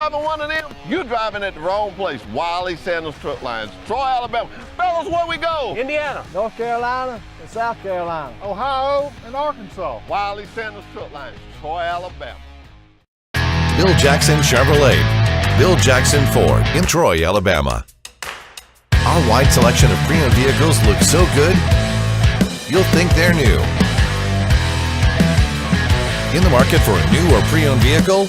driving one of them, you driving at the wrong place. Wiley Sanders Truck Lines, Troy, Alabama. Fellas, where we go? Indiana, North Carolina, and South Carolina. Ohio, and Arkansas. Wiley Sanders Truck Lines, Troy, Alabama. Bill Jackson Chevrolet, Bill Jackson Ford in Troy, Alabama. Our wide selection of pre-owned vehicles looks so good, you'll think they're new. In the market for a new or pre-owned vehicle?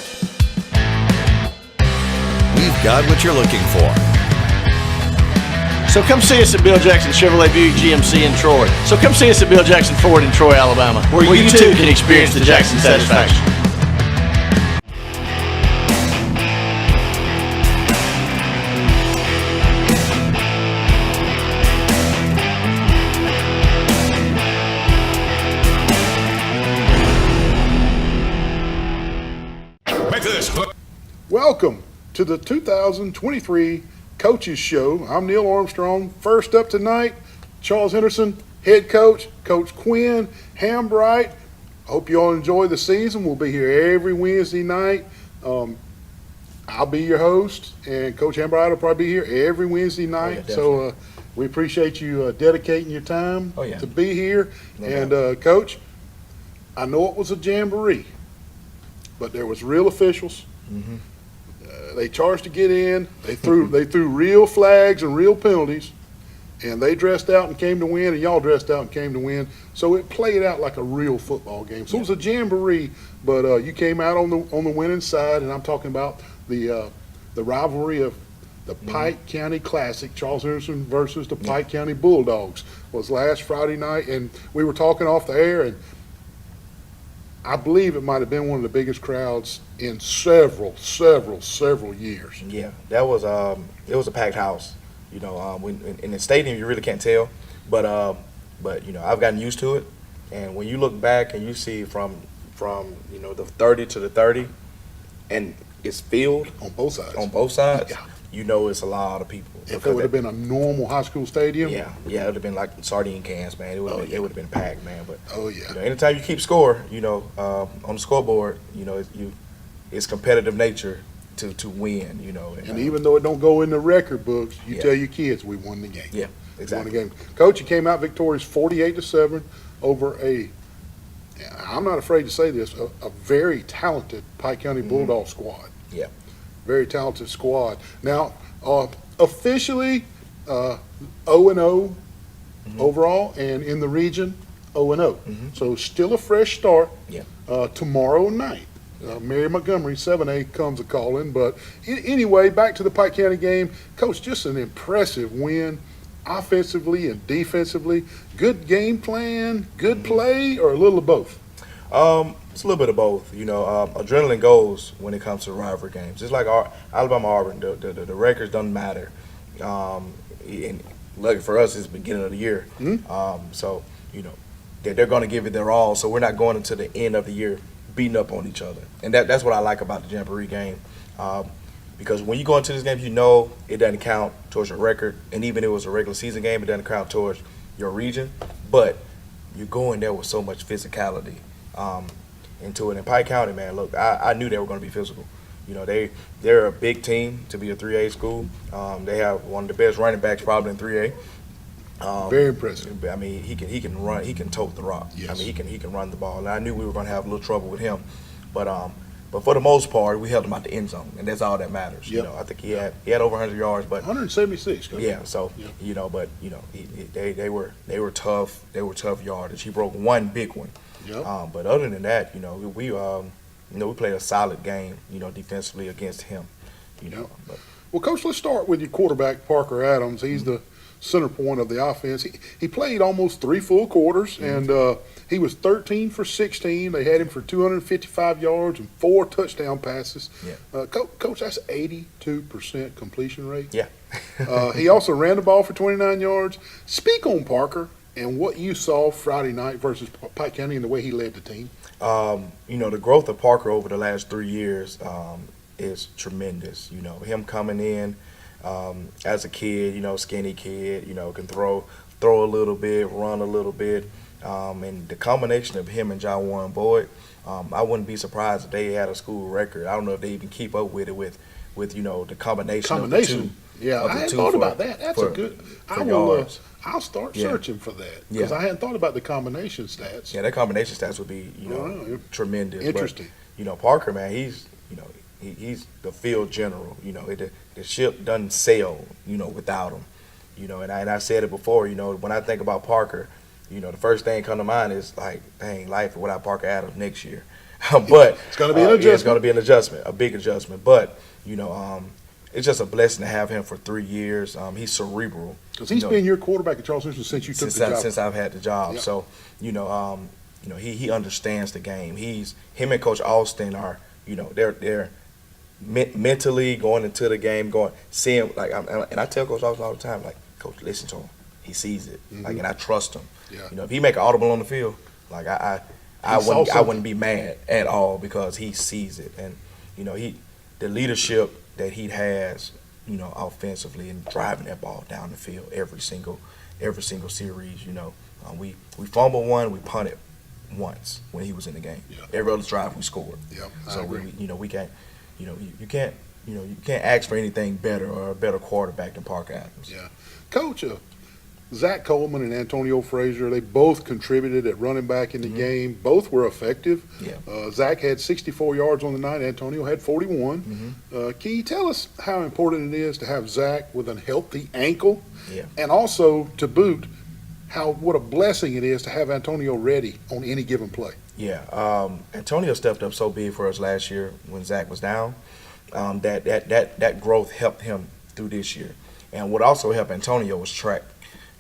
We've got what you're looking for. So come see us at Bill Jackson Chevrolet Buick GMC in Troy. So come see us at Bill Jackson Ford in Troy, Alabama, where you too can experience the Jackson satisfaction. Welcome to the 2023 Coaches Show. I'm Neil Armstrong. First up tonight, Charles Henderson, head coach, Coach Quinn Hambright. Hope you all enjoy the season. We'll be here every Wednesday night. I'll be your host, and Coach Hambright will probably be here every Wednesday night. So we appreciate you dedicating your time to be here. Coach, I know it was a jamboree, but there was real officials. Mm-hmm. They charged to get in. They threw real flags and real penalties, and they dressed out and came to win, and y'all dressed out and came to win. So it played out like a real football game. So it was a jamboree, but you came out on the winning side, and I'm talking about the rivalry of the Pike County Classic, Charles Henderson versus the Pike County Bulldogs, was last Friday night, and we were talking off the air, and I believe it might have been one of the biggest crowds in several years. Yeah, that was it was a packed house. You know, in the stadium you really can't tell, but you know, I've gotten used to it. And when you look back and you see from you know the 30 to the 30, and it's filled On both sides. Yeah. You know it's a lot of people. If it would have been a normal high school stadium. Yeah, it would have been like sardine cans, man. It would have been packed, man. But you know, anytime you keep score, you know, on the scoreboard, you know, it's competitive nature to win, you know. And even though it don't go in the record books, you tell your kids we won the game. Yeah, exactly. We won the game. Coach, you came out victorious 48-7 over I'm not afraid to say this, a very talented Pike County Bulldog squad. Yeah. Very talented squad. Now, officially 0-0 overall, and in the region 0-0. So still a fresh start. Yeah. Tomorrow night. Mary Montgomery 7A comes a calling, but anyway, back to the Pike County game. Coach, just an impressive win, offensively and defensively. Good game plan, good play, or a little of both? It's a little bit of both. You know, adrenaline goes when it comes to rivalry games. Just like Alabama-Auburn, the records doesn't matter. And lucky for us, it's the beginning of the year. So, you know, they're going to give it their all. So we're not going into the end of the year beating up on each other. And that's what I like about the Jamboree game. Because when you go into this game, you know it doesn't count towards your record. And even if it was a regular season game, it doesn't count towards your region. But you're going there with so much physicality into it. In Pike County, man, look, I knew they were going to be physical. You know, they're a big team to be a 3A school. They have one of the best running backs probably in 3A. Very impressive. I mean, he can run. He can tote the rock. Yes. I mean, he can run the ball. And I knew we were going to have a little trouble with him, but for the most part, we held him out the end zone, and that's all that matters. You know, I think he had over 100 yards, but 176. Coach. Yeah. So you know, but you know, they were tough. They were tough yardage. He broke one big one. Yep. But other than that, you know, we played a solid game. You know, defensively against him. You know. But, well, Coach, let's start with your quarterback, Parker Adams. He's the center point of the offense. He played almost 3 full quarters, and he was 13 for 16. They had him for 255 yards and 4 touchdown passes. Yeah. Coach, that's 82% completion rate. Yeah. He also ran the ball for 29 yards. Speak on Parker and what you saw Friday night versus Pike County and the way he led the team. You know, the growth of Parker over the last 3 years is tremendous. You know, him coming in as a kid, you know, skinny kid, you know, can throw a little bit, run a little bit. And the combination of him and John Warren Boyd, I wouldn't be surprised if they had a school record. I don't know if they even keep up with it with with the combination of the two. Yeah, of I the hadn't two thought for- about that. That's for- a good. for I will. yards. I'll start Yeah. searching for that because Yeah. I hadn't thought about the combination stats. Yeah, that combination stats would be yeah. tremendous. Interesting. But, Parker, man, he's he's the field general. The ship doesn't sail without him. And I said it before. When I think about Parker, the first thing come to mind is like, dang, life without Parker Adams next year. But It's gonna be an yeah, it's adjustment. going to be an adjustment, a big adjustment. But it's just a blessing to have him for 3 years. He's cerebral. Because he's been your quarterback at Charles Houston since you took the job. Since I've had the job. Yep. So, he understands the game. Him and Coach Austin are, they're mentally going into the game, seeing like, and I tell Coach Austin all the time, like, Coach, listen to him. He sees it, like, and I trust him. Yeah. If he make an audible on the field, like I saw something. wouldn't be mad at all because he sees it, and the leadership that he has, offensively and driving that ball down the field every single series. We fumbled one, we punted once when he was in the game. Yeah. Every other drive we scored. Yep, I So agree. we can't, you can't ask for anything better or a better quarterback than Parker Adams. Yeah. Coach, Zach Coleman and Antonio Frazier, they both contributed at running back in the game. Both were effective. Yeah. Zach had 64 yards on the night. Antonio had 41. Can you tell us how important it is to have Zach with a healthy ankle? Yeah. And also, to boot, what a blessing it is to have Antonio ready on any given play. Yeah, Antonio stepped up so big for us last year when Zach was down. That growth helped him through this year. And what also helped Antonio was track.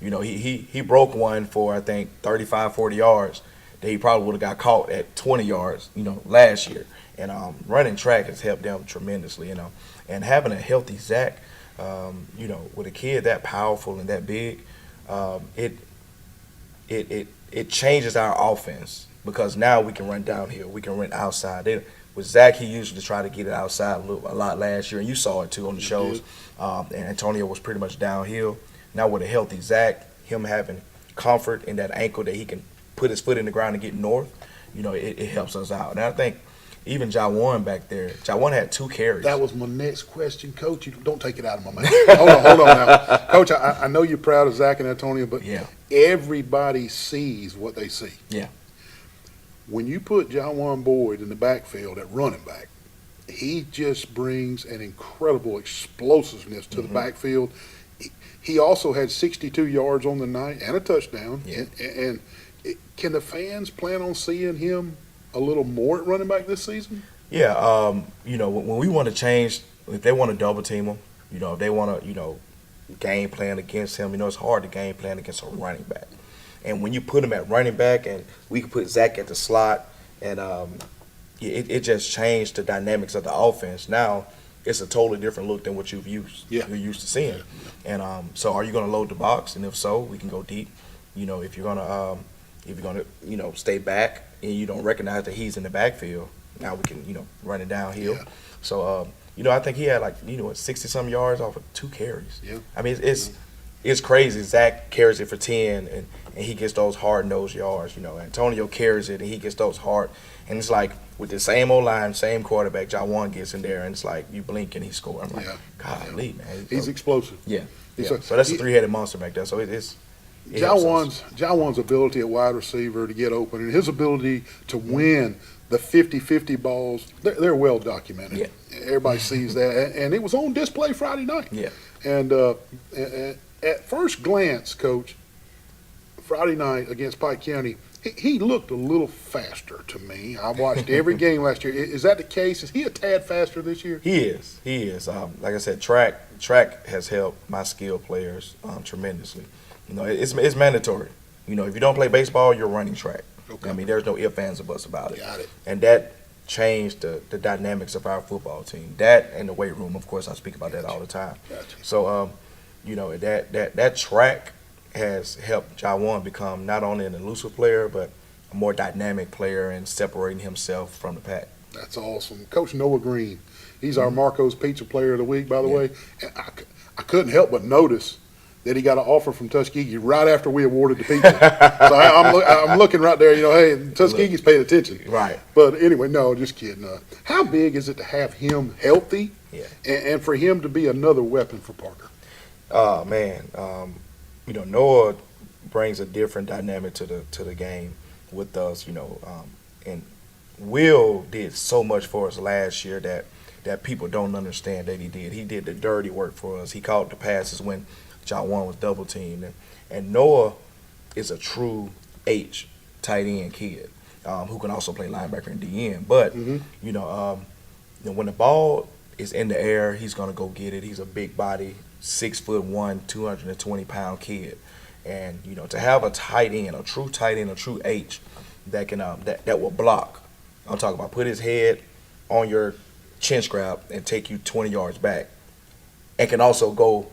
He broke one for, I think, 35, 40 yards that he probably would have got caught at 20 yards, last year. And running track has helped them tremendously, And having a healthy Zach, with a kid that powerful and that big, it changes our offense because now we can run downhill, we can run outside. With Zach, he usually try to get it outside a lot last year, and you saw it too on the shows. And Antonio was pretty much downhill. Now with a healthy Zach, him having comfort in that ankle that he can put his foot in the ground and get north, it helps us out. And I think even Jawan back there, Jawan had 2 carries. That was my next question, Coach. You don't take it out of my mouth. Hold on now. Coach, I know you're proud of Zach and Antonio, but Yeah. everybody sees what they see. Yeah. When you put Jawan Boyd in the backfield at running back, he just brings an incredible explosiveness to the backfield. He also had 62 yards on the night and a touchdown. Yeah. And can the fans plan on seeing him a little more at running back this season? Yeah, when we want to change, if they want to double team him, if they want to, game plan against him, it's hard to game plan against a running back. And when you put him at running back, and we could put Zach at the slot, and it just changed the dynamics of the offense. Now it's a totally different look than what you're used to seeing. And so, are you going to load the box? And if so, we can go deep. If you're gonna stay back and you don't recognize that he's in the backfield, now we can run it downhill. Yeah. So I think he had 60-some yards off of 2 carries. Yeah. I mean it's crazy. Zach carries it for 10 and he gets those hard-nosed yards. Antonio carries it and he gets those hard. And it's like with the same old line, same quarterback, Jawan gets in there and it's like you blink and he scores. I'm like, golly, man. He's explosive. Yeah. He's So that's a 3-headed monster back there. So it helps us. Jawan's ability at wide receiver to get open and his ability to win the 50-50 balls, they're well documented. Yeah. Everybody sees that. And it was on display Friday night. Yeah. And at first glance, Coach, Friday night against Pike County, he looked a little faster to me. I watched every game last year. Is that the case? Is he a tad faster this year? He is. Like I said, track has helped my skill players tremendously. It's mandatory. If you don't play baseball, you're running track. Okay. I mean, there's no ifs, ands, or buts about it. Got it. And that changed the dynamics of our football team. That and the weight room, of course, I speak about that all the time. Gotcha. So, that track has helped Jawan become not only an elusive player, but a more dynamic player and separating himself from the pack. That's awesome. Coach Noah Green, he's our Marco's Pizza Player of the Week, by the way. And I couldn't help but notice that he got an offer from Tuskegee right after we awarded the pizza. So I'm looking right there, hey, Tuskegee's paying attention. Right. But anyway, no, just kidding. How big is it to have him healthy Yeah. and for him to be another weapon for Parker. Oh man, Noah brings a different dynamic to the game with us. And Will did so much for us last year that people don't understand that he did. He did the dirty work for us. He caught the passes when Jawan was double teamed, and Noah is a true H tight end kid who can also play linebacker and DN. But when the ball is in the air, he's gonna go get it. He's a big body, 6'1", 220-pound kid, and to have a tight end, a true tight end, a true H that can that will block. I'm talking about put his head on your chin strap and take you 20 yards back, and can also go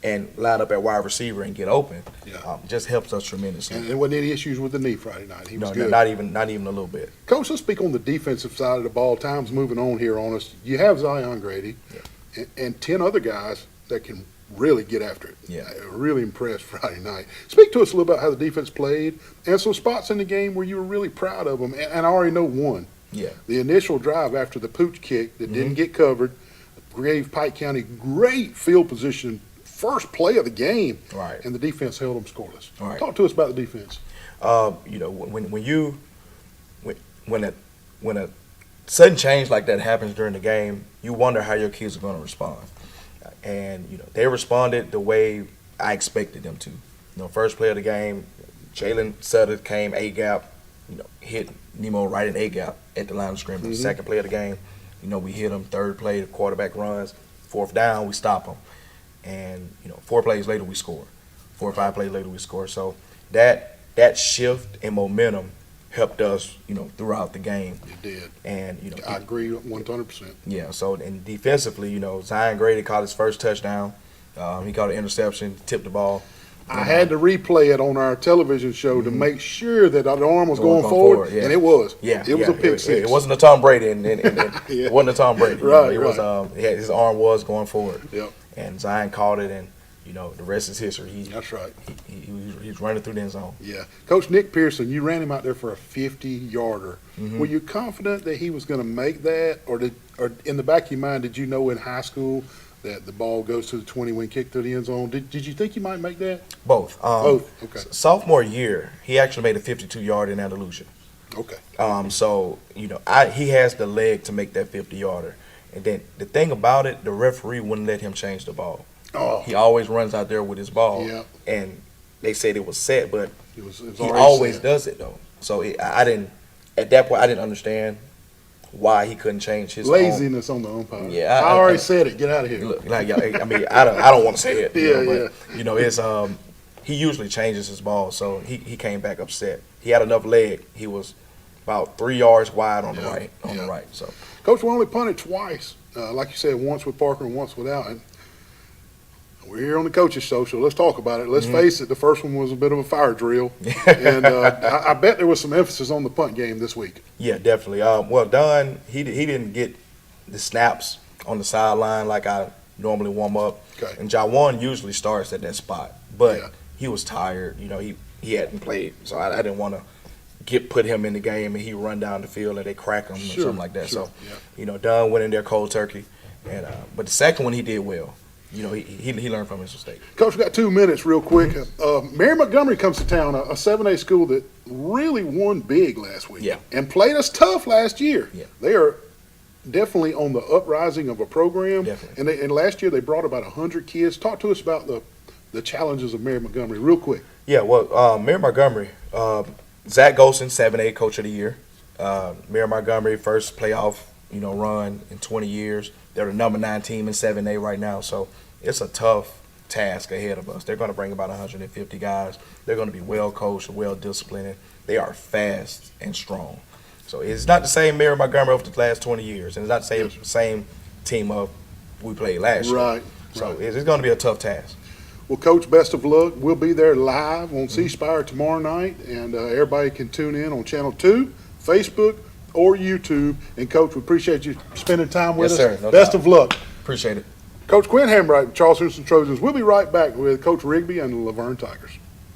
and line up at wide receiver and get open. Yeah. Just helps us tremendously. And wasn't any issues with the knee Friday night. He was No, good. not even a little bit. Coach, let's speak on the defensive side of the ball. Time's moving on here on us. You have Zion Grady and 10 other guys that can really get after it. Yeah. Really impressed Friday night. Speak to us a little about how the defense played and some spots in the game where you were really proud of them. And I already know one. Yeah. The initial drive after the pooch kick that didn't get covered gave Pike County great field position, first play of the game, Right. and the defense held them scoreless. Right. Talk to us about the defense. When a sudden change like that happens during the game, you wonder how your kids are going to respond. And they responded the way I expected them to. First play of the game, Jalen Sutter came A gap, hit Nemo right in A gap at the line of scrimmage. Second play of the game, we hit him. Third play, the quarterback runs. Fourth down, we stop him. And 4 plays later, we score. 4 or 5 plays later, we score. So that shift in momentum helped us, throughout the game. It did. And I agree 100%. yeah. So and defensively, Zion Grady caught his first touchdown. He caught an interception, tipped the ball. I had to replay it on our television show to make sure that our arm was going forward, yeah. and it was. Yeah, it was a pick six. It wasn't a Tom Brady, and Yeah. it wasn't a Tom Brady. Right, It was. right. His arm was going forward. Yep. And Zion caught it, and the rest is history. That's right. He's running through the end zone. Yeah. Coach Nick Pearson, you ran him out there for a 50-yarder. Were you confident that he was going to make that, or in the back of your mind, did you know in high school that the ball goes to the 20 when kicked to the end zone? Did you think you might make that? Both. Both. Okay. Sophomore year, he actually made a 52-yard in Andalusia. Okay. So he has the leg to make that 50-yarder. And then the thing about it, the referee wouldn't let him change the ball. Oh. He always runs out there with his ball. Yeah. And they said it was set, but It was he already always set. does it though. So at that point, I didn't understand why he couldn't change his own. Laziness on the umpire. Yeah, I already said it. Get out of here. Look, I don't want to say it. Yeah, but it's he usually changes his ball, so he came back upset. He had enough leg. He was about 3 yards wide on the right. The right. So Coach, we only punted twice. Like you said, once with Parker and once without. And we're here on the coaches' show, so let's talk about it. Let's face it, the first one was a bit of a fire drill. And I bet there was some emphasis on the punt game this week. yeah, definitely. Well, Don, he didn't get the snaps on the sideline like I normally warm up. Okay. And Jawan usually starts at that spot, but Yeah. he was tired. He hadn't played, so I didn't want to put him in the game and he run down the field and they crack him or something like that. Sure, So, Don went in there cold turkey, and but the second one he did well. He learned from his mistake. Coach, we got 2 minutes real quick. Mary Montgomery comes to town, a 7A school that really won big last week. Yeah. And played us tough last year. Yeah. They are definitely on the uprising of a program. Definitely. And last year they brought about 100 kids. Talk to us about the challenges of Mary Montgomery real quick. Yeah, well, Mary Montgomery, Zach Golson, 7A Coach of the Year. Mary Montgomery, first playoff, run in 20 years. They're the number 9 team in 7A right now, so it's a tough task ahead of us. They're going to bring about 150 guys. They're going to be well coached, well disciplined. They are fast and strong. So it's not the same Mary Montgomery over the last 20 years, and it's not the same team of we played last year. Right. So it's going to be a tough task. Well, Coach, best of luck. We'll be there live on C Spire tomorrow night, and everybody can tune in on Channel 2, Facebook, or YouTube. And, Coach, we appreciate you spending time with Yes, us. sir. No Best doubt. of luck. Appreciate it. Coach Quinn Hambright, Charles Henderson Trojans. We'll be right back with Coach Rigby and the Laverne Tigers.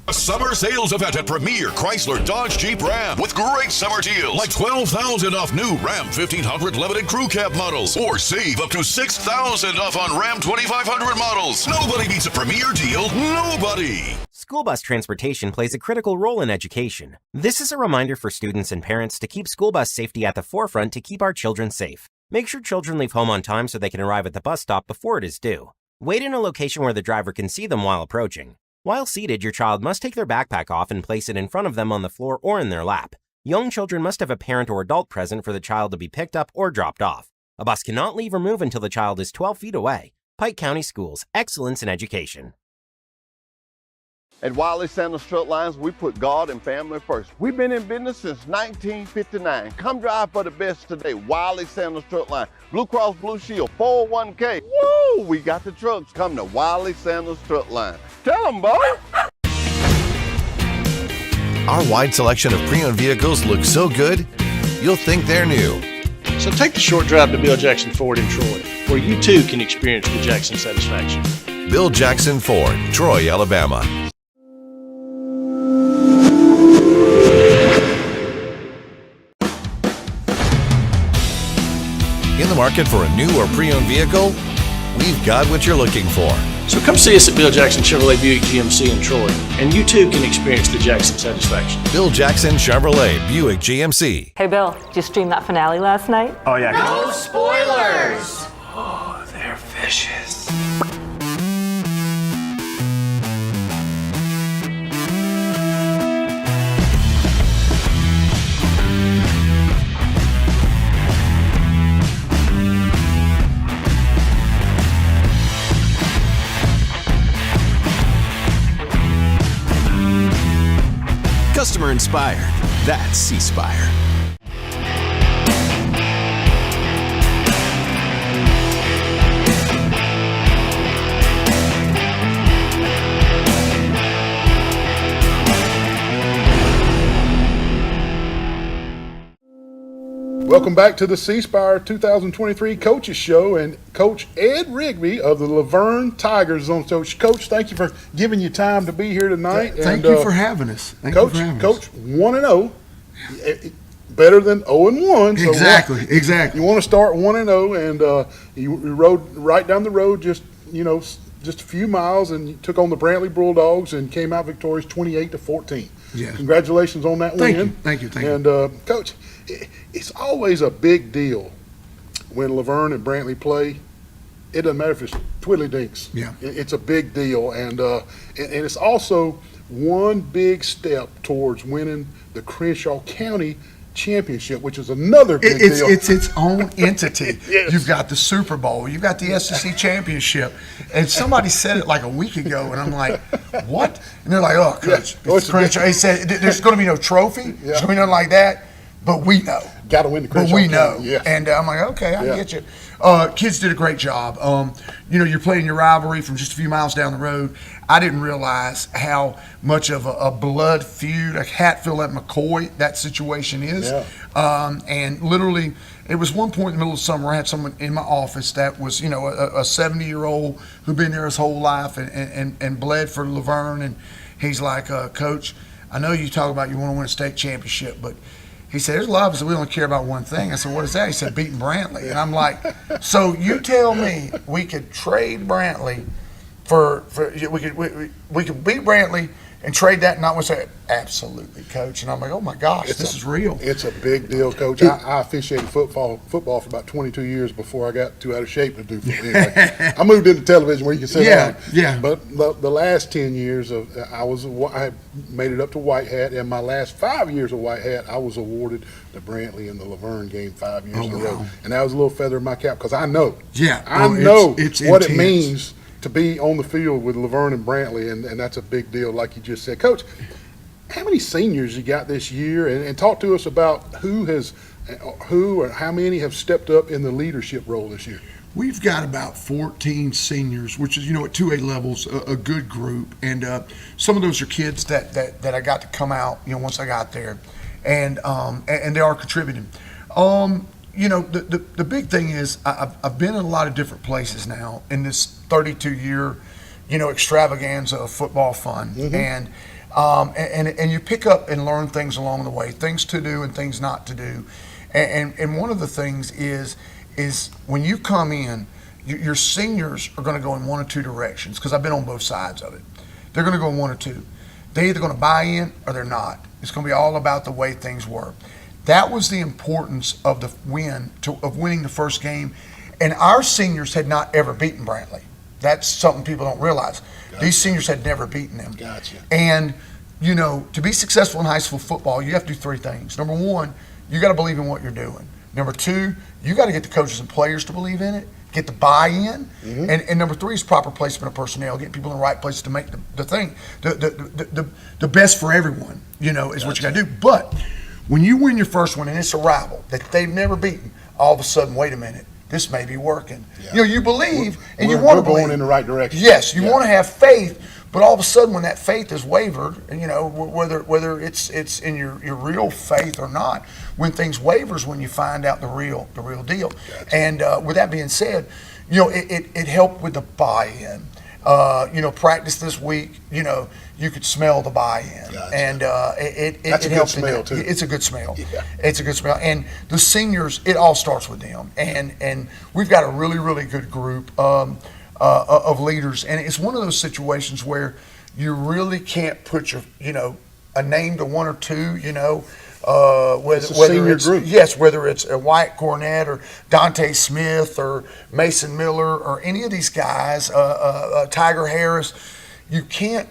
A summer sales event at Premier Chrysler Dodge Jeep Ram with great summer deals like $12,000 off new Ram 1500 limited crew cab models, or save up to $6,000 off on Ram 2500 models. Nobody beats a Premier deal. Nobody. School bus transportation plays a critical role in education. This is a reminder for students and parents to keep school bus safety at the forefront to keep our children safe. Make sure children leave home on time so they can arrive at the bus stop before it is due. Wait in a location where the driver can see them while approaching. While seated, your child must take their backpack off and place it in front of them on the floor or in their lap. Young children must have a parent or adult present for the child to be picked up or dropped off. A bus cannot leave or move until the child is 12 feet away. Pike County Schools, excellence in education. At Wiley Sanders Strut Lines, we put God and family first. We've been in business since 1959. Come drive for the best today. Wiley Sanders Strut Line, Blue Cross Blue Shield, 401k. Woo! We got the trucks. Come to Wiley Sanders Strut Line. Tell them, boy. Our wide selection of pre-owned vehicles looks so good, you'll think they're new. So take the short drive to Bill Jackson Ford in Troy, where you too can experience the Jackson satisfaction. Bill Jackson Ford, Troy, Alabama. In the market for a new or pre-owned vehicle? We've got what you're looking for. So come see us at Bill Jackson Chevrolet Buick GMC in Troy, and you too can experience the Jackson satisfaction. Bill Jackson Chevrolet Buick GMC. Hey Bill, did you stream that finale last night? Oh yeah. No spoilers! Oh, they're vicious. Customer inspired. That's C-Spire. Welcome back to the C-Spire 2023 Coaches Show, and Coach Ed Rigby of the Laverne Tigers on. So, Coach, thank you for giving you time to be here tonight. Thank you for having us. Coach, 1-0, better than 0-1. So Exactly. You want to start 1-0, and you rode right down the road, just a few miles, and you took on the Brantley Bulldogs and came out victorious, 28-14. Yeah. Congratulations on that win. Thank you. And Coach, it's always a big deal when Laverne and Brantley play. It doesn't matter if it's twiddly-dinks. Yeah. It's a big deal, and it's also one big step towards winning the Crenshaw County Championship, which is another big deal. It's its own entity. Yes. You've got the Super Bowl, you've got the SEC Championship, and somebody said it like a week ago, and I'm like, what? And they're like, oh, Coach, it's Crenshaw. He said there's going to be no trophy, there's going to be nothing like that, but we know. Got to win the Crenshaw But we know. County. Yes. And I'm like, okay, I get you. Kids did a great job. You're playing your rivalry from just a few miles down the road. I didn't realize how much of a blood feud, a Hatfield at McCoy, that situation is. Yeah. And literally, it was one point in the middle of summer, I had someone in my office that was, a 70-year-old who'd been there his whole life and bled for Laverne. And he's like, Coach, I know you talk about you want to win a state championship, but he said, there's a lot of us that we only care about one thing. I said, what is that? He said, beating Brantley. And I'm like, so you tell me we could trade Brantley we could beat Brantley and trade that and not win that? Absolutely, Coach. And I'm like, oh my gosh, this is real. It's a big deal, Coach. I officiated football for about 22 years before I got too out of shape to do football. Anyway, I moved into television where you can sit down. Yeah. But the last 10 years I made it up to White Hat, and my last 5 years of White Hat, I was awarded the Brantley and the Laverne game 5 years in a row. And that was a little feather in my cap because I know. Yeah. I know it's what intense. it means to be on the field with Laverne and Brantley, and that's a big deal, like you just said. Coach, how many seniors you got this year? And talk to us about who or how many have stepped up in the leadership role this year. We've got about 14 seniors, which is, at 2A levels, a good group. And some of those are kids that I got to come out, once I got there. And they are contributing. The big thing is I've been in a lot of different places now in this 32-year, extravaganza of football fun. Mm-hmm. And And you pick up and learn things along the way, things to do and things not to do. And one of the things is when you come in, your seniors are going to go in one or two directions, because I've been on both sides of it. They're going to go in one or two. They're either going to buy in or they're not. It's going to be all about the way things work. That was the importance of the winning the first game. And our seniors had not ever beaten Brantley. That's something people don't realize. Gotcha. These seniors had never beaten them. Gotcha. And, you know, to be successful in high school football, you have to do three things. Number one, you got to believe in what you're doing. Number two, you got to get the coaches and players to believe in it, get the buy-in. Mm-hmm. And number three is proper placement of personnel, getting people in the right places to make the thing. The best for everyone, you know, is what you got to do. But when you win your first one and it's a rival that they've never beaten, all of a sudden, wait a minute, this may be working. Yeah. You know, you believe and you want to believe. We're going in the right direction. Yes, you want to have faith, but all of a sudden when that faith is wavered, and you know, whether it's in your real faith or not, when things wavers, when you find out the real deal. Gotcha. And with that being said, you know, it helped with the buy-in. You know, practice this week, you know, you could smell the buy-in. Gotcha. And That's a good smell, too. It's a good smell. Yeah. It's a good smell. And the seniors, it all starts with them. And we've got a really, really good group of leaders. And it's one of those situations where you really can't put a name to one or two, you know, whether it's group. Yes, whether it's a Wyatt Cornett or Dante Smith or Mason Miller or any of these guys, Tiger Harris, you can't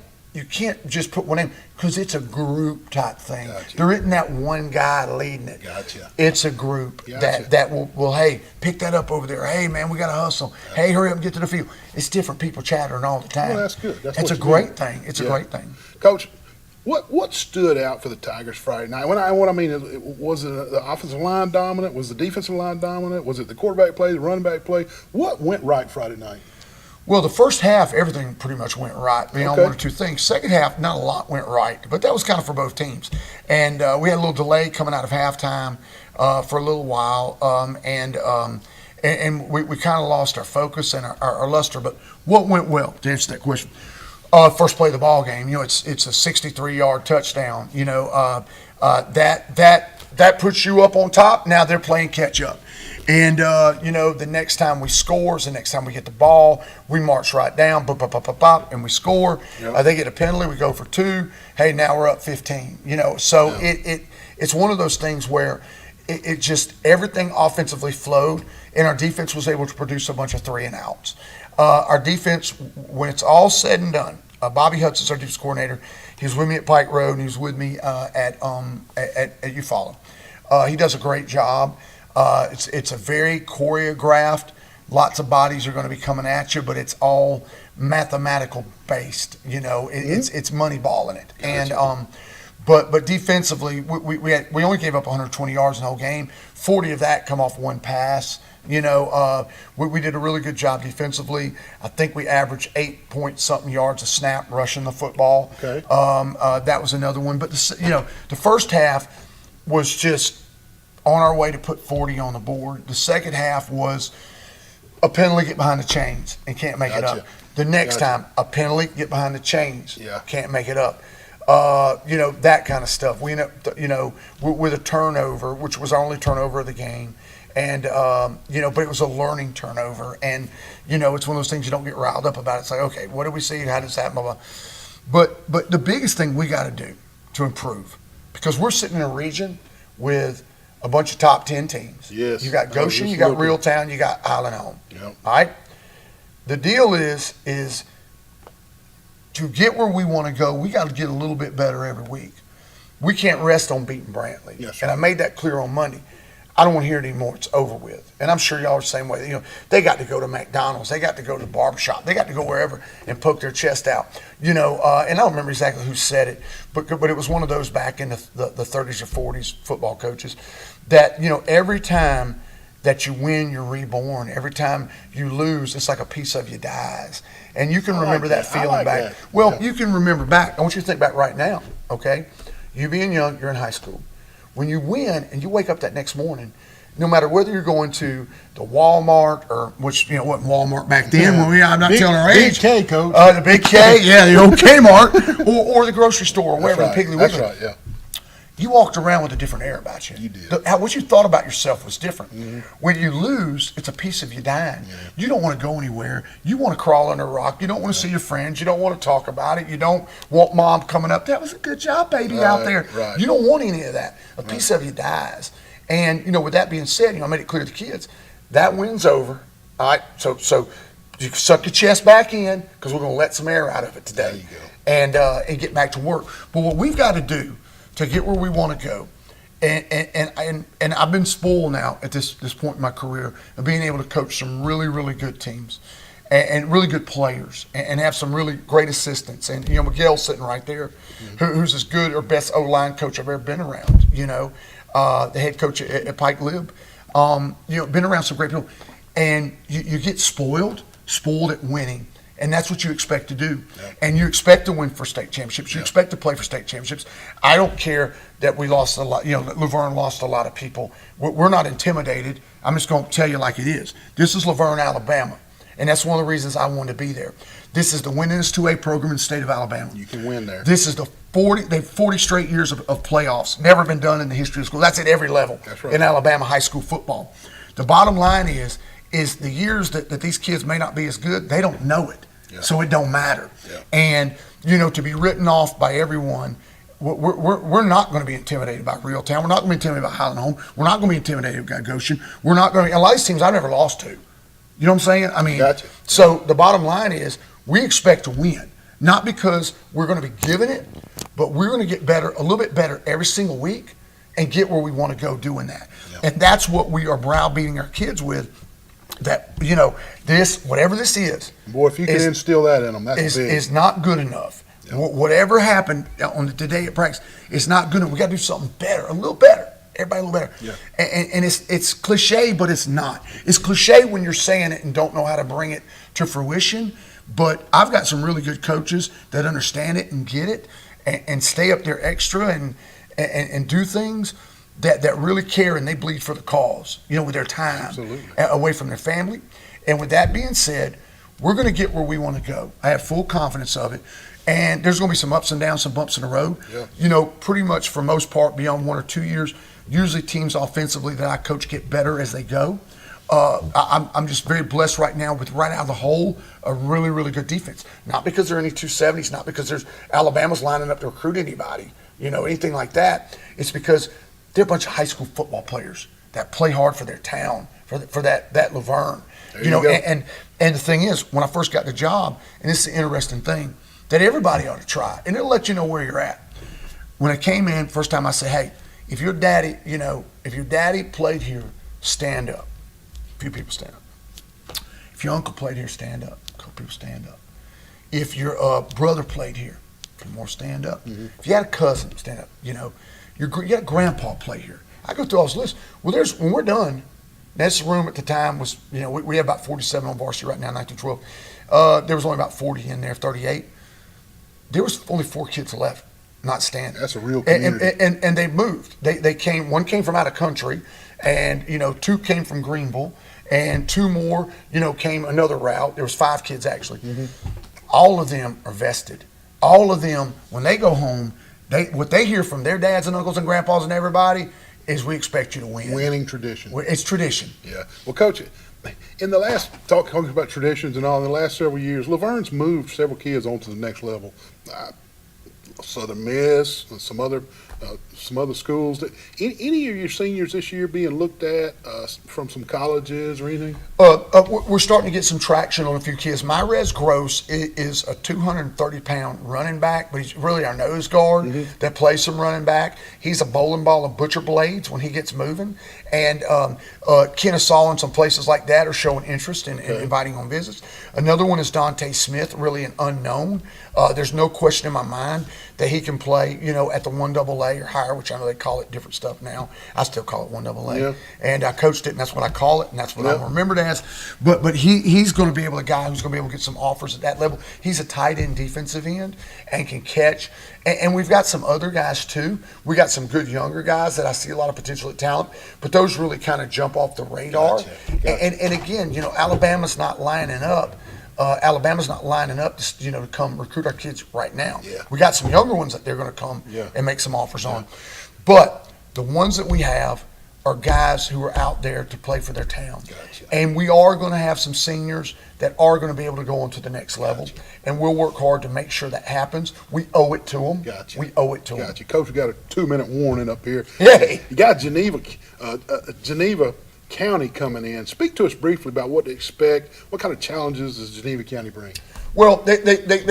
just put one name, because it's a group type thing. Gotcha. There isn't that one guy leading it. Gotcha. It's a group Gotcha. that will, hey, pick that up over there. Hey, man, we got to hustle. Gotcha. Hey, hurry up and get to the field. It's different people chattering all the time. Well, that's good. It's a great thing. It's a great thing. Coach, what stood out for the Tigers Friday night? What I mean is, was it the offensive line dominant? Was the defensive line dominant? Was it the quarterback play, the running back play? What went right Friday night? Well, the first half, everything pretty much went right, beyond one or two things. Second half, not a lot went right, but that was kind of for both teams. And we had a little delay coming out of halftime for a little while, and we kind of lost our focus and our luster. But what went well, to answer that question? First play of the ball game, you know, it's a 63-yard touchdown. You know, that puts you up on top. Now they're playing catch up. And, you know, the next time we score, the next time we get the ball, we march right down, and we score. Yep. They get a penalty, we go for 2. Hey, now we're up 15. You know, so it's one of those things where it just, everything offensively flowed, and our defense was able to produce a bunch of 3-and-outs. Our defense, when it's all said and done, Bobby Hudson's our defense coordinator. He was with me at Pike Road, and he was with me at Eufaula. He does a great job. It's a very choreographed. Lots of bodies are going to be coming at you, but it's all mathematical based. You know, it's money ball in it. Gotcha. And but defensively, we only gave up 120 yards in the whole game. 40 of that come off one pass. You know, we did a really good job defensively. I think we averaged 8-point-something yards a snap rushing the football. Okay. That was another one. But the first half was just on our way to put 40 on the board. The second half was a penalty, get behind the chains, and can't make it up. The next time, a penalty, get behind the chains, can't make it up. You know, that kind of stuff. We end up, you know, with a turnover, which was our only turnover of the game. And, you know, but it was a learning turnover. And, you know, it's one of those things you don't get riled up about. It's like, okay, what do we see? How does that blah, blah. But the biggest thing we got to do to improve, because we're sitting in a region with a bunch of top 10 teams. Yes. You got Goshen, you got Reeltown, you got Highland Home. Yep. All right? The deal is to get where we want to go, we got to get a little bit better every week. We can't rest on beating Brantley. Yes, and I made that clear on Monday. I don't want to hear it anymore. It's over with. And I'm sure y'all are the same way. You know, they got to go to McDonald's. They got to go to the barbershop. They got to go wherever and poke their chest out. You know, and I don't remember exactly who said it, but it was one of those back in the 30s or 40s football coaches that, you know, every time that you win, you're reborn. Every time you lose, it's like a piece of you dies. And you can remember that feeling back. Well, you can remember back. I want you to think back right now, okay? You being young, you're in high school. When you win and you wake up that next morning, no matter whether you're going to the Walmart or which wasn't Walmart back then. Yeah. I'm not Big- telling our age. Big K, Coach. The Big K, yeah, the old Kmart, or the grocery store, or wherever. That's right. Piggly That's Wiggly. right. Yeah. You walked around with a different air about you. You did. What you thought about yourself was different. When you lose, it's a piece of you dying. Yeah. You don't want to go anywhere. You want to crawl under a rock. You don't want to see your friends. You don't want to talk about it. You don't want mom coming up. That was a good job, baby, out there. Right. You don't want any of that. A piece of you dies. And with that being said, I made it clear to the kids that win's over. All right. So you suck your chest back in because we're going to let some air out of it today. There you go. And get back to work. But what we've got to do to get where we want to go. And I've been spoiled now at this point in my career of being able to coach some really, really good teams and really good players and have some really great assistants. And, Miguel's sitting right there, who's as good or best O-line coach I've ever been around, the head coach at Pike Lib. Been around some great people. And you get spoiled at winning. And that's what you expect to do. Yeah. And you expect to win for state championships. You expect to play for state championships. I don't care that we lost a lot, that Laverne lost a lot of people. We're not intimidated. I'm just going to tell you like it is. This is Laverne, Alabama. And that's one of the reasons I wanted to be there. This is the winningest 2A program in the state of Alabama. You can win there. This is the 40 straight years of playoffs. Never been done in the history of school. That's at every level in Alabama high school football. The bottom line is the years that these kids may not be as good, they don't know it. Yeah. So it don't matter. Yeah. And, to be written off by everyone, we're not going to be intimidated by Reeltown. We're not going to be intimidated by Highland Home. We're not going to be intimidated by Goshen. We're not going to – a lot of these teams I've never lost to. You know what I'm saying? I mean, gotcha. So the bottom line is we expect to win, not because we're going to be giving it, but we're going to get better, a little bit better every single week and get where we want to go doing that. Yeah. And that's what we are browbeating our kids with. That this whatever this is, boy, if you can instill that in them, that's big. Is not good enough. Yep. Whatever happened on the today at practice, it's not good enough. We got to do something better, a little better. Everybody a little better. Yeah. And it's cliche, but it's not. It's cliche when you're saying it and don't know how to bring it to fruition. But I've got some really good coaches that understand it and get it, and stay up there extra and do things that really care, and they bleed for the cause, with their time away from their family. And with that being said, we're going to get where we want to go. I have full confidence of it. And there's going to be some ups and downs, some bumps in the road. Yeah. Pretty much for most part, beyond 1 or 2 years, usually teams offensively that I coach get better as they go. I'm just very blessed right now with right out of the hole a really, really good defense. Not because there are any 270s, not because there's Alabama's lining up to recruit anybody, anything like that. It's because they're a bunch of high school football players that play hard for their town, for that Laverne. And the thing is, when I first got the job, and this is an interesting thing, that everybody ought to try, and it'll let you know where you're at. When I came in, first time I said, hey, if your daddy played here, stand up. A few people stand up. If your uncle played here, stand up. A couple people stand up. If your brother played here, a few more stand up. Mm-hmm. If you had a cousin, stand up. You had a grandpa play here. I go through all this list. Well, when we're done, this room at the time was, we have about 47 on varsity right now, 9 through 12. There was only about 40 in there, 38. There was only 4 kids left not standing. That's a real community. And they moved. They came. One came from out of country, and 2 came from Greenville, and 2 more, came another route. There was 5 kids actually. Mm-hmm. All of them are vested. All of them, when they go home, what they hear from their dads and uncles and grandpas and everybody is, we expect you to win. Winning tradition. It's tradition. Yeah. Well, Coach, in the last talking about traditions and all, in the last several years, Laverne's moved several kids onto the next level. Southern Miss and some other schools. Any of your seniors this year being looked at from some colleges or anything? We're starting to get some traction on a few kids. Myrez Gross is a 230-pound running back, but he's really our nose guard that plays some running back. He's a bowling ball of butcher blades when he gets moving. And Kennesaw and some places like that are showing interest in inviting on visits. Another one is Dante Smith, really an unknown. There's no question in my mind that he can play, at the 1AA 1AA or higher, which I know they call it different stuff now. I still call it 1AA. Yeah. And I coached it, and that's what I call it, and that's what I'm remembered as. But he's going to be able, a guy who's going to be able to get some offers at that level. He's a tight end defensive end and can catch. And we've got some other guys too. We got some good younger guys that I see a lot of potential at talent, but those really kind of jump off the radar. Gotcha. And again, you know, Alabama's not lining up. To come recruit our kids right now. Yeah. We got some younger ones that they're going to come and make some offers on. But the ones that we have are guys who are out there to play for their town. Gotcha. And we are going to have some seniors that are going to be able to go on to the next level. And we'll work hard to make sure that happens. We owe it to them. Gotcha. We owe it to them. Gotcha. Coach, we got a 2-minute warning up here. Hey. You got Geneva County coming in. Speak to us briefly about what to expect. What kind of challenges does Geneva County bring? Well, they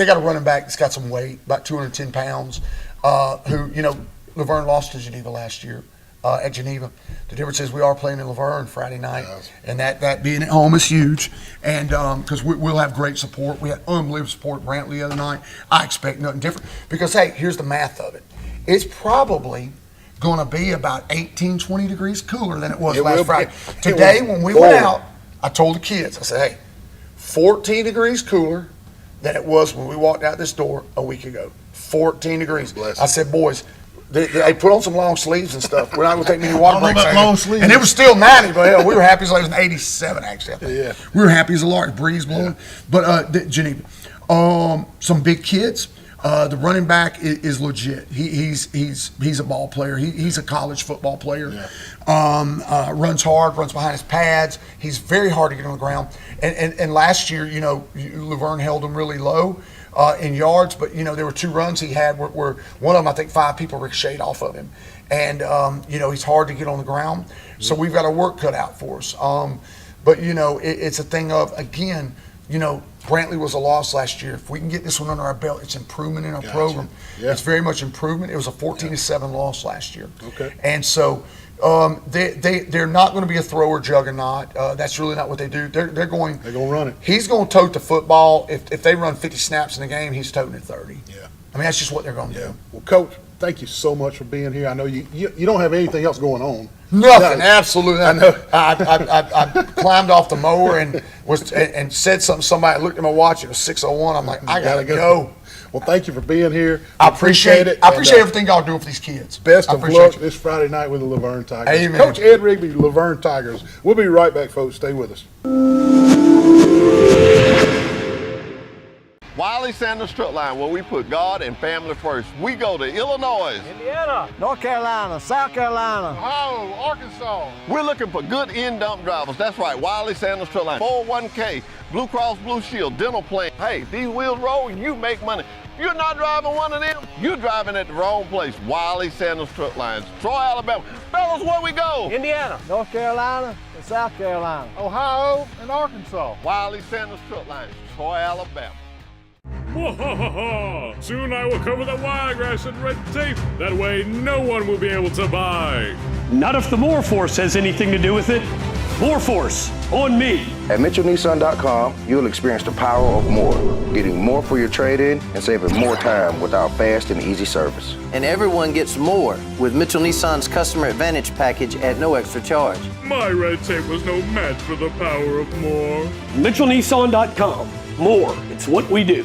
got a running back that's got some weight, about 210 pounds, who, you know, Laverne lost to Geneva last year at Geneva. The difference is we are playing in Laverne Friday night, and that being at home is huge. And because we'll have great support. We had unbelievable support at Brantley the other night. I expect nothing different because, hey, here's the math of it. It's probably going to be about 18, 20 degrees cooler than it was last Friday. Today, when we went out, I told the kids, I said, hey, 14 degrees cooler than it was when we walked out this door a week ago. 14 degrees. I said, boys, they put on some long sleeves and stuff. We're not going to take many water breaks. And it was still 90, but hell, we were happy as it was 87, actually, I think. Yeah. We were happy as a large breeze blowing. But Geneva, some big kids. The running back is legit. He's a ball player. He's a college football player. Yeah. Runs hard, runs behind his pads. He's very hard to get on the ground. And last year, you know, Laverne held him really low in yards, but you know there were 2 runs he had where one of them, I think 5 people ricocheted off of him, and you know he's hard to get on the ground. So we've got our work cut out for us. But you know it's a thing of, again, you know, Brantley was a loss last year. If we can get this one under our belt, it's improvement in our program. Yeah. It's very much improvement. It was a 14-7 loss last year. Okay. And so they're not going to be a thrower juggernaut. That's really not what they do. They're going to run it. He's going to tote the football. If they run 50 snaps in a game, he's toting it 30. Yeah. I mean, that's just what they're going to do. Well, Coach, thank you so much for being here. I know you don't have anything else going on. Nothing, absolutely. I know. I climbed off the mower and said something. Somebody looked at my watch. It was 6:01. I'm like, I gotta go. Well, thank you for being here. I appreciate it. I appreciate everything y'all do for these kids. Best of luck this Friday night with the Laverne Tigers. Amen. Coach Ed Rigby, Laverne Tigers. We'll be right back, folks. Stay with us. Wiley Sanders Truck Line, where we put God and family first. We go to Illinois, Indiana, North Carolina, South Carolina, Ohio, Arkansas. We're looking for good in-dump drivers. That's right, Wiley Sanders Truck Line. 401k, Blue Cross Blue Shield, dental plan. Hey, these wheels roll, you make money. You're not driving one of them, you're driving at the wrong place. Wiley Sanders Truck Lines, Troy, Alabama. Fellas, where we go? Indiana, North Carolina, and South Carolina, Ohio, and Arkansas. Wiley Sanders Truck Lines, Troy, Alabama. Soon I will cover the wiregrass and red tape. That way no one will be able to buy. Not if the More Force has anything to do with it. More Force, on me. At MitchellNissan.com, you'll experience the power of more, getting more for your trade-in and saving more time with our fast and easy service. And everyone gets more with Mitchell Nissan's Customer Advantage package at no extra charge. My red tape was no match for the power of more. MitchellNissan.com. More, it's what we do.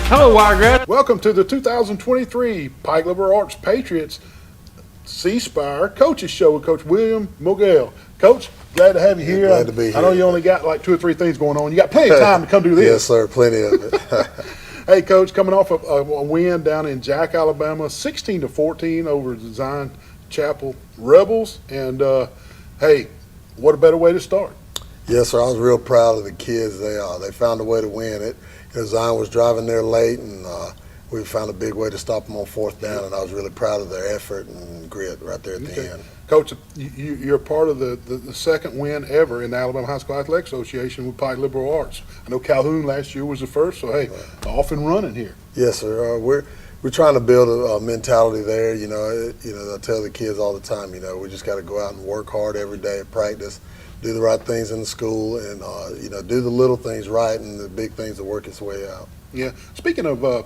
Hello, Wiregrass. Welcome to the 2023 Pike Liberal Arts Patriots C-Spire Coaches Show with Coach William Mogel. Coach, glad to have you here. Glad to be here. I know you only got like 2 or 3 things going on. You got plenty of time to come do this. Yes, sir. Plenty of it. Hey, Coach, coming off of a win down in Jack, Alabama, 16-14 over the Zion Chapel Rebels. And, hey, what a better way to start. Yes, sir. I was real proud of the kids. They found a way to win it. Zion was driving there late, and we found a big way to stop them on fourth down, and I was really proud of their effort and grit right there at the end. Coach, you're part of the second win ever in the Alabama High School Athletic Association with Pike Liberal Arts. I know Calhoun last year was the first, so hey, off and running here. Yes, sir. We're trying to build a mentality there. I tell the kids all the time, we just got to go out and work hard every day at practice, do the right things in the school, and do the little things right and the big things that work its way out. Yeah. Speaking of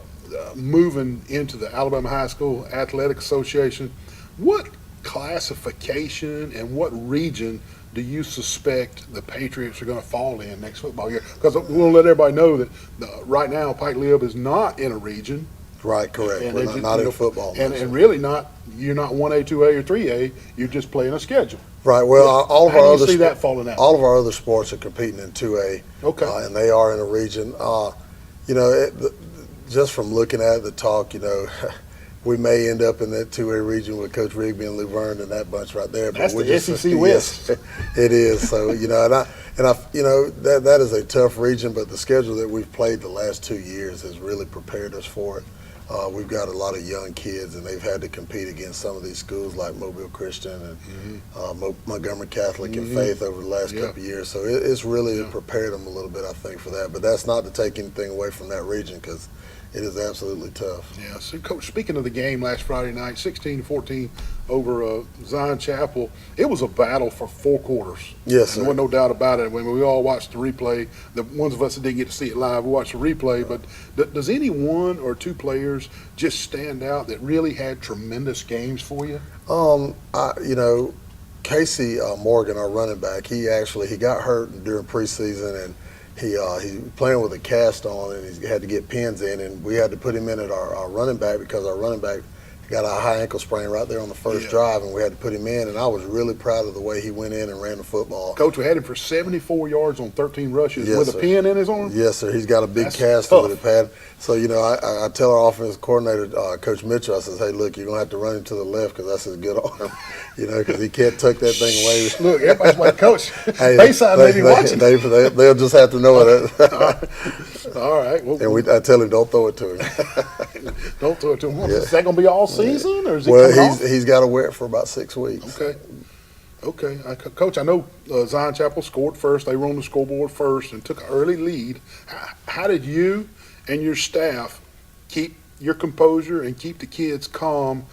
moving into the Alabama High School Athletic Association, what classification and what region do you suspect the Patriots are going to fall in next football year? Because we'll let everybody know that right now Pike Lib is not in a region. Right, correct. And we're not in football. And really you're not 1A, 2A, or 3A. You're just playing a schedule. Right. Well, all of our other that falling out? All of our other sports are competing in 2A. Okay. And they are in a region. Just from looking at the talk, we may end up in that 2A region with Coach Rigby and Luverne and that bunch right there. That's the SEC West. Yes, it is. So that is a tough region, but the schedule that we've played the last 2 years has really prepared us for it. We've got a lot of young kids, and they've had to compete against some of these schools like Mobile Christian and Montgomery Catholic and Faith over the last couple of years. So it's really prepared them a little bit, I think, for that. But that's not to take anything away from that region, because it is absolutely tough. Yeah. So, Coach, speaking of the game last Friday night, 16-14 over Zion Chapel, it was a battle for 4 quarters. Yes, sir. There was no doubt about it. When we all watched the replay, the ones of us that didn't get to see it live, we watched the replay. But does any one or two players just stand out that really had tremendous games for you? Casey Morgan, our running back, he got hurt during preseason, and he was playing with a cast on, and he had to get pins in, and we had to put him in at our running back because our running back got a high ankle sprain right there on the first drive, and we had to put him in, and I was really proud of the way he went in and ran the football. Coach, we had him for 74 yards on 13 rushes with a sir. pin in his arm? Yes, sir. He's got a big cast tough. with a pad. So, I tell our offensive coordinator, Coach Mitchell, I says, hey, look, you're going to have to run him to the left because that's his good arm, because he can't tuck that thing away. Look, everybody's like, Coach, Bayside may be watching. They'll just have to know it. All right. Well, and I tell him, don't throw it to him. Don't throw it to him. Is that going to be all season? Or is it he's got to wear it for about 6 weeks. Okay. Coach, I know Zion Chapel scored first. They were on the scoreboard first and took an early lead. How did you and your staff keep your composure and keep the kids calm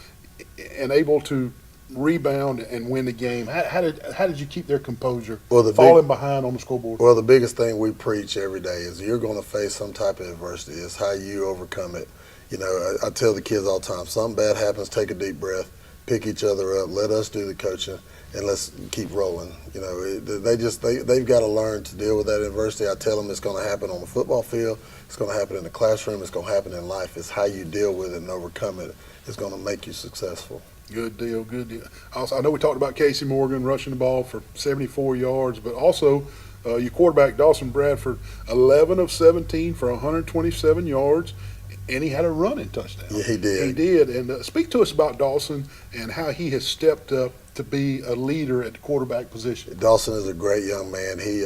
and able to rebound and win the game? How did you keep their composure falling behind on the scoreboard? Well, the biggest thing we preach every day is you're going to face some type of adversity. It's how you overcome it. I tell the kids all the time, something bad happens, take a deep breath, pick each other up, let us do the coaching, and let's keep rolling. They've got to learn to deal with that adversity. I tell them it's going to happen on the football field, it's going to happen in the classroom, it's going to happen in life. It's how you deal with it and overcome it. It's going to make you successful. Good deal. Also, I know we talked about Casey Morgan rushing the ball for 74 yards, but also your quarterback, Dawson Bradford, 11 of 17 for 127 yards. And he had a running touchdown. Yeah, he did. He did. And speak to us about Dawson and how he has stepped up to be a leader at the quarterback position. Dawson is a great young man. He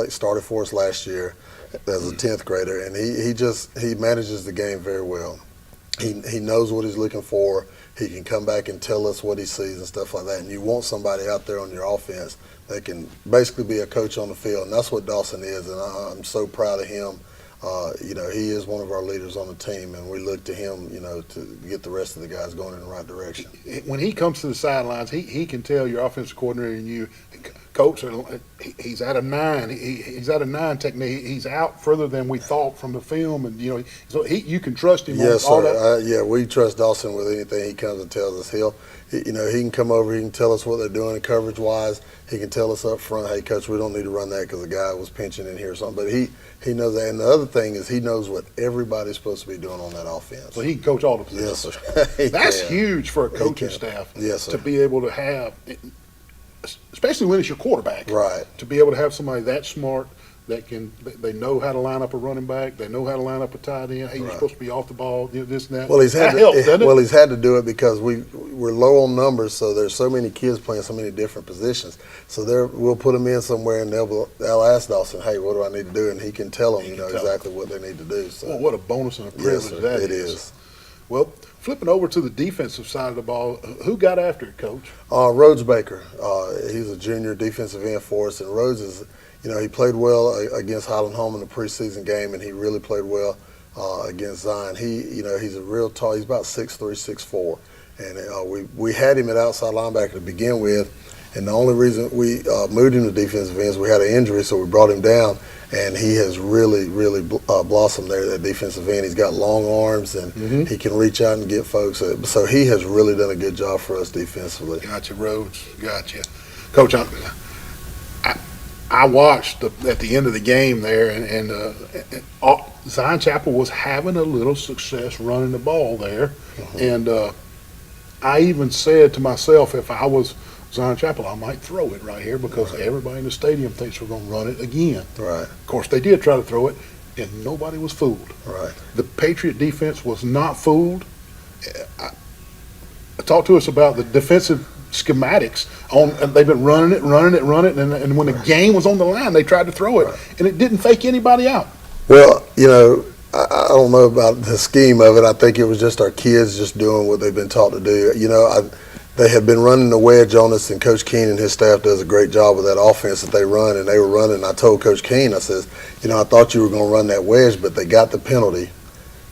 started for us last year as a 10th grader, and he manages the game very well. He knows what he's looking for. He can come back and tell us what he sees and stuff like that. And you want somebody out there on your offense that can basically be a coach on the field, and that's what Dawson is. And I'm so proud of him. He is one of our leaders on the team, and we look to him, to get the rest of the guys going in the right direction. When he comes to the sidelines, he can tell your offensive coordinator and you, Coach, he's at a 9. He's at a 9 technique. He's out further than we thought from the film, and so you can trust him. Yes, on all sir. that. We trust Dawson with anything he comes and tells us. He can come over. He can tell us what they're doing coverage wise. He can tell us up front, hey, Coach, we don't need to run that because the guy was pinching in here or something. But he knows that. And the other thing is he knows what everybody's supposed to be doing on that offense. So he can coach all the positions. Yes, sir. That's huge for a coaching staff. Yes, sir. To be able to have, especially when it's your quarterback. Right. To be able to have somebody that smart, they know how to line up a running back. They know how to line up a tight end. Hey, you're supposed to be off the ball, this and that. Well, he's had that helps, doesn't it? Well, he's had to do it because we're low on numbers, so there's so many kids playing so many different positions. So we'll put them in somewhere, and they'll ask Dawson, "Hey, what do I need to do?" And he can tell them, exactly what they need to do. So. Well, what a bonus and a privilege that it is. is. Well, flipping over to the defensive side of the ball, who got after it, Coach? Rhodes Baker. He's a junior defensive end for us, and Rhodes is. He played well against Highland Home in the preseason game, and he really played well against Zion. He's a real tall. He's about 6'3", 6'4", and we had him at outside linebacker to begin with. And the only reason we moved him to defensive ends, we had an injury, so we brought him down, and he has really, really blossomed there at defensive end. He's got long arms, and he can reach out and get folks. So he has really done a good job for us defensively. Gotcha, Rhodes. Gotcha. Coach, I watched at the end of the game there, and Zion Chapel was having a little success running the ball there. And I even said to myself, if I was Zion Chapel, I might throw it right here because everybody in the stadium thinks we're going to run it again. Right. Of course, they did try to throw it, and nobody was fooled. Right. The Patriot defense was not fooled. Talk to us about the defensive schematics. They've been running it, and when the game was on the line, they tried to throw it, and it didn't fake anybody out. Well, I don't know about the scheme of it. I think it was just our kids just doing what they've been taught to do. They had been running the wedge on us, and Coach Keene and his staff does a great job with that offense that they run, and they were running. I told Coach Keene, I says, I thought you were going to run that wedge, but they got the penalty,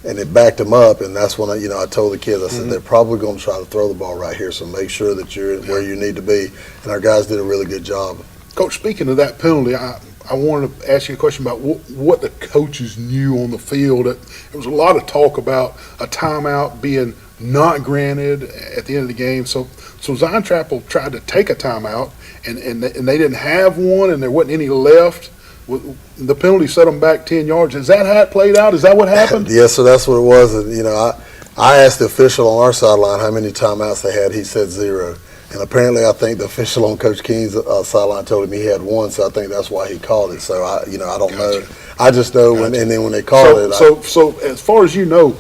and it backed them up, and that's when I told the kids, I said, they're probably going to try to throw the ball right here, so make sure that you're where you need to be, and our guys did a really good job. Coach, speaking of that penalty, I wanted to ask you a question about what the coaches knew on the field. There was a lot of talk about a timeout being not granted at the end of the game. So Zion Chapel tried to take a timeout, and they didn't have one, and there wasn't any left. The penalty set them back 10 yards. Is that how it played out? Is that what happened? Yes, so that's what it was. And, I asked the official on our sideline how many timeouts they had. He said 0. And apparently I think the official on Coach Keene's sideline told him he had 1, so I think that's why he called it. So, I don't know. I just know and then when they called it. So as far as you know,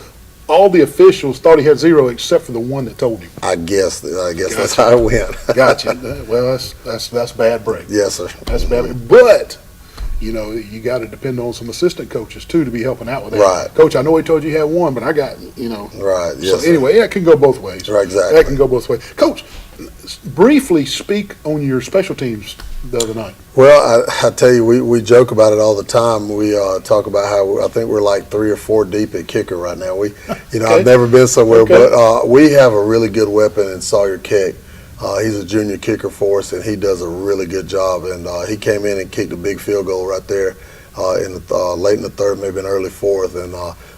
all the officials thought he had 0 except for the one that told him. I guess that's how it went. Gotcha. Well, that's bad break. Yes, sir. That's bad. But you got to depend on some assistant coaches too to be helping out with that. Right. Coach, I know he told you had 1, but I got Right. Yes. So anyway, it can go both ways. Right. Exactly. That can go both ways. Coach, briefly speak on your special teams the other night. Well, I tell you, we joke about it all the time. We talk about how I think we're like 3 or 4 deep at kicker right now. I've never been somewhere, but we have a really good weapon in Sawyer Keck. He's a junior kicker for us, and he does a really good job. And he came in and kicked a big field goal right there late in the third, maybe an early fourth. And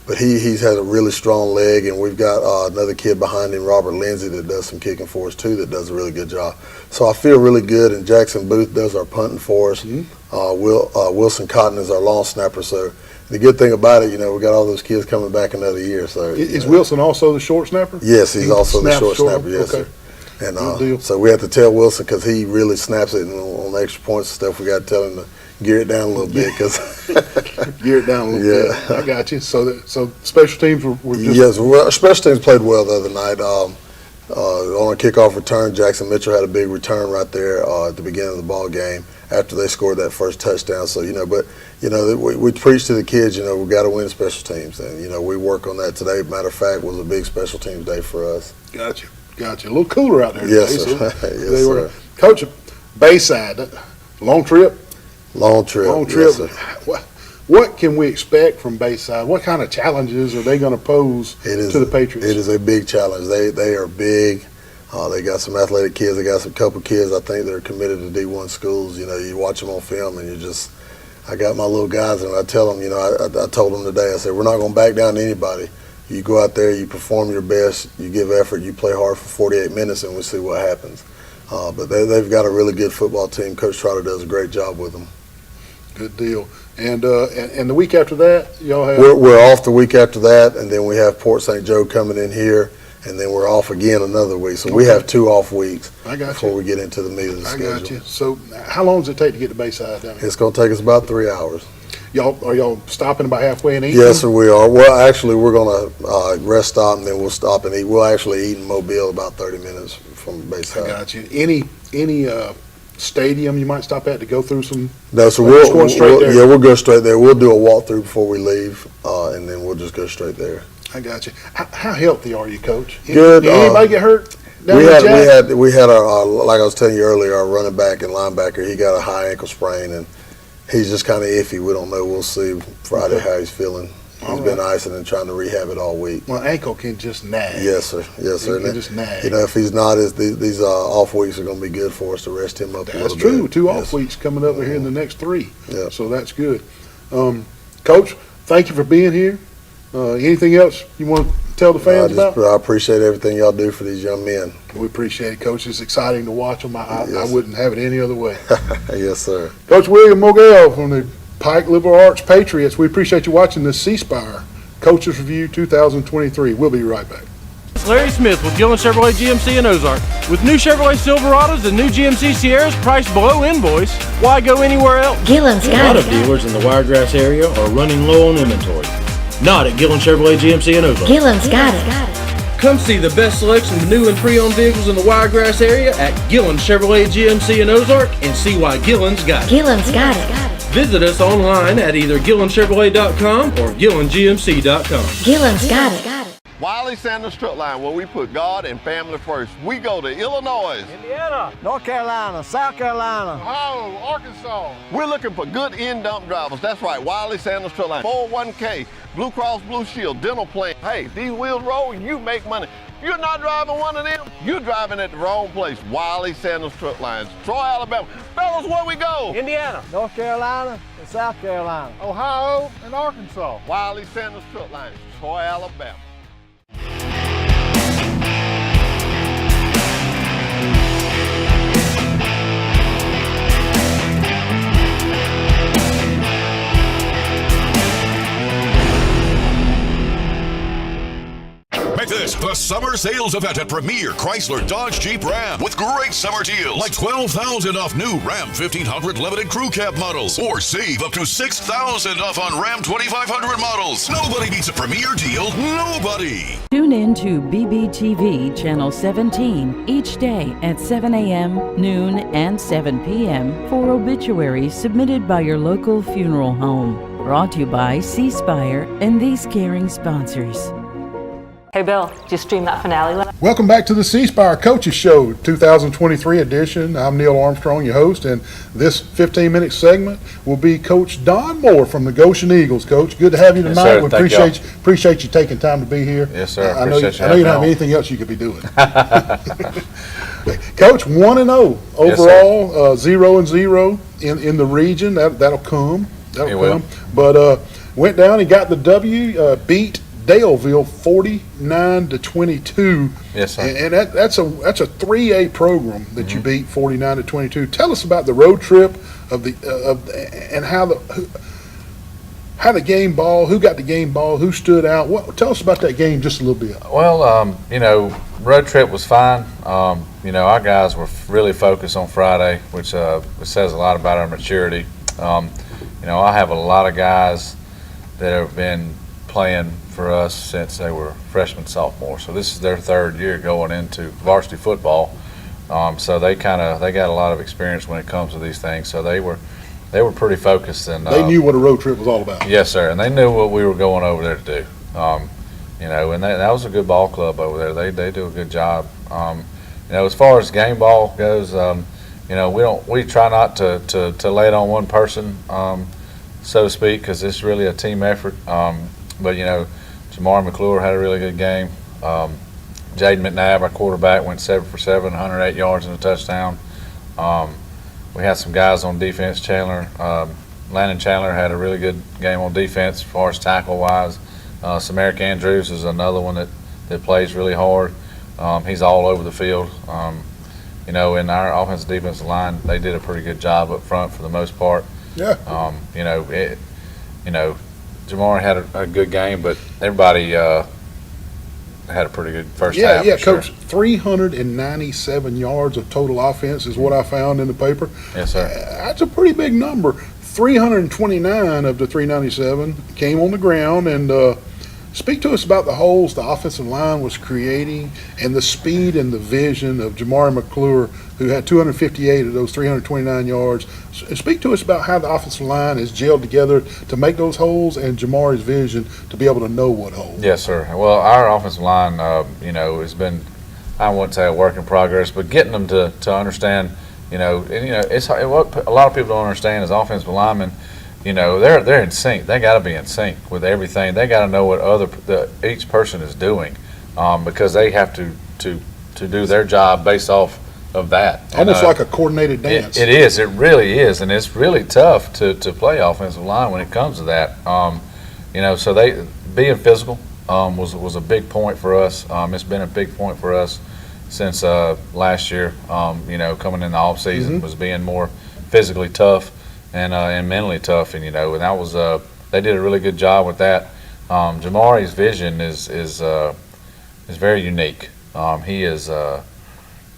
but he's had a really strong leg, and we've got another kid behind him, Robert Lindsay, that does some kicking for us too, that does a really good job. So I feel really good. And Jackson Booth does our punting for us. Wilson Cotton is our long snapper. So the good thing about it, we got all those kids coming back another year. So is Wilson also the short snapper? Yes, he's also the short snapper. Yes, sir. And so we have to tell Wilson because he really snaps it, and on the extra points and stuff, we got to tell him to gear it down a little bit. Gear it down a little bit. I got you. So special teams were just... Yes, special teams played well the other night. On a kickoff return, Jackson Mitchell had a big return right there at the beginning of the ball game after they scored that first touchdown. So, we preach to the kids, we got to win special teams. And, we work on that today. Matter of fact, it was a big special teams day for us. Gotcha. A little cooler out there. Yes, today, sir. So Yes, sir. Coach, Bayside, long trip? Long trip. Yes, sir. What can we expect from Bayside? What kind of challenges are they going to pose to the Patriots? It is a big challenge. They are big. They got some athletic kids. They got some couple kids, I think, that are committed to D1 schools. You watch them on film, and I got my little guys, and I tell them, I told them today, I said, we're not going to back down to anybody. You go out there, you perform your best, you give effort, you play hard for 48 minutes, and we'll see what happens. But they've got a really good football team. Coach Trotter does a great job with them. Good deal. And the week after that, y'all have? We're off the week after that, and then we have Port St. Joe coming in here, and then we're off again another week. So we have 2 off weeks before we get into the meat of the schedule. I got you. So how long does it take to get to Bayside down here? It's going to take us about 3 hours. Are y'all stopping about halfway and eating? Yes, sir, we are. Well, actually, we're going to rest stop, and then we'll stop and eat. We'll actually eat in Mobile about 30 minutes from Bayside. I got you. Any stadium you might stop at to go through some? No, so we'll go straight there. We'll do a walkthrough before we leave, and then we'll just go straight there. I got you. How healthy are you, Coach? Good. Did anybody get hurt? We had our like I was telling you earlier, our running back and linebacker. He got a high ankle sprain, and he's just kind of iffy. We don't know. We'll see Friday how he's feeling. He's been icing and trying to rehab it all week. Well, ankle can just nag. Yes, sir. Yes, sir. It can just nag. You know, if he's not, these off weeks are going to be good for us to rest him up a little bit. That's true. 2 off weeks coming up here in the next 3. Yeah. So that's good. Coach, thank you for being here. Anything else you want to tell the fans about? I appreciate everything y'all do for these young men. We appreciate it, Coach. It's exciting to watch them. I wouldn't have it any other way. Yes, sir. Coach William Mogel from the Pike Liberal Arts Patriots. We appreciate you watching this C-Spire Coaches Review 2023. We'll be right back. Larry Smith with Gillen Chevrolet GMC in Ozark. With new Chevrolet Silverados and new GMC Sierras priced below invoice, why go anywhere else? Gillen's got it. A lot of dealers in the Wiregrass area are running low on inventory. Not at Gillen Chevrolet GMC in Ozark. Gillen's got it. Come see the best selection of new and pre-owned vehicles in the Wiregrass area at Gillen Chevrolet GMC in Ozark and see why Gillen's got it. Gillen's got it. Visit us online at either GillenChevrolet.com or GillenGMC.com. Gillen's got it. Wiley Sanders Strut Line, where we put God and family first. We go to Illinois, Indiana, North Carolina, South Carolina, Ohio, Arkansas. We're looking for good in-dump drivers. That's right, Wiley Sanders Strut Line. 401k, Blue Cross Blue Shield, dental plan. Hey, these wheels roll, you make money. You're not driving one of them, you're driving at the wrong place. Wiley Sanders Strut Lines, Troy, Alabama. Fellas, where we go? Indiana, North Carolina, and South Carolina, Ohio, and Arkansas. Wiley Sanders Strut Lines, Troy, Alabama. Make this the summer sales event at Premier Chrysler Dodge Jeep Ram with great summer deals like $12,000 off new Ram 1500 limited crew cab models, or save up to $6,000 off on Ram 2500 models. Nobody beats a Premier deal. Nobody. Tune in to BBTV Channel 17 each day at 7 a.m., noon, and 7 p.m. for obituaries submitted by your local funeral home. Brought to you by C-Spire and these caring sponsors. Hey Bill, did you stream that finale? Welcome back to the C-Spire Coaches Show 2023 edition. I'm Neil Armstrong, your host, and this 15-minute segment will be Coach Don Moore from the Goshen Eagles. Coach, good to have you tonight. Yes, sir. We appreciate you taking time to be here. Yes, sir. I know you don't have anything else you could be doing. Coach, 1-0 overall, 0-0 in the region. That'll come. Will. But went down and got the W. Beat Daleville 49-22. Yes, sir. And that's a 3A program that you beat 49-22. Tell us about the road trip and how the game ball, who got the game ball, who stood out. Tell us about that game just a little bit. Well, road trip was fine. Our guys were really focused on Friday, which says a lot about our maturity. I have a lot of guys that have been playing for us since they were freshmen, sophomore. So this is their 3rd year going into varsity football. So they got a lot of experience when it comes to these things. So they were pretty focused, and they knew what a road trip was all about. Yes, sir, and they knew what we were going over there to do. And that was a good ball club over there. They do a good job. As far as game ball goes, we try not to lay it on one person, so to speak, because it's really a team effort. But Jamar McClure had a really good game. Jaden McNabb, our quarterback, went 7 for 7, 108 yards and a touchdown. We had some guys on defense. Landon Chandler had a really good game on defense as far as tackle-wise. Samaric Andrews is another one that plays really hard. He's all over the field. In our offensive defensive line, they did a pretty good job up front for the most part. Yeah. Jamar had a good game, but everybody had a pretty good first Yeah, half. yeah, for sure. Coach. 397 yards of total offense is what I found in the paper. Yes, sir. That's a pretty big number. 329 of the 397 came on the ground. And speak to us about the holes the offensive line was creating and the speed and the vision of Jamari McClure, who had 258 of those 329 yards. Speak to us about how the offensive line is gelled together to make those holes and Jamari's vision to be able to know what holes. Yes, sir. Well, our offensive line, has been, I wouldn't say a work in progress, but getting them to understand, it's what a lot of people don't understand is offensive linemen. They're in sync. They got to be in sync with everything. They got to know what each person is doing, because they have to do their job based off of that. Almost like a coordinated dance. It is. It really is, and it's really tough to play offensive line when it comes to that. So they being physical was a big point for us. It's been a big point for us since last year. Coming in the off season was being more physically tough and mentally tough, and that was they did a really good job with that. Jamari's vision is very unique.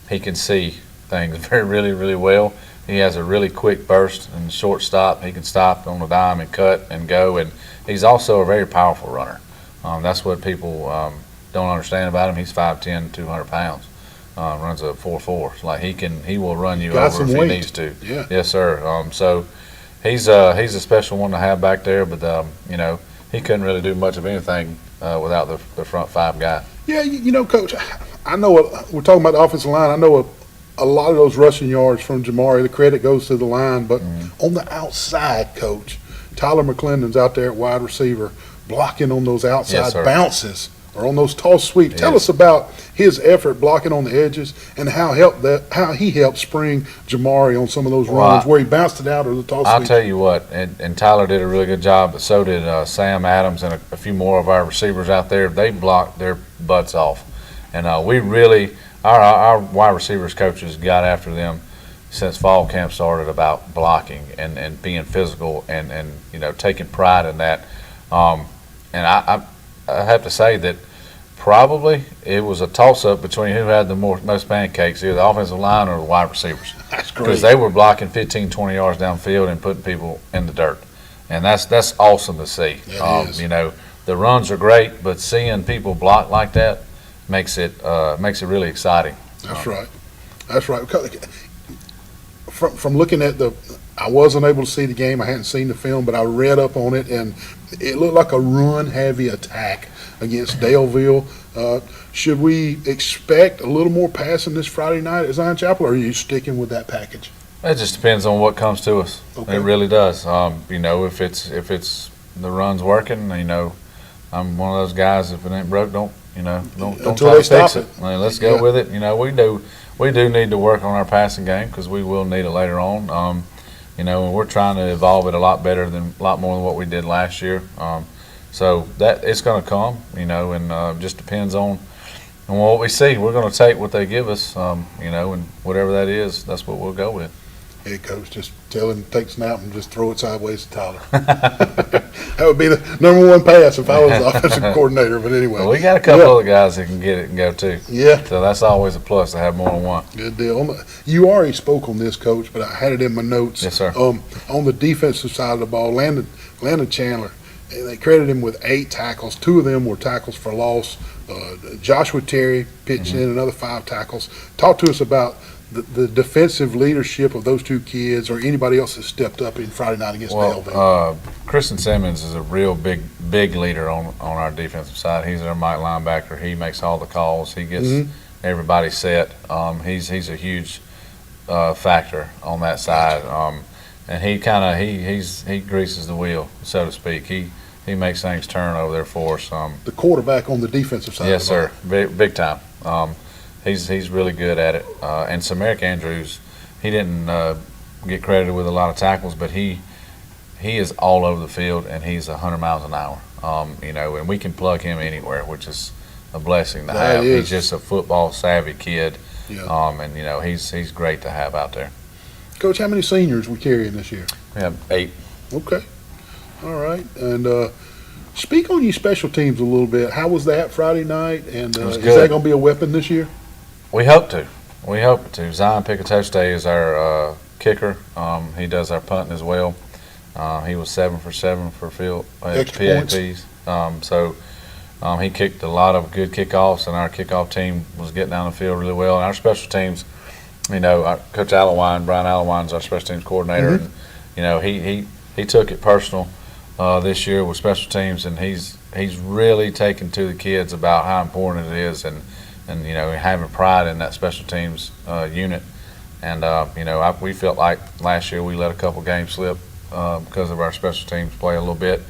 He can see things really, really well. He has a really quick burst and short stop. He can stop on a dime and cut and go, and he's also a very powerful runner. That's what people don't understand about him. He's 5'10", 200 pounds. Runs a 4.4. It's like he will run you over if he needs to. Yeah. Yes, sir. So he's a special one to have back there, but he couldn't really do much of anything without the front five guy. Yeah, Coach, I know we're talking about the offensive line. I know a lot of those rushing yards from Jamari, the credit goes to the line, but on the outside, Coach, Tyler McClendon's out there at wide receiver blocking on those outside bounces or on those toss sweeps. Tell us about his effort blocking on the edges and how he helped spring Jamari on some of those runs where he bounced it out or the toss I'll sweep. tell you what, and Tyler did a really good job, but so did Sam Adams and a few more of our receivers out there. They blocked their butts off. And we really, our wide receivers coaches got after them since fall camp started about blocking and being physical and taking pride in that. And I have to say that probably it was a toss-up between who had the most pancakes, either the offensive line or the wide receivers. That's great. Because they were blocking 15, 20 yards downfield and putting people in the dirt. And that's awesome to see. It is. The runs are great, but seeing people block like that makes it really exciting. That's right. That's right. From looking at I wasn't able to see the game. I hadn't seen the film, but I read up on it, and it looked like a run-heavy attack against Daleville. Should we expect a little more passing this Friday night at Zion Chapel, or are you sticking with that package? It just depends on what comes to us. Okay. It really does. If it's the run's working, I'm one of those guys. If it ain't broke, don't try to fix it. Let's go with it. We do need to work on our passing game because we will need it later on. And we're trying to evolve it a lot more than what we did last year. So that it's going to come, and just depends on what we see. We're going to take what they give us, and whatever that is, that's what we'll go with. Hey, Coach, just tell him to take snap and just throw it sideways to Tyler. That would be the number one pass if I was the offensive coordinator. But anyway. Well, we got a couple other guys that can get it and go too. Yeah. So that's always a plus to have more than one. Good deal. You already spoke on this, Coach, but I had it in my notes. Yes, sir. On the defensive side of the ball, Landon Chandler, they credited him with 8 tackles. 2 of them were tackles for loss. Joshua Terry pitched in another 5 tackles. Talk to us about the defensive leadership of those 2 kids or anybody else that stepped up in Friday night against Daleville. Kristen Simmons is a real big leader on our defensive side. He's our Mike linebacker. He makes all the calls. He gets everybody set. He's a huge factor on that side. And he greases the wheel, so to speak. He makes things turn over there for us. The quarterback on the defensive side. Yes, sir. Big time. He's really good at it. And Samaric Andrews, he didn't get credited with a lot of tackles, but he is all over the field, and he's 100 miles an hour. And we can plug him anywhere, which is a blessing to have. He's just a football savvy kid, and he's great to have out there. Coach, how many seniors we carrying this year? We have 8. Okay. All right. And Speak on your special teams a little bit. How was that Friday night? And It was is good. that going to be a weapon this year? We hope to. We hope to. Zion Pickatoste is our kicker. He does our punting as well. He was 7 for 7 for field PAPs. He kicked a lot of good kickoffs, and our kickoff team was getting down the field really well. And our special teams, Coach Allewine, Brian Allewine's our special teams coordinator, and he took it personal this year with special teams, and he's really taken to the kids about how important it is, and having pride in that special teams unit. And we felt like last year we let a couple games slip because of our special teams play a little bit.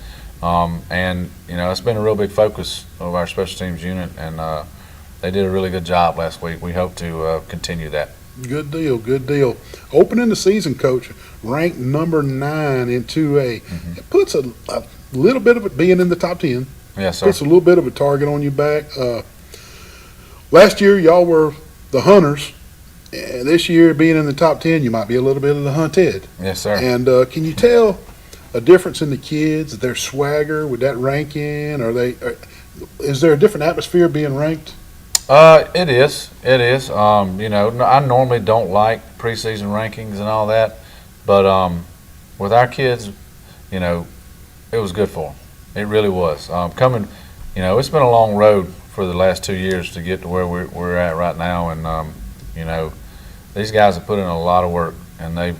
It's been a real big focus of our special teams unit, and they did a really good job last week. We hope to continue that. Good deal, good deal. Opening the season, Coach, ranked number 9 in 2A. It puts a little bit of it being in the top 10. Yes, sir. Puts a little bit of a target on your back. Last year, y'all were the hunters. And this year, being in the top 10, you might be a little bit of the hunted. Yes, sir. And can you tell a difference in the kids, their swagger with that ranking? Is there a different atmosphere being ranked? It is. It is. I normally don't like preseason rankings and all that, but with our kids, it was good for them. It really was. It's been a long road for the last 2 years to get to where we're at right now, and these guys have put in a lot of work, and they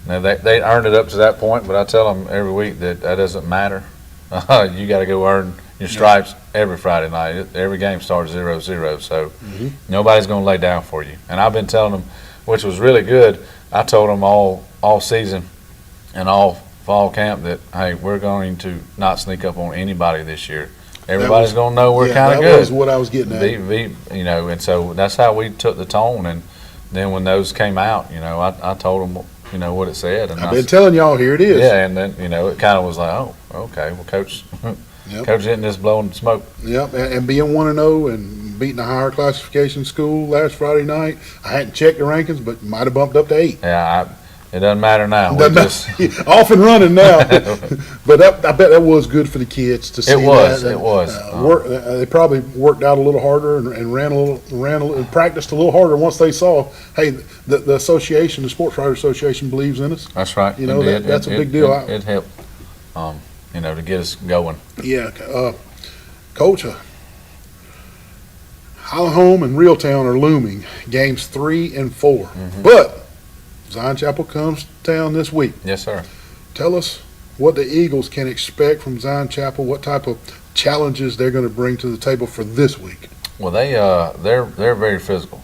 earned it up to that point. But I tell them every week that doesn't matter. You got to go earn your stripes every Friday night. Every game starts 0-0, so nobody's going to lay down for you. And I've been telling them, which was really good. I told them all season and all fall camp that, hey, we're going to not sneak up on anybody this year. Everybody's going to know we're kind of good. That was what I was getting at. And so that's how we took the tone. And then when those came out, I told them, what it said. And I've been telling y'all, here it is. Yeah, and then, it kind of was like, oh, okay, well, Coach didn't just blow in smoke. Yep, and being 1-0 and beating a higher classification school last Friday night, I hadn't checked the rankings, but might have bumped up to 8. Yeah, it doesn't matter now. Off and running now. But I bet that was good for the kids to see that. It was. They probably worked out a little harder and ran a little, practiced a little harder once they saw, hey, the association, the Sports Writers Association believes in us. That's right. That's a big deal. It helped, to get us going. Yeah, Coach. Highland Home and Reeltown are looming, games 3 and 4. But Zion Chapel comes to town this week. Yes, sir. Tell us what the Eagles can expect from Zion Chapel, what type of challenges they're going to bring to the table for this week. Well, they're very physical.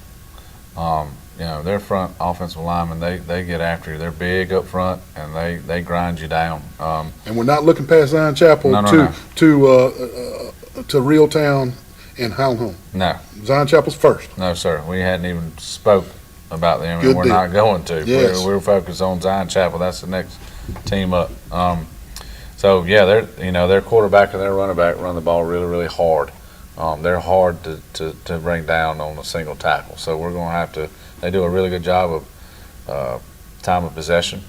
Their front offensive linemen, they get after you. They're big up front, and they grind you down. And we're not looking past Zion Chapel to Reeltown and Highland Home. No. Zion Chapel's first. No, sir. We hadn't even spoke about them, Good and we're deal. not going to. Yes. We're focused on Zion Chapel. That's the next team up. Their quarterback and their running back run the ball really, really hard. They're hard to bring down on a single tackle. So we're going to have to. They do a really good job of time of possession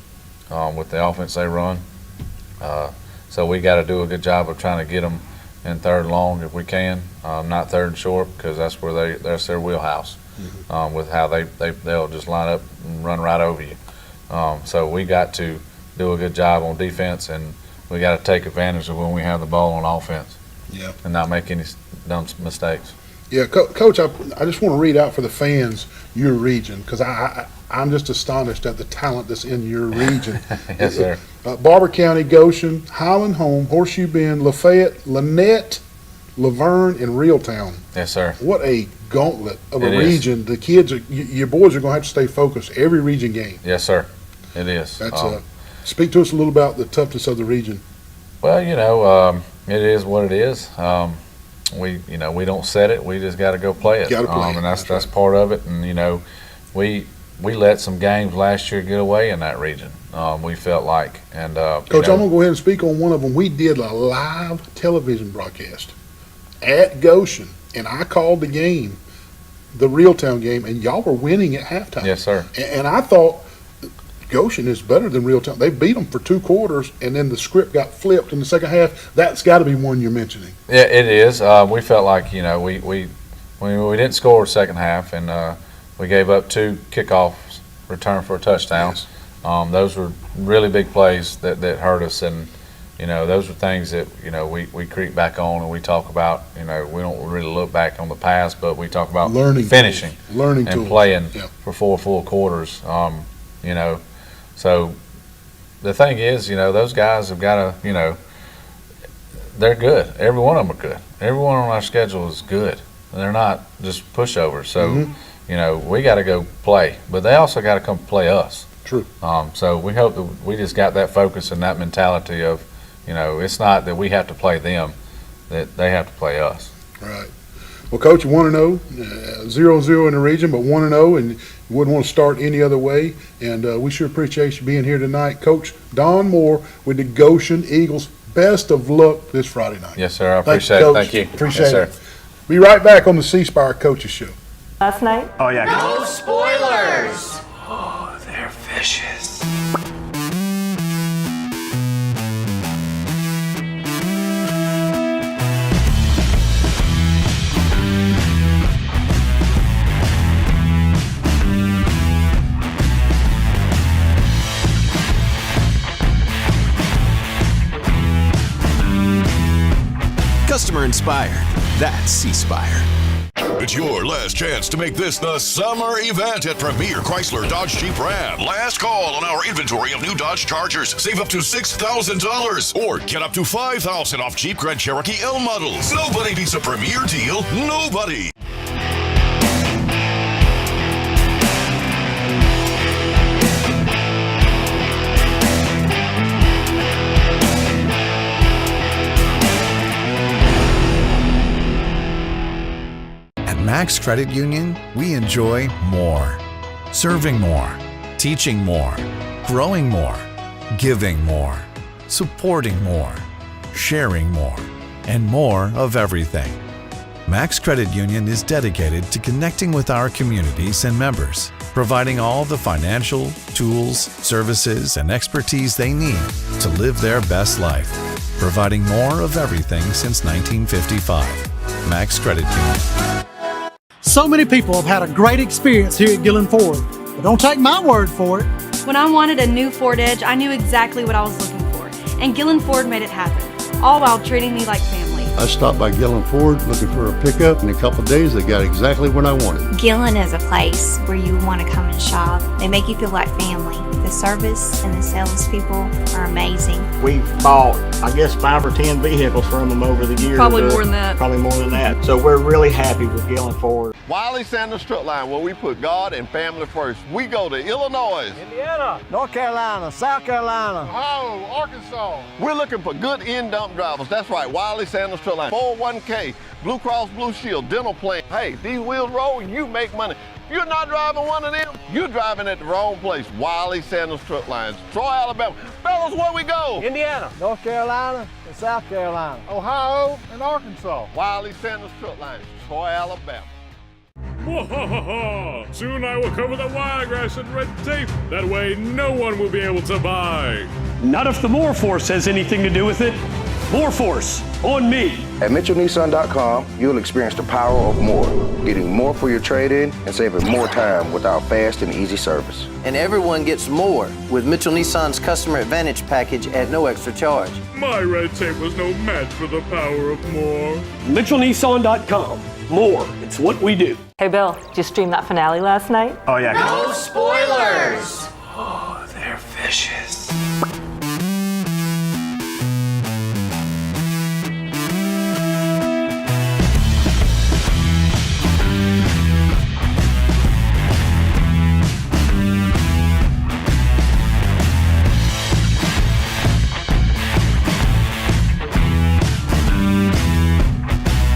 with the offense they run. So we got to do a good job of trying to get them in third and long if we can, not third and short, because that's where that's their wheelhouse. With how they'll just line up and run right over you. So we got to do a good job on defense, and we got to take advantage of when we have the ball on offense. Yeah. And not make any dumb mistakes. Yeah, Coach, I just want to read out for the fans your region, because I'm just astonished at the talent that's in your region. Yes, sir. Barber County, Goshen, Highland Home, Horseshoe Bend, Lafayette, Lynette, Laverne, and Reeltown. Yes, sir. What a gauntlet of a It region. The kids, your boys are going to have to stay focused every region game. Yes, sir. It is. That's speak to us a little about the toughness of the region. Well, it is what it is. We don't set it. We just got to go play it. Got to play it. And that's part of it. And we let some games last year get away in that region. We felt like, and Coach, I'm going to go ahead and speak on one of them. We did a live television broadcast at Goshen, and I called the game, the Reeltown game, and y'all were winning at halftime. Yes, sir. And I thought Goshen is better than Reeltown. They beat them for 2 quarters, and then the script got flipped in the second half. That's got to be one you're mentioning. Yeah, it is. We felt like, you know, we didn't score the second half, and we gave up 2 kickoffs return for a touchdown. Yes. Those were really big plays that hurt us, and you know, those were things that, you know, we creep back on and we talk about. You know, we don't really look back on the past, but we talk about finishing, learning and tools. playing Yeah. for 4 full quarters. You know, so the thing is, you know, those guys have got to, you know, they're good. Every one of them are good. Everyone on our schedule is good. They're not just pushovers. So, you know, we got to go play, but they also got to come play us. True. So we hope that we just got that focus and that mentality of, you know, it's not that we have to play them, that they have to play us. Right. Well, Coach, you 1-0, 0-0 in the region, but 1-0, and you wouldn't want to start any other way. And we sure appreciate you being here tonight. Coach Don Moore with the Goshen Eagles. Best of luck this Friday night. Yes, sir. I appreciate it. Thank you. Appreciate yes, it. Be right back on the C Spire Coaches Show. Last night? Oh, yeah. No spoilers! Oh, they're vicious. Customer inspired. That's C Spire. It's your last chance to make this the summer event at Premier Chrysler Dodge Jeep Ram. Last call on our inventory of new Dodge Chargers. Save up to $6,000 or get up to $5,000 off Jeep Grand Cherokee L models. Nobody beats a Premier deal. Nobody. Max Credit Union, we enjoy more. Serving more, teaching more, growing more, giving more, supporting more, sharing more, and more of everything. Max Credit Union is dedicated to connecting with our communities and members, providing all the financial, tools, services, and expertise they need to live their best life, providing more of everything since 1955. Max Credit Union. So many people have had a great experience here at Gillen Ford, but don't take my word for it. When I wanted a new Ford Edge, I knew exactly what I was looking for, and Gillen Ford made it happen, all while treating me like family. I stopped by Gillen Ford looking for a pickup. In a couple of days, they got exactly what I wanted. Gillen is a place where you want to come and shop. They make you feel like family. The service and the salespeople are amazing. We've bought, I guess, 5 or 10 vehicles from them over the years. Probably more than that. Probably more than that. So we're really happy with Gillen Ford. Wiley Sanders Strut Line, where we put God and family first. We go to Illinois, Indiana, North Carolina, South Carolina, Ohio, Arkansas. We're looking for good in-dump drivers. That's right, Wiley Sanders Strut Line. 401k, Blue Cross Blue Shield, dental plan. Hey, these wheels roll, you make money. If you're not driving one of them, you're driving at the wrong place. Wiley Sanders Strut Lines, Troy, Alabama. Fellas, where we go? Indiana, North Carolina, and South Carolina, Ohio, and Arkansas. Wiley Sanders Strut Lines, Troy, Alabama. Soon I will cover the wiregrass and red tape. That way no one will be able to buy. Not if the More Force has anything to do with it. More Force, on me. At MitchellNissan.com, you'll experience the power of more, getting more for your trade-in and saving more time with our fast and easy service. And everyone gets more with Mitchell Nissan's Customer Advantage package at no extra charge. My red tape was no match for the power of more. MitchellNissan.com. More, it's what we do. Hey Bill, did you stream that finale last night? Oh, yeah. No spoilers! Oh, they're vicious.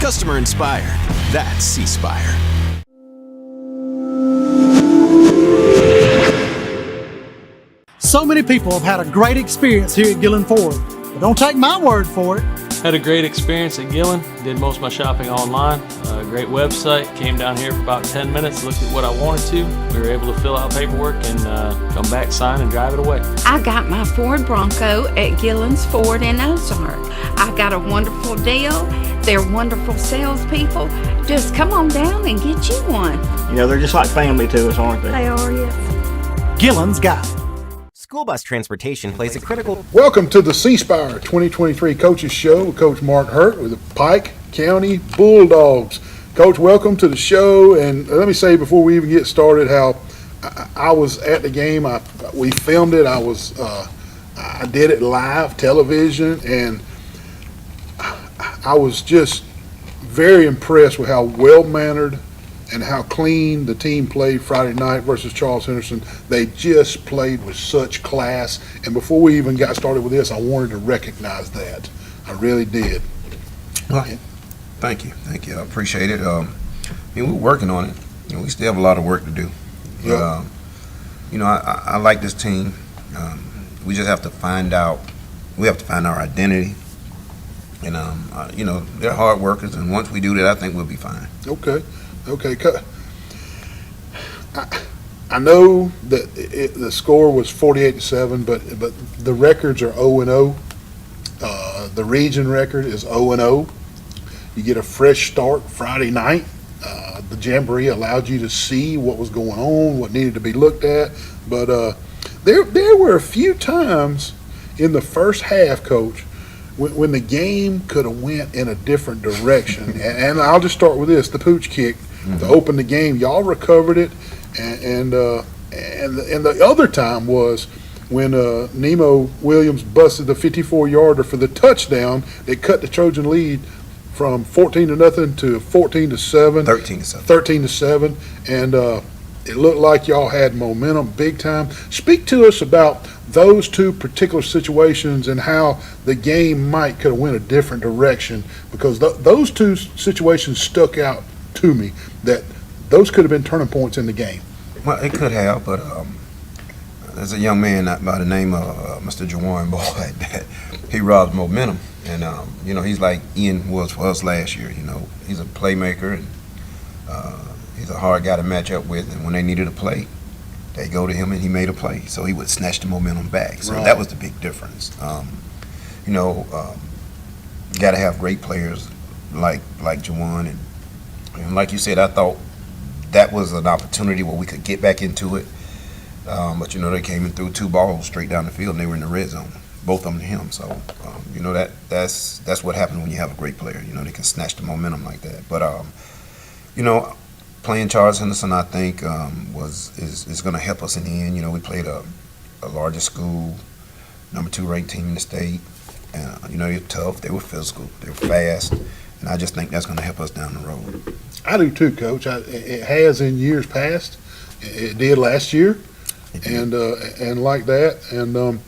Customer inspired. That's C Spire. So many people have had a great experience here at Gillen Ford, but don't take my word for it. Had a great experience at Gillen. Did most of my shopping online. Great website. Came down here for about 10 minutes, looked at what I wanted to. We were able to fill out paperwork and come back, sign, and drive it away. I got my Ford Bronco at Gillen's Ford in Ozark. I got a wonderful deal. They're wonderful salespeople. Just come on down and get you one. You know, they're just like family to us, aren't they? They are, yes. Gillen's got it. School bus transportation plays a critical... Welcome to the C Spire 2023 Coaches Show with Coach Mark Hurt with the Pike County Bulldogs. Coach, welcome to the show. And let me say before we even get started how I was at the game. We filmed it. I did it live television, and I was just very impressed with how well-mannered and how clean the team played Friday night versus Charles Henderson. They just played with such class. And before we even got started with this, I wanted to recognize that. I really did. Well, thank you. I appreciate it. We're working on it. We still have a lot of work to do. Yeah. I like this team. We just have to find out. We have to find our identity. And they're hard workers, and once we do that, I think we'll be fine. Okay. I know that the score was 48-7, but the records are 0-0. The region record is 0-0. You get a fresh start Friday night. The Jamboree allowed you to see what was going on, what needed to be looked at. But there were a few times in the first half, Coach, when the game could have went in a different direction. And I'll just start with this: the pooch kick to open the game. Y'all recovered it, and the other time was when Nemo Williams busted the 54-yarder for the touchdown that cut the Trojan lead from 14-0 to 14-7. 13-7, and it looked like y'all had momentum big time. Speak to us about those two particular situations and how the game could have went a different direction, because those two situations stuck out to me, that those could have been turning points in the game. Well, it could have, but there's a young man by the name of Mr. Jawan Boyd that he robs momentum, and he's like Ian was for us last year. He's a playmaker, and he's a hard guy to match up with, and when they needed a play, they go to him and he made a play, so he would snatch the momentum back. So that was the big difference. You got to have great players like Jawan, and like you said, I thought that was an opportunity where we could get back into it. But they came in through two balls straight down the field, and they were in the red zone, both of them to him. So that's what happens when you have a great player. They can snatch the momentum like that. But playing Charles Henderson, I think, is going to help us in the end. We played a larger school, number 2 ranked team in the state. They're tough, they were physical, they were fast, and I just think that's going to help us down the road. I do too, Coach. It has in years past. It did last year, and like that. And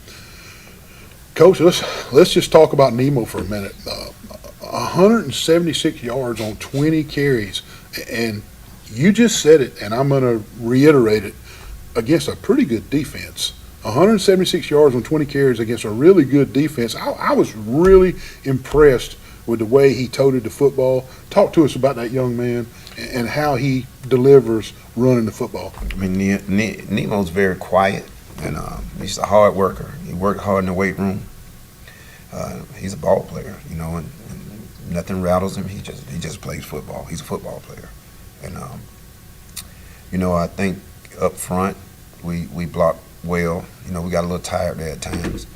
Coach, let's just talk about Nemo for a minute. 176 yards on 20 carries, and you just said it, and I'm going to reiterate it, against a pretty good defense. 176 yards on 20 carries against a really good defense. I was really impressed with the way he toted the football. Talk to us about that young man and how he delivers running the football. Nemo's very quiet, and he's a hard worker. He worked hard in the weight room. He's a ball player, and nothing rattles him. He just plays football. He's a football player. And, I think up front we block well. We got a little tired there at times.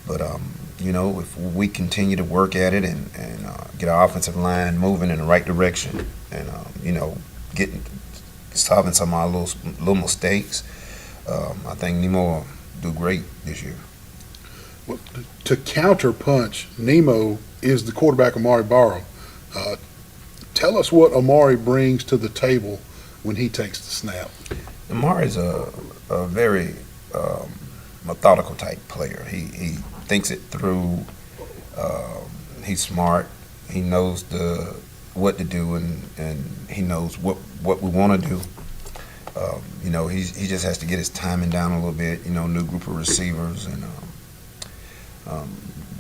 But, if we continue to work at it and get our offensive line moving in the right direction and, solving some of our little mistakes, I think Nemo will do great this year. Well, to counter-punch, Nemo is the quarterback, Amari Barrow. Tell us what Amari brings to the table when he takes the snap. Amari's a very methodical type player. He thinks it through. He's smart. He knows what to do, and he knows what we want to do. He just has to get his timing down a little bit. New group of receivers, and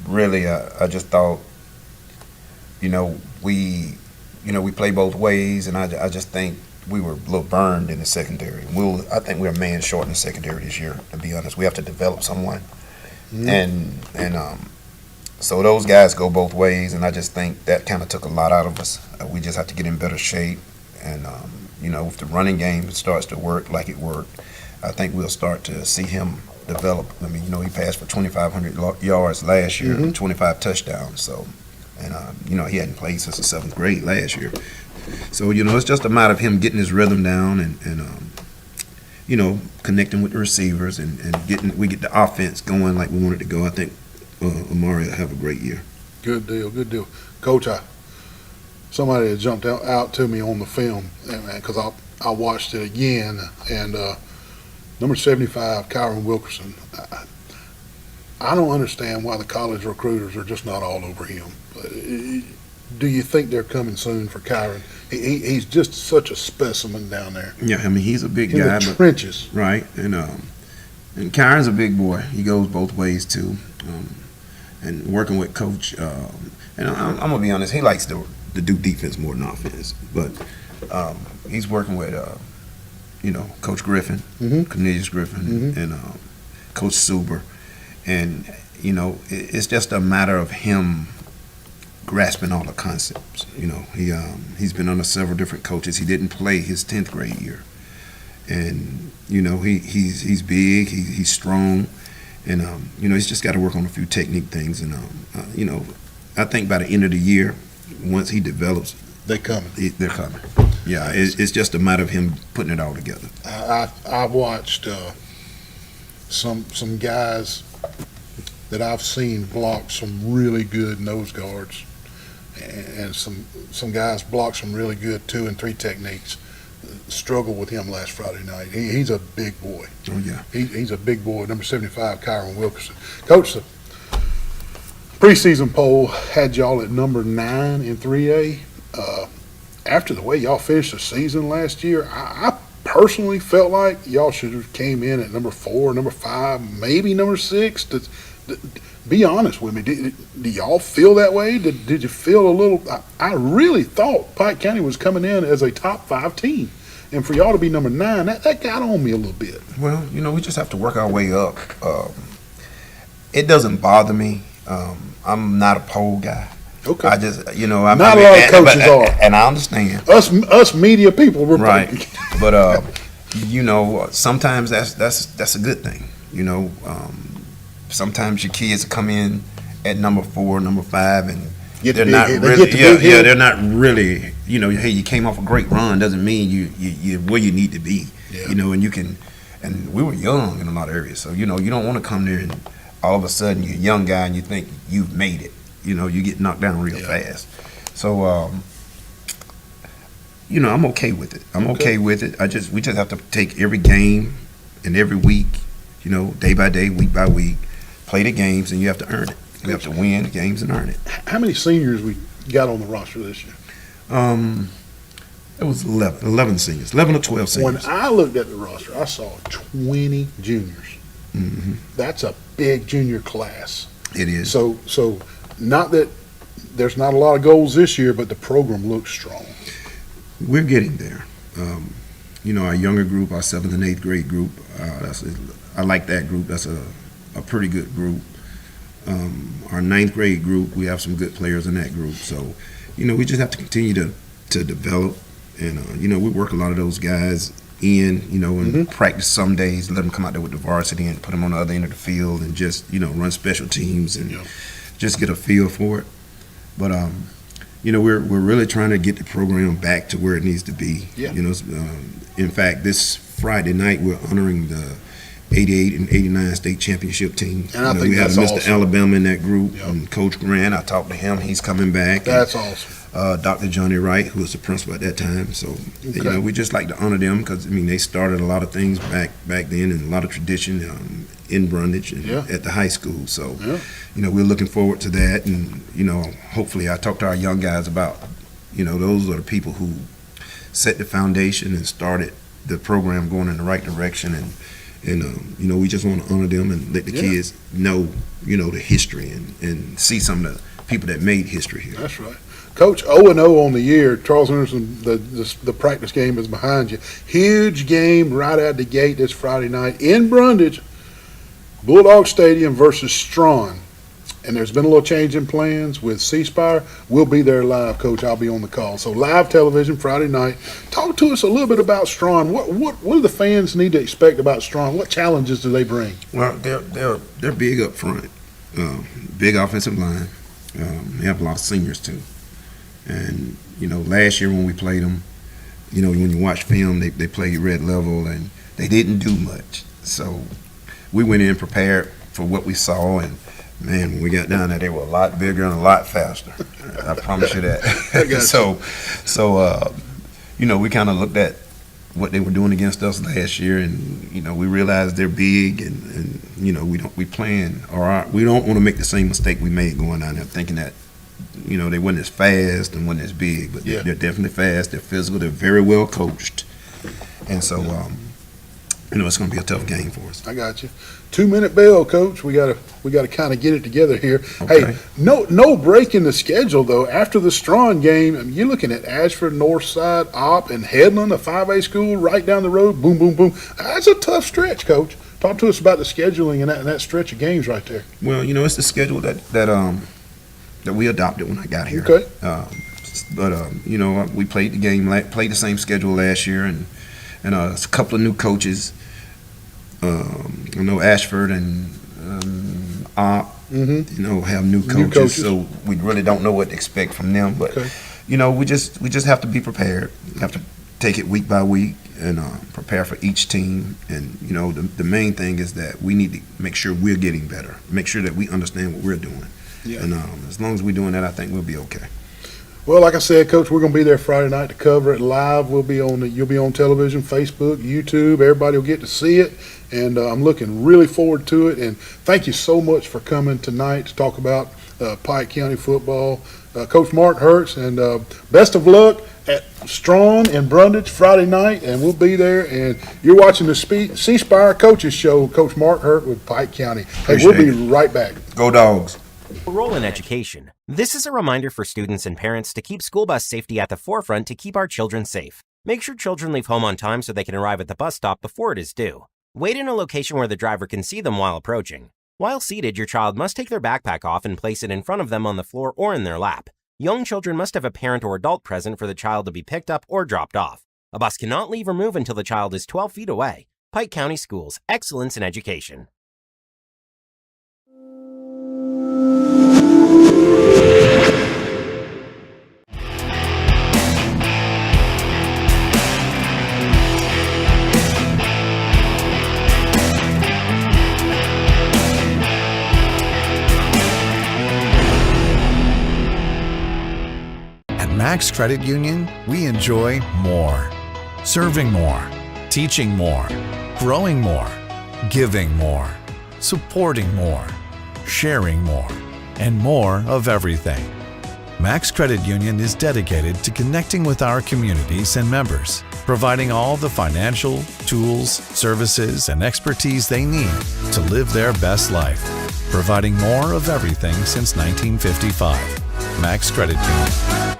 really, I just thought we play both ways, and I just think we were a little burned in the secondary. I think we're a man short in the secondary this year, to be honest. We have to develop someone. So those guys go both ways, and I just think that kind of took a lot out of us. We just have to get in better shape, and if the running game starts to work like it worked, I think we'll start to see him develop. I mean, he passed for 2,500 yards last year, 25 touchdowns. So, and he hadn't played since the 7th grade last year. So it's just a matter of him getting his rhythm down and connecting with the receivers and we get the offense going like we want it to go. I think Amari will have a great year. Good deal. Coach, somebody had jumped out to me on the film, because I watched it again, and number 75, Kyron Wilkerson. I don't understand why the college recruiters are just not all over him. Do you think they're coming soon for Kyron? He's just such a specimen down there. Yeah, I mean, he's a big in guy. The trenches. Right, and Kyron's a big boy. He goes both ways, too. And working with Coach, and I'm going to be honest, he likes to do defense more than offense. But he's working with, Coach Griffin, Cornelius Griffin, and Coach Suber. And, it's just a matter of him grasping all the concepts. He's been under several different coaches. He didn't play his 10th grade year. And, he's big, he's strong. And, he's just got to work on a few technique things. And, I think by the end of the year, once he develops, they're coming. They're coming. Yeah, it's just a matter of him putting it all together. I've watched some guys that I've seen block some really good nose guards, and some guys block some really good 2 and 3 techniques. Struggled with him last Friday night. He's a big boy. Oh yeah, he's a big boy. Number 75, Kyron Wilkerson. Coach, the preseason poll had y'all at number 9 in 3A. After the way y'all finished the season last year, I personally felt like y'all should have came in at number 4, number 5, maybe number 6. Be honest with me. Do y'all feel that way? Did you feel a little? I really thought Pike County was coming in as a top 5 team. And for y'all to be number 9, that got on me a little bit. Well, we just have to work our way up. It doesn't bother me. I'm not a poll guy. Okay. I just, not a lot of coaches are. And I understand. Us media people, we're right. But sometimes that's a good thing. Sometimes your kids come in at number 4, number 5, and they're not really. Hey, you came off a great run doesn't mean you where you need to be. Yeah. And we were young in a lot of areas, so you don't want to come there and all of a sudden you're a young guy and you think you've made it. You get knocked down real fast. So I'm okay with it. I'm okay with it. We just have to take every game and every week, day by day, week by week, play the games, and you have to earn it. You have to win the games and earn it. How many seniors we got on the roster this year? It was 11 seniors, 11 or 12 seniors. When I looked at the roster, I saw 20 juniors. Mm-hmm. That's a big junior class. It is. So not that there's not a lot of goals this year, but the program looks strong. We're getting there. Our younger group, our 7th and 8th grade group, I like that group. That's a pretty good group. Our 9th grade group, we have some good players in that group. So, we just have to continue to develop. And, we work a lot of those guys in, and practice some days, let them come out there with the varsity and put them on the other end of the field and just, run special teams and just get a feel for it. But, we're really trying to get the program back to where it needs to be. Yeah. In fact, this Friday night, we're honoring the 88 and 89 state championship team. And I think we have that's Mr. awesome. Alabama in that group, and Coach Grant. I talked to him. He's coming back. That's awesome. Dr. Johnny Wright, who was the principal at that time. So, we just like to honor them because, they started a lot of things back then and a lot of tradition in Brundage and at the high school. So, we're looking forward to that. And, hopefully I talked to our young guys about, those are the people who set the foundation and started the program going in the right direction. And we just want to honor them and let the kids know, the history and see some of the people that made history here. That's right. Coach, 0-0 on the year. Charles Henderson, the practice game is behind you. Huge game right out the gate this Friday night in Brundage, Bulldog Stadium versus Strawn. And there's been a little change in plans with C Spire. We'll be there live, Coach. I'll be on the call. So live television Friday night. Talk to us a little bit about Strawn. What do the fans need to expect about Strawn? What challenges do they bring? Well, they're big up front, big offensive line. They have a lot of seniors too. And last year when we played them, when you watch film, they played red level and they didn't do much. So we went in prepared for what we saw, and man, when we got down there, they were a lot bigger and a lot faster. I promise you that. So we kind of looked at what they were doing against us last year, and we realized they're big, and we don't want to make the same mistake we made going down there, thinking that they weren't as fast and weren't as big, but they're definitely fast. They're physical. They're very well coached, and so it's going to be a tough game for us. I got you. 2-minute bell, Coach. We got to kind of get it together here. Okay. Hey, no break in the schedule though. After the Strawn game, you're looking at Ashford, Northside, Opp, and Headland, a 5A school right down the road. Boom, boom, boom. That's a tough stretch, Coach. Talk to us about the scheduling and that stretch of games right there. Well, it's the schedule that we adopted when I got here. Okay. We played the same schedule last year, and a couple of new coaches. I know Ashford and Opp, have new coaches, so we really don't know what to expect from them. But we just have to be prepared. We have to take it week by week and prepare for each team. And the main thing is that we need to make sure we're getting better, make sure that we understand what we're doing. Yeah. And as long as we're doing that, I think we'll be okay. Well, like I said, Coach, we're going to be there Friday night to cover it live. You'll be on television, Facebook, YouTube. Everybody will get to see it, and I'm looking really forward to it. And thank you so much for coming tonight to talk about Pike County football. Coach Mark Hertz, and best of luck at Strawn and Brundage Friday night, and we'll be there. And you're watching the C Spire Coaches Show, Coach Mark Hertz with Pike County. Hey, we'll be right back. Go Dogs. Role in education. This is a reminder for students and parents to keep school bus safety at the forefront to keep our children safe. Make sure children leave home on time so they can arrive at the bus stop before it is due. Wait in a location where the driver can see them while approaching. While seated, your child must take their backpack off and place it in front of them on the floor or in their lap. Young children must have a parent or adult present for the child to be picked up or dropped off. A bus cannot leave or move until the child is 12 feet away. Pike County Schools, excellence in education. Max Credit Union, we enjoy more. Serving more, teaching more, growing more, giving more, supporting more, sharing more, and more of everything. Max Credit Union is dedicated to connecting with our communities and members, providing all the financial, tools, services, and expertise they need to live their best life, providing more of everything since 1955. Max Credit Union.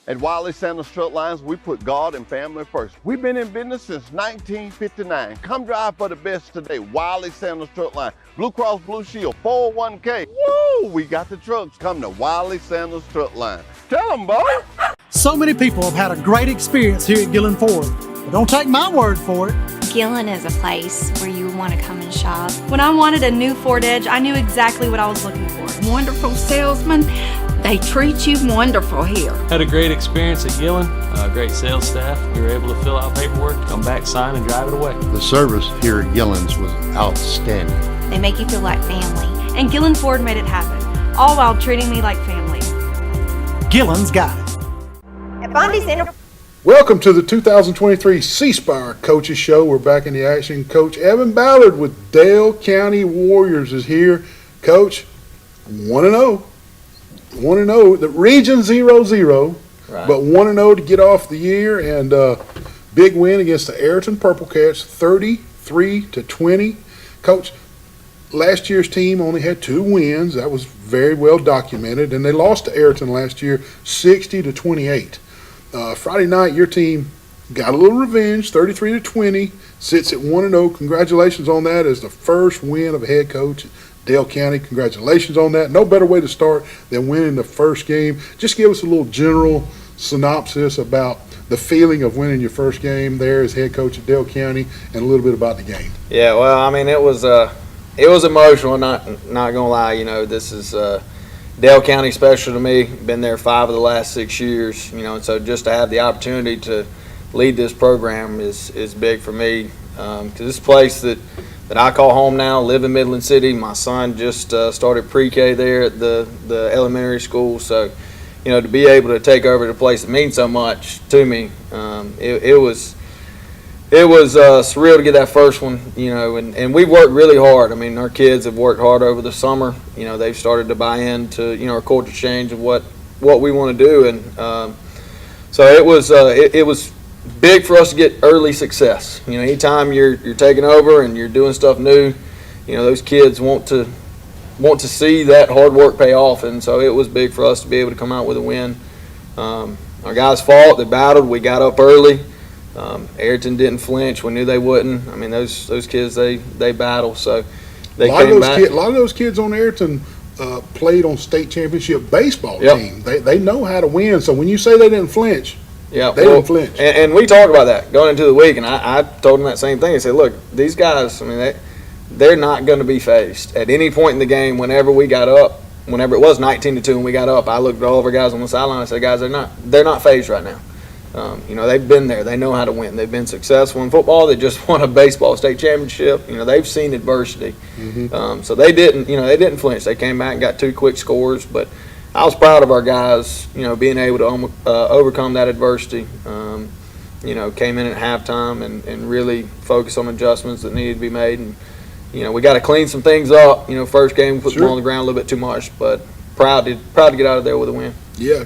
At Wiley Sanders Strut Lines, we put God and family first. We've been in business since 1959. Come drive for the best today. Wiley Sanders Strut Line. Blue Cross Blue Shield, 401k. Woo! We got the trucks. Come to Wiley Sanders Strut Line. Tell them, boy. So many people have had a great experience here at Gillen Ford. But don't take my word for it. Gillen is a place where you want to come and shop. When I wanted a new Ford Edge, I knew exactly what I was looking for. Wonderful salesman. They treat you wonderful here. Had a great experience at Gillen, great sales staff. We were able to fill out paperwork, come back, sign, and drive it away. The service here at Gillen's was outstanding. They make you feel like family. And Gillen Ford made it happen, all while treating me like family. Gillen's got it. At Bondi Center. Welcome to the 2023 C Spire Coaches Show. We're back in the action. Coach Evan Ballard with Dale County Warriors is here. Coach, 1-0. 1-0, the region 0-0, right. But 1-0 to get off the year, and big win against the Ayrton Purple Cats, 33-20. Coach, last year's team only had 2 wins. That was very well documented, and they lost to Ayrton last year 60-28. Friday night, your team got a little revenge, 33-20, sits at 1-0. Congratulations on that as the first win of a head coach at Dale County. Congratulations on that. No better way to start than winning the first game. Just give us a little general synopsis about the feeling of winning your first game there as head coach at Dale County, and a little bit about the game. Yeah, well, I mean, it was emotional. Not gonna lie. You know, this is Dale County special to me. Been there 5 of the last 6 years. You know, and so just to have the opportunity to lead this program is big for me. Because this place that I call home now, live in Midland City. My son just started pre-K there at the elementary school. So, you know, to be able to take over the place that means so much to me, it was surreal to get that first one, you know, and we worked really hard. I mean, our kids have worked hard over the summer. You know, they've started to buy into, you know, our culture change of what we want to do. And so it was big for us to get early success. You know, anytime you're taking over and you're doing stuff new, you know, those kids want to see that hard work pay off. And so it was big for us to be able to come out with a win. Our guys fought, they battled, we got up early. Ayrton didn't flinch. We knew they wouldn't. I mean, those kids, they battle. So they came back. A lot of those kids on Ayrton played on state championship baseball team. They know how to win. So when you say they didn't flinch, they didn't flinch. And we talked about that going into the week, and I told them that same thing. I said, look, these guys, I mean, they're not going to be faced at any point in the game. Whenever we got up, whenever it was 19-2 and we got up, I looked at all of our guys on the sideline. I said, guys, they're not phased right now. You know, they've been there. They know how to win. They've been successful in football. They just won a baseball state championship. You know, they've seen adversity. So they didn't flinch. They came back and got 2 quick scores. But I was proud of our guys, you know, being able to overcome that adversity. You know, came in at halftime and really focused on adjustments that needed to be made. And, you know, we got to clean some things up. You know, first game, put them on the ground a little bit too much. But proud to get out of there with a win. Yeah.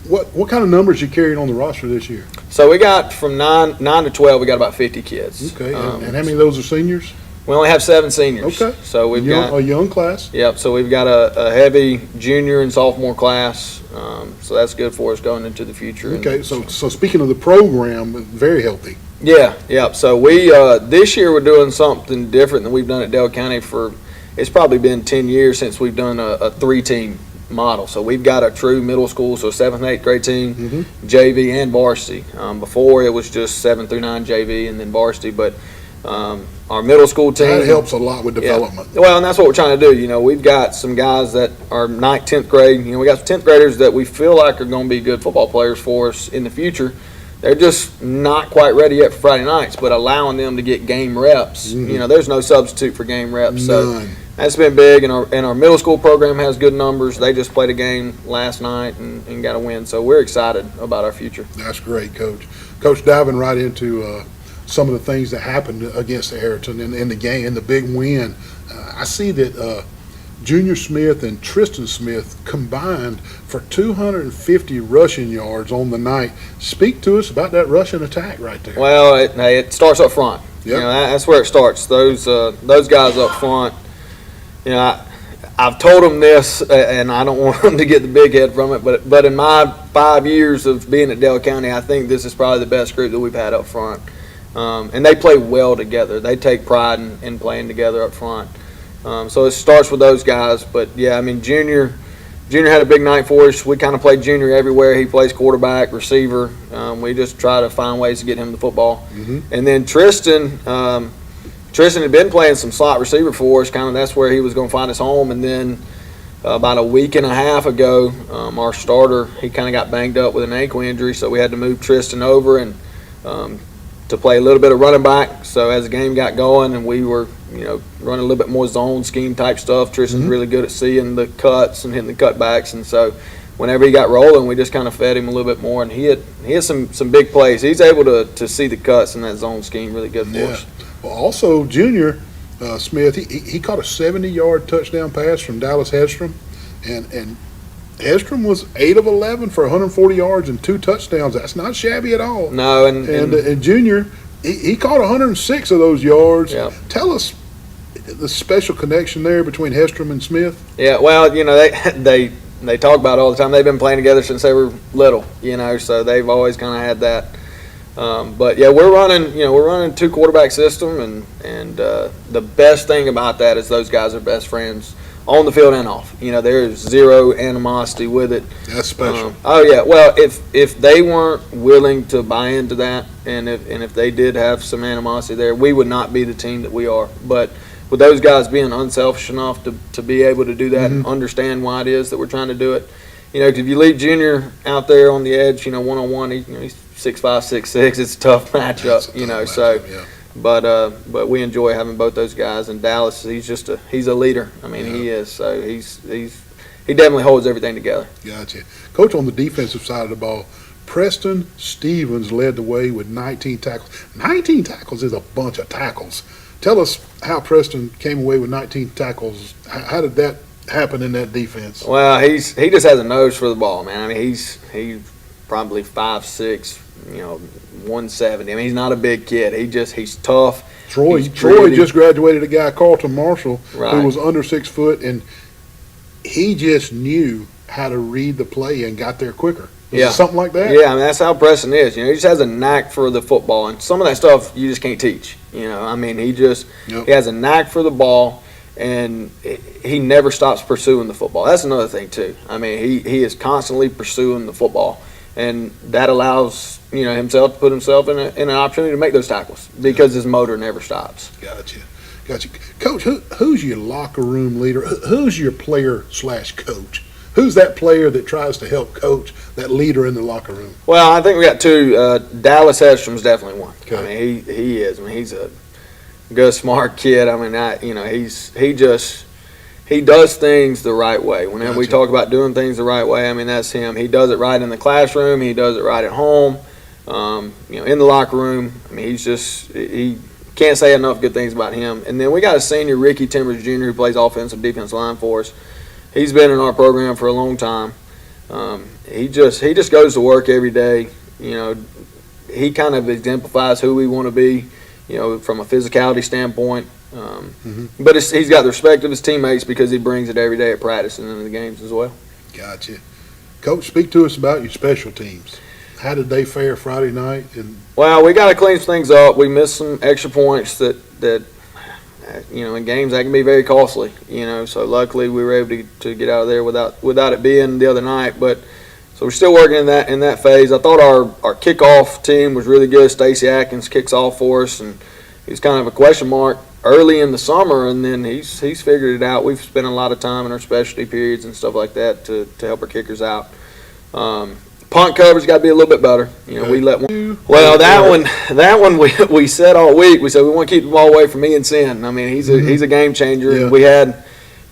What kind of numbers you carrying on the roster this year? So we got from 9 to 12. We got about 50 kids. Okay, and how many of those are seniors? We only have 7 seniors. Okay, so we've got a young class. Yep. So we've got a heavy junior and sophomore class. So that's good for us going into the future. Okay. So speaking of the program, very healthy. Yeah. Yep. So we this year we're doing something different than we've done at Dale County for. It's probably been 10 years since we've done a 3-team model. So we've got a true middle school, so 7th and 8th grade team, JV and varsity. Before it was just 7 through 9 JV and then varsity, but our middle school team. That helps a lot with development. Yeah. Well, and that's what we're trying to do. You know, we've got some guys that are 9th, 10th grade. You know, we got 10th graders that we feel like are going to be good football players for us in the future. They're just not quite ready yet for Friday nights, but allowing them to get game reps. You know, there's no substitute for game reps. So that's been big, and our middle school program has good numbers. They just played a game last night and got a win, so we're excited about our future. That's great, Coach. Coach, diving right into some of the things that happened against Ayrton in the game, the big win. I see that Junior Smith and Tristan Smith combined for 250 rushing yards on the night. Speak to us about that rushing attack right there. Well, it starts up front. Yep. You know, that's where it starts. Those guys up front. You know, I've told them this, and I don't want them to get the big head from it, but in my 5 years of being at Dale County, I think this is probably the best group that we've had up front. And they play well together. They take pride in playing together up front. So it starts with those guys. But, yeah, I mean, Junior had a big night for us. We kind of played Junior everywhere. He plays quarterback, receiver. We just try to find ways to get him the football. And then Tristan had been playing some slot receiver for us. Kind of that's where he was going to find his home. And then about a week and a half ago, our starter, he kind of got banged up with an ankle injury, so we had to move Tristan over and to play a little bit of running back. So as the game got going and we were, you know, running a little bit more zone scheme type stuff, Tristan's really good at seeing the cuts and hitting the cutbacks. And so whenever he got rolling, we just kind of fed him a little bit more. And he had some big plays. He's able to see the cuts in that zone scheme really good for us. Well, also, Junior Smith, he caught a 70-yard touchdown pass from Dallas Hedstrom. And Hedstrom was 8 of 11 for 140 yards and 2 touchdowns. That's not shabby at all. No, and Junior, he caught 106 of those yards. Yep. Tell us, the special connection there between Hestrom and Smith? Yeah, well, you know, they talk about it all the time. They've been playing together since they were little, you know, so they've always kind of had that. But yeah, we're running 2 quarterback system, and the best thing about that is those guys are best friends on the field and off. You know, there's zero animosity with it. That's special. Oh yeah, well, if they weren't willing to buy into that, and if they did have some animosity there, we would not be the team that we are. But with those guys being unselfish enough to be able to do that and understand why it is that we're trying to do it, you know, if you leave Junior out there on the edge, you know, one-on-one, he's 6'5", 6'6", it's a tough matchup, you know. So, but we enjoy having both those guys. And Dallas, he's a leader. I mean, he is. So he definitely holds everything together. Gotcha, Coach. On the defensive side of the ball, Preston Stevens led the way with 19 tackles. 19 tackles is a bunch of tackles. Tell us how Preston came away with 19 tackles. How did that happen in that defense? Well, he just has a nose for the ball, man. I mean, he's probably 5'6", you know, 170. I mean, he's not a big kid. He's tough. Troy just graduated a guy, Carlton Marshall, who was under 6 foot, and he just knew how to read the play and got there quicker. Is it something like that? Yeah, I mean, that's how Preston is. You know, he just has a knack for the football, and some of that stuff you just can't teach. You know, I mean, he has a knack for the ball, and he never stops pursuing the football. That's another thing too. I mean, he is constantly pursuing the football, and that allows, you know, himself to put himself in an opportunity to make those tackles because his motor never stops. Gotcha. Coach, who's your locker room leader? Who's your player/coach? Who's that player that tries to help coach, that leader in the locker room? Well, I think we got 2. Dallas Hedstrom's definitely one. Okay. I mean, he is. I mean, he's a good, smart kid. I mean, he does things the right way. Whenever we talk about doing things the right way, I mean, that's him. He does it right in the classroom. He does it right at home. You know, in the locker room. I mean, he can't say enough good things about him. And then we got a senior, Ricky Timbers Jr., who plays offensive defensive line for us. He's been in our program for a long time. He just goes to work every day. You know, he kind of exemplifies who we want to be, you know, from a physicality standpoint. But he's got the respect of his teammates because he brings it every day at practice and in the games as well. Gotcha. Coach, speak to us about your special teams. How did they fare Friday night? Well, we got to clean some things up. We missed some extra points that you know, in games that can be very costly, you know, so luckily we were able to get out of there without it being the other night. But so we're still working in that phase. I thought our kickoff team was really good. Stacey Atkins kicks off for us, and he's kind of a question mark early in the summer, and then he's figured it out. We've spent a lot of time in our specialty periods and stuff like that to help our kickers out. Punt coverage got to be a little bit better. You know, we let one. Well, that one we said all week. We said we want to keep the ball away from me and Sin. I mean, he's a game changer. Yeah. We had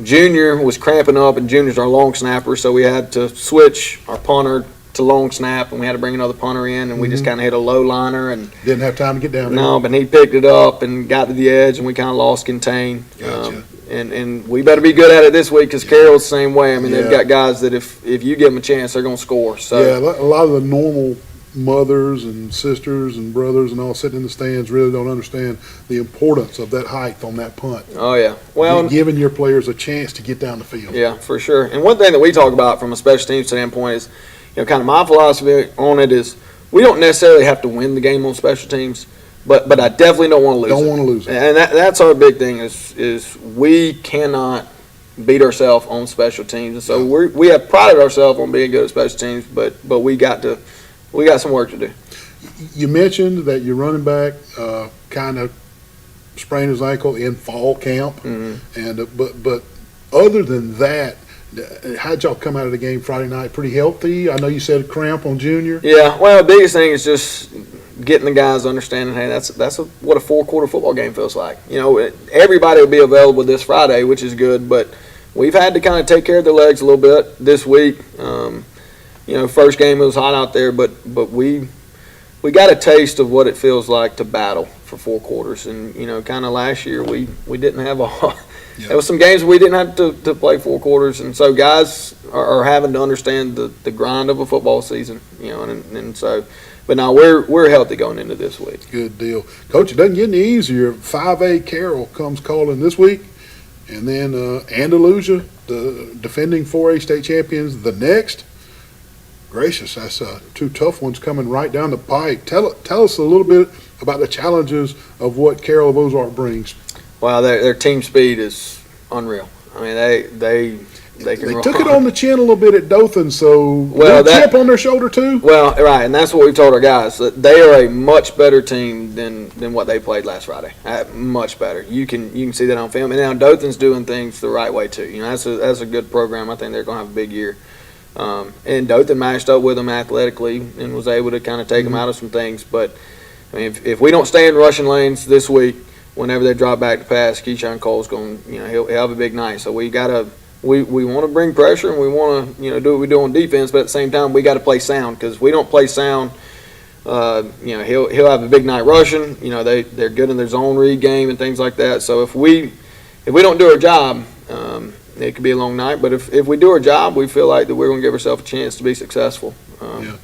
Junior was cramping up, and Junior's our long snapper, so we had to switch our punter to long snap, and we had to bring another punter in, and we just kind of hit a low liner and didn't have time to get down there. No, but he picked it up and got to the edge, and we kind of lost contain. Gotcha. And we better be good at it this week because Carroll's the same way. I mean, they've got guys that if you give them a chance, they're going to score. So yeah, a lot of the normal mothers and sisters and brothers and all sitting in the stands really don't understand the importance of that height on that punt. Oh yeah, well, giving your players a chance to get down the field. Yeah, for sure. And one thing that we talk about from a special teams standpoint is, you know, kind of my philosophy on it is we don't necessarily have to win the game on special teams. But I definitely don't want to lose it. Don't want to lose it. And that's our big thing is we cannot beat ourselves on special teams. And so we have prided ourselves on being good at special teams, but we got some work to do. You mentioned that your running back kind of sprained his ankle in fall camp, and but other than that, how'd y'all come out of the game Friday night? Pretty healthy? I know you said a cramp on Junior. Yeah, well, the biggest thing is just getting the guys understanding, hey, that's what a 4-quarter football game feels like. You know, everybody will be available this Friday, which is good, but we've had to kind of take care of their legs a little bit this week. You know, first game it was hot out there, but we got a taste of what it feels like to battle for 4 quarters. And, you know, kind of last year we didn't have There was some games we didn't have to play 4 quarters, and so guys are having to understand the grind of a football season, and so. But now we're healthy going into this week. Good deal. Coach, it doesn't get any easier. 5A Carroll comes calling this week, and then Andalusia, the defending 4A state champions, the next. Gracious, that's 2 tough ones coming right down the pike. Tell us a little bit about the challenges of what Carroll of Ozark brings. Wow, their team speed is unreal. I mean, they took it on the chin a little bit at Dothan, so chip on their shoulder too. Well, right, and that's what we've told our guys, that they are a much better team than what they played last Friday. Much better. You can see that on film. And now Dothan's doing things the right way too. That's a good program. I think they're going to have a big year. And Dothan matched up with them athletically and was able to kind of take them out of some things. But I mean, if we don't stay in rushing lanes this week, whenever they drop back to pass, Keyshawn Cole's going. He'll have a big night. So we gotta. We want to bring pressure and we want to do what we do on defense, but at the same time we got to play sound, because if we don't play sound, he'll have a big night rushing. They're good in their zone read game and things like that. So if we don't do our job, it could be a long night. But if we do our job, we feel like that we're going to give ourselves a chance to be successful. And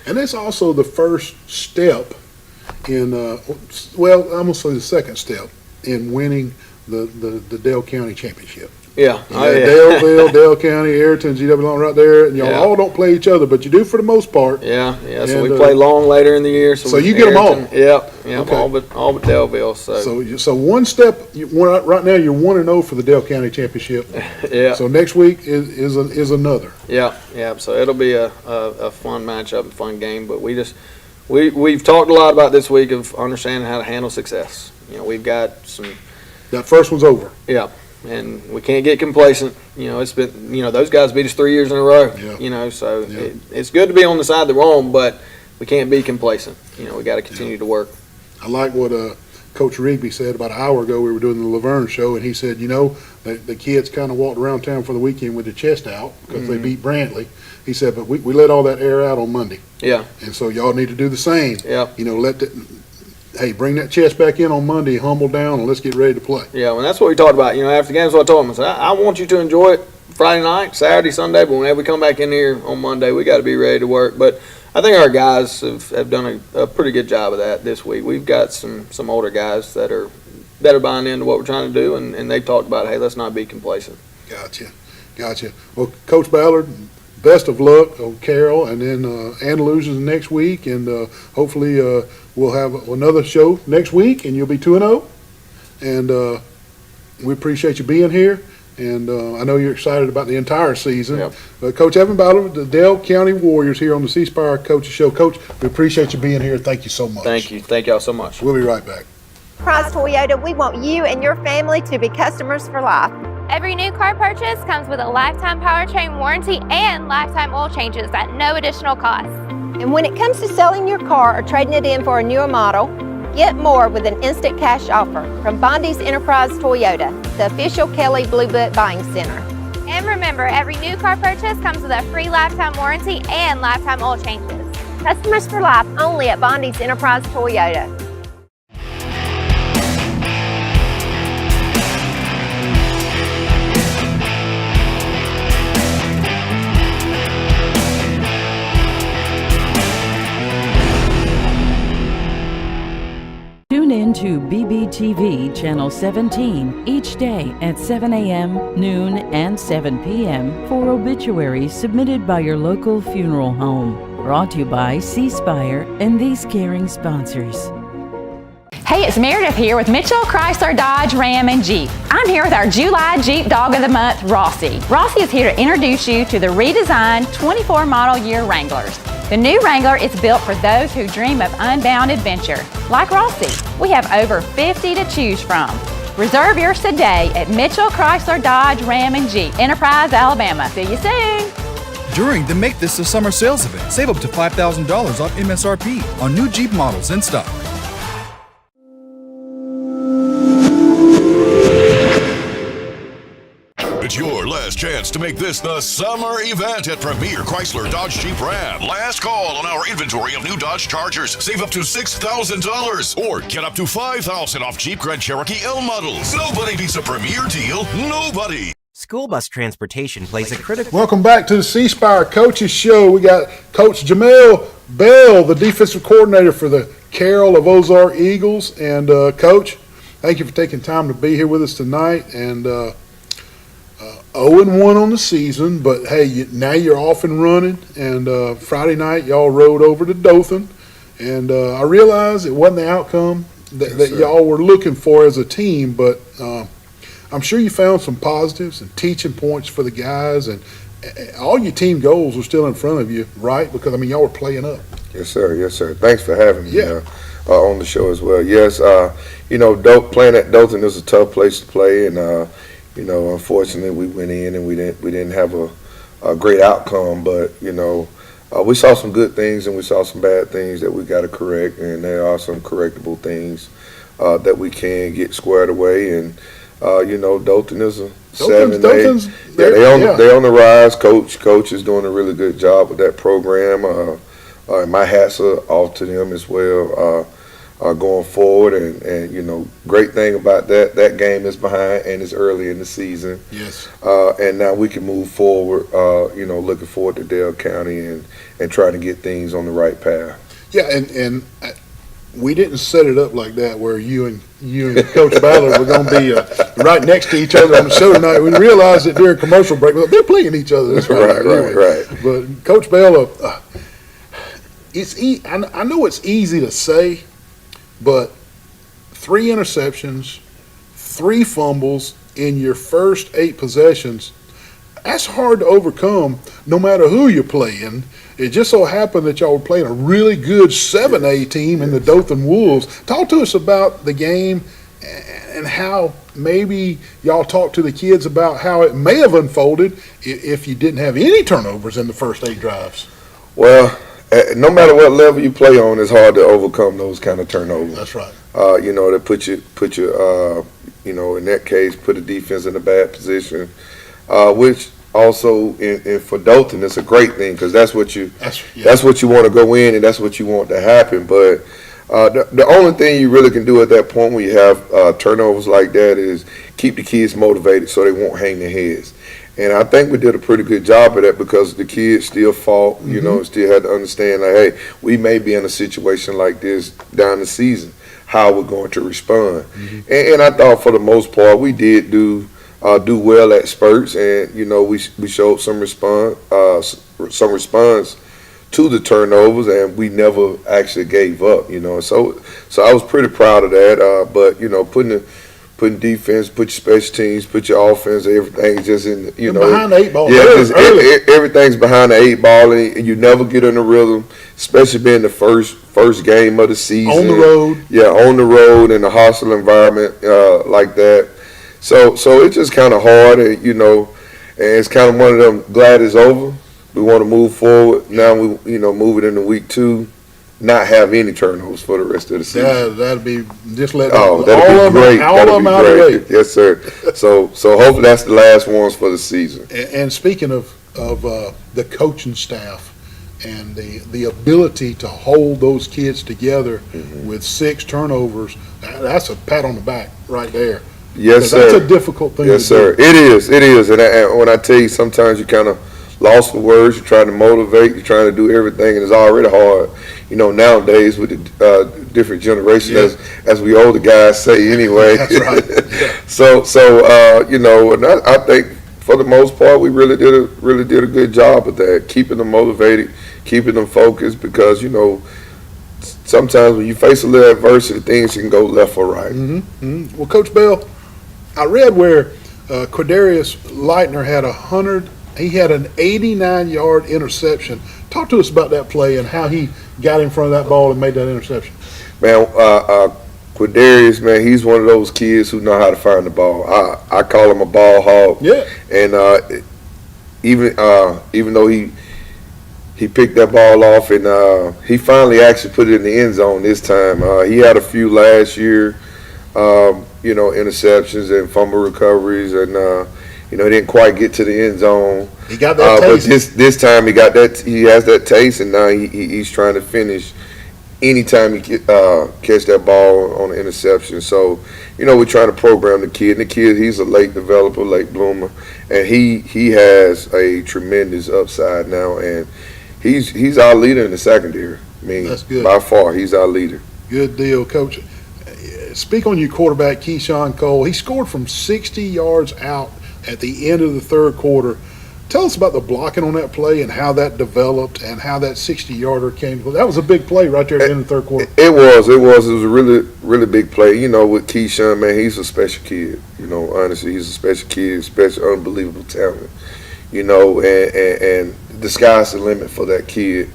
that's also the first step in I'm going to say the second step in winning the Dale County Championship. Yeah. Daleville, Dale County, Ayrton, GW right there, and y'all all don't play each other, but you do for the most part. Yeah. So we play long later in the year. So you get them all. Yeah. Okay. All but Daleville. So one step. Right now you're 1-0 for the Dale County Championship. Yeah. So next week is another. Yeah. So it'll be a fun matchup, a fun game. But we've talked a lot about this week of understanding how to handle success. We've got some. That first one's over. Yeah. And we can't get complacent. It's been, those guys beat us 3 years in a row. Yeah. So it's good to be on the side that we're on, but we can't be complacent. We got to continue to work. I like what Coach Rigby said about an hour ago. We were doing the Laverne show, and he said, the kids kind of walked around town for the weekend with their chest out because they beat Brantley. He said, but we let all that air out on Monday. Yeah. And so y'all need to do the same. Yeah. Bring that chest back in on Monday, humble down, and let's get ready to play. Yeah, well, that's what we talked about. After the game, that's what I told them. I said, I want you to enjoy it Friday night, Saturday, Sunday, but whenever we come back in here on Monday, we got to be ready to work. But I think our guys have done a pretty good job of that this week. We've got some older guys that are buying into what we're trying to do, and they've talked about, hey, let's not be complacent. Gotcha. Well, Coach Ballard, best of luck on Carroll, and then Andalusia's next week, and hopefully we'll have another show next week, and you'll be 2-0. And we appreciate you being here, and I know you're excited about the entire season. Yep. But Coach Evan Ballard, the Dale County Warriors here on the C Spire Coaches Show. Coach, we appreciate you being here. Thank you so much. Thank you. Thank y'all so much. We'll be right back. Enterprise Toyota, we want you and your family to be customers for life. Every new car purchase comes with a lifetime powertrain warranty and lifetime oil changes at no additional cost. And when it comes to selling your car or trading it in for a newer model, get more with an instant cash offer from Bondi's Enterprise Toyota, the official Kelly Blue Book buying center. And remember, every new car purchase comes with a free lifetime warranty and lifetime oil changes. Customers for life only at Bondi's Enterprise Toyota. Tune in to BBTV Channel 17 each day at 7 a.m., noon, and 7 p.m. for obituaries submitted by your local funeral home. Brought to you by C Spire and these caring sponsors. Hey, it's Meredith here with Mitchell, Chrysler, Dodge, Ram, and Jeep. I'm here with our July Jeep Dog of the Month, Rossi. Rossi is here to introduce you to the redesigned 24 model year Wranglers. The new Wrangler is built for those who dream of unbound adventure. Like Rossi, we have over 50 to choose from. Reserve yours today at Mitchell, Chrysler, Dodge, Ram, and Jeep, Enterprise, Alabama. See you soon. During the Make This a Summer sales event, save up to $5,000 off MSRP on new Jeep models in stock. It's your last best chance to make this the summer event at Premier Chrysler Dodge Jeep Ram. Last call on our inventory of new Dodge Chargers. Save up to $6,000 or get up to $5,000 off Jeep Grand Cherokee L models. Nobody beats a Premier deal. Nobody. School bus transportation plays a critical... Welcome back to the C Spire Coaches Show. We got Coach Jamel Bell, the defensive coordinator for the Carroll of Ozark Eagles. And, Coach, thank you for taking time to be here with us tonight. And 0-1 on the season, but, hey, now you're off and running. And Friday night, y'all rode over to Dothan. And I realize it wasn't the outcome that y'all were looking for as a team, but I'm sure you found some positives and teaching points for the guys, and all your team goals are still in front of you, right? Because, I mean, y'all were playing up. Yes, sir. Yes, sir. Thanks for having me on the show as well. Yes, playing at Dothan is a tough place to play, and, unfortunately we went in and we didn't have a great outcome, but, we saw some good things and we saw some bad things that we got to correct, and there are some correctable things that we can get squared away. And Dothan is a 7-8. They're on the rise. Coach is doing a really good job with that program. And my hats are off to them as well. Going forward, and great thing about that game is behind and it's early in the season. Yes. And now we can move forward. Looking forward to Dale County and trying to get things on the right path. Yeah, and we didn't set it up like that where you and Coach Ballard were going to be right next to each other on the show tonight. We realized that during commercial break, they're playing each other. Right. But Coach Ballard, I know it's easy to say, but 3 interceptions, 3 fumbles in your first 8 possessions, that's hard to overcome no matter who you're playing. It just so happened that y'all were playing a really good 7A team in the Dothan Wolves. Talk to us about the game and how maybe y'all talked to the kids about how it may have unfolded if you didn't have any turnovers in the first 8 drives. Well, no matter what level you play on, it's hard to overcome those kind of turnovers. That's right. That put you, in that case, put the defense in a bad position, which also for Dothan, it's a great thing because that's what you want to go in and that's what you want to happen. But the only thing you really can do at that point when you have turnovers like that is keep the kids motivated so they won't hang their heads. And I think we did a pretty good job of that because the kids still fought, still had to understand, like, hey, we may be in a situation like this down the season, how we're going to respond. And I thought for the most part we did do well at spurts, and we showed some response to the turnovers, and we never actually gave up. So I was pretty proud of that. But putting defense, put your special teams, put your offense, everything's just in behind the 8 ball. Everything's behind the 8 ball, and you never get in the rhythm, especially being the first game of the season on the road. Yeah, on the road in a hostile environment like that. So it's just kind of hard, and and it's kind of one of them. Glad it's over. We want to move forward. Now we move it into week 2, not have any turnovers for the rest of the season. That'd be just let all of them out of the way. Yes, sir. So hopefully that's the last ones for the season. And speaking of the coaching staff and the ability to hold those kids together with 6 turnovers, that's a pat on the back right there. Yes, sir. That's a difficult thing. Yes, sir. It is. And when I tell you, sometimes you kind of lost for words. You're trying to motivate. You're trying to do everything, and it's already hard. Nowadays with the different generations, as we older guys say anyway. That's right. And I think for the most part we really did a good job with that, keeping them motivated, keeping them focused, because sometimes when you face a little adversity, things can go left or right. Well, Coach Bell, I read where Quadarius Leitner had he had an 89-yard interception. Talk to us about that play and how he got in front of that ball and made that interception. Man, Quadarius, man, he's one of those kids who know how to find the ball. I call him a ball hog. Yeah. And even though he picked that ball off, and he finally actually put it in the end zone this time. He had a few last year, interceptions and fumble recoveries, and He didn't quite get to the end zone. He got that taste. But this time he got that. He has that taste, and now he's trying to finish. Anytime he catch that ball on an interception, so we're trying to program the kid. And the kid, he's a late developer, late bloomer, and he has a tremendous upside now, and he's our leader in the secondary. I mean, that's good. By far, he's our leader. Good deal, Coach. Speak on your quarterback, Keyshawn Cole. He scored from 60 yards out at the end of the third quarter. Tell us about the blocking on that play and how that developed and how that 60-yarder came. Well, that was a big play right there at the end of the third quarter. It was a really, really big play. With Keyshawn, man, he's a special kid. Honestly, he's a special kid, special, unbelievable talent. And the sky's the limit for that kid.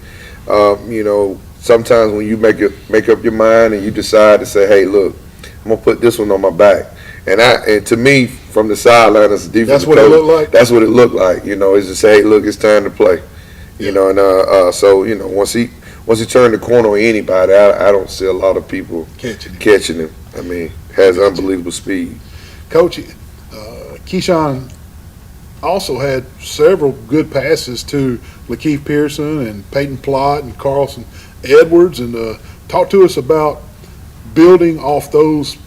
Sometimes when you make up your mind and you decide to say, hey, look, I'm gonna put this one on my back. And to me, from the sideline as a defensive coach, that's what it looked like. That's what it looked like. Is to say, hey, look, it's time to play. So once he turned the corner on anybody, I don't see a lot of people catching him. I mean, has unbelievable speed. Coach, Keyshawn also had several good passes to Lakeith Pearson and Peyton Plott and Carlson Edwards, and talk to us about building off those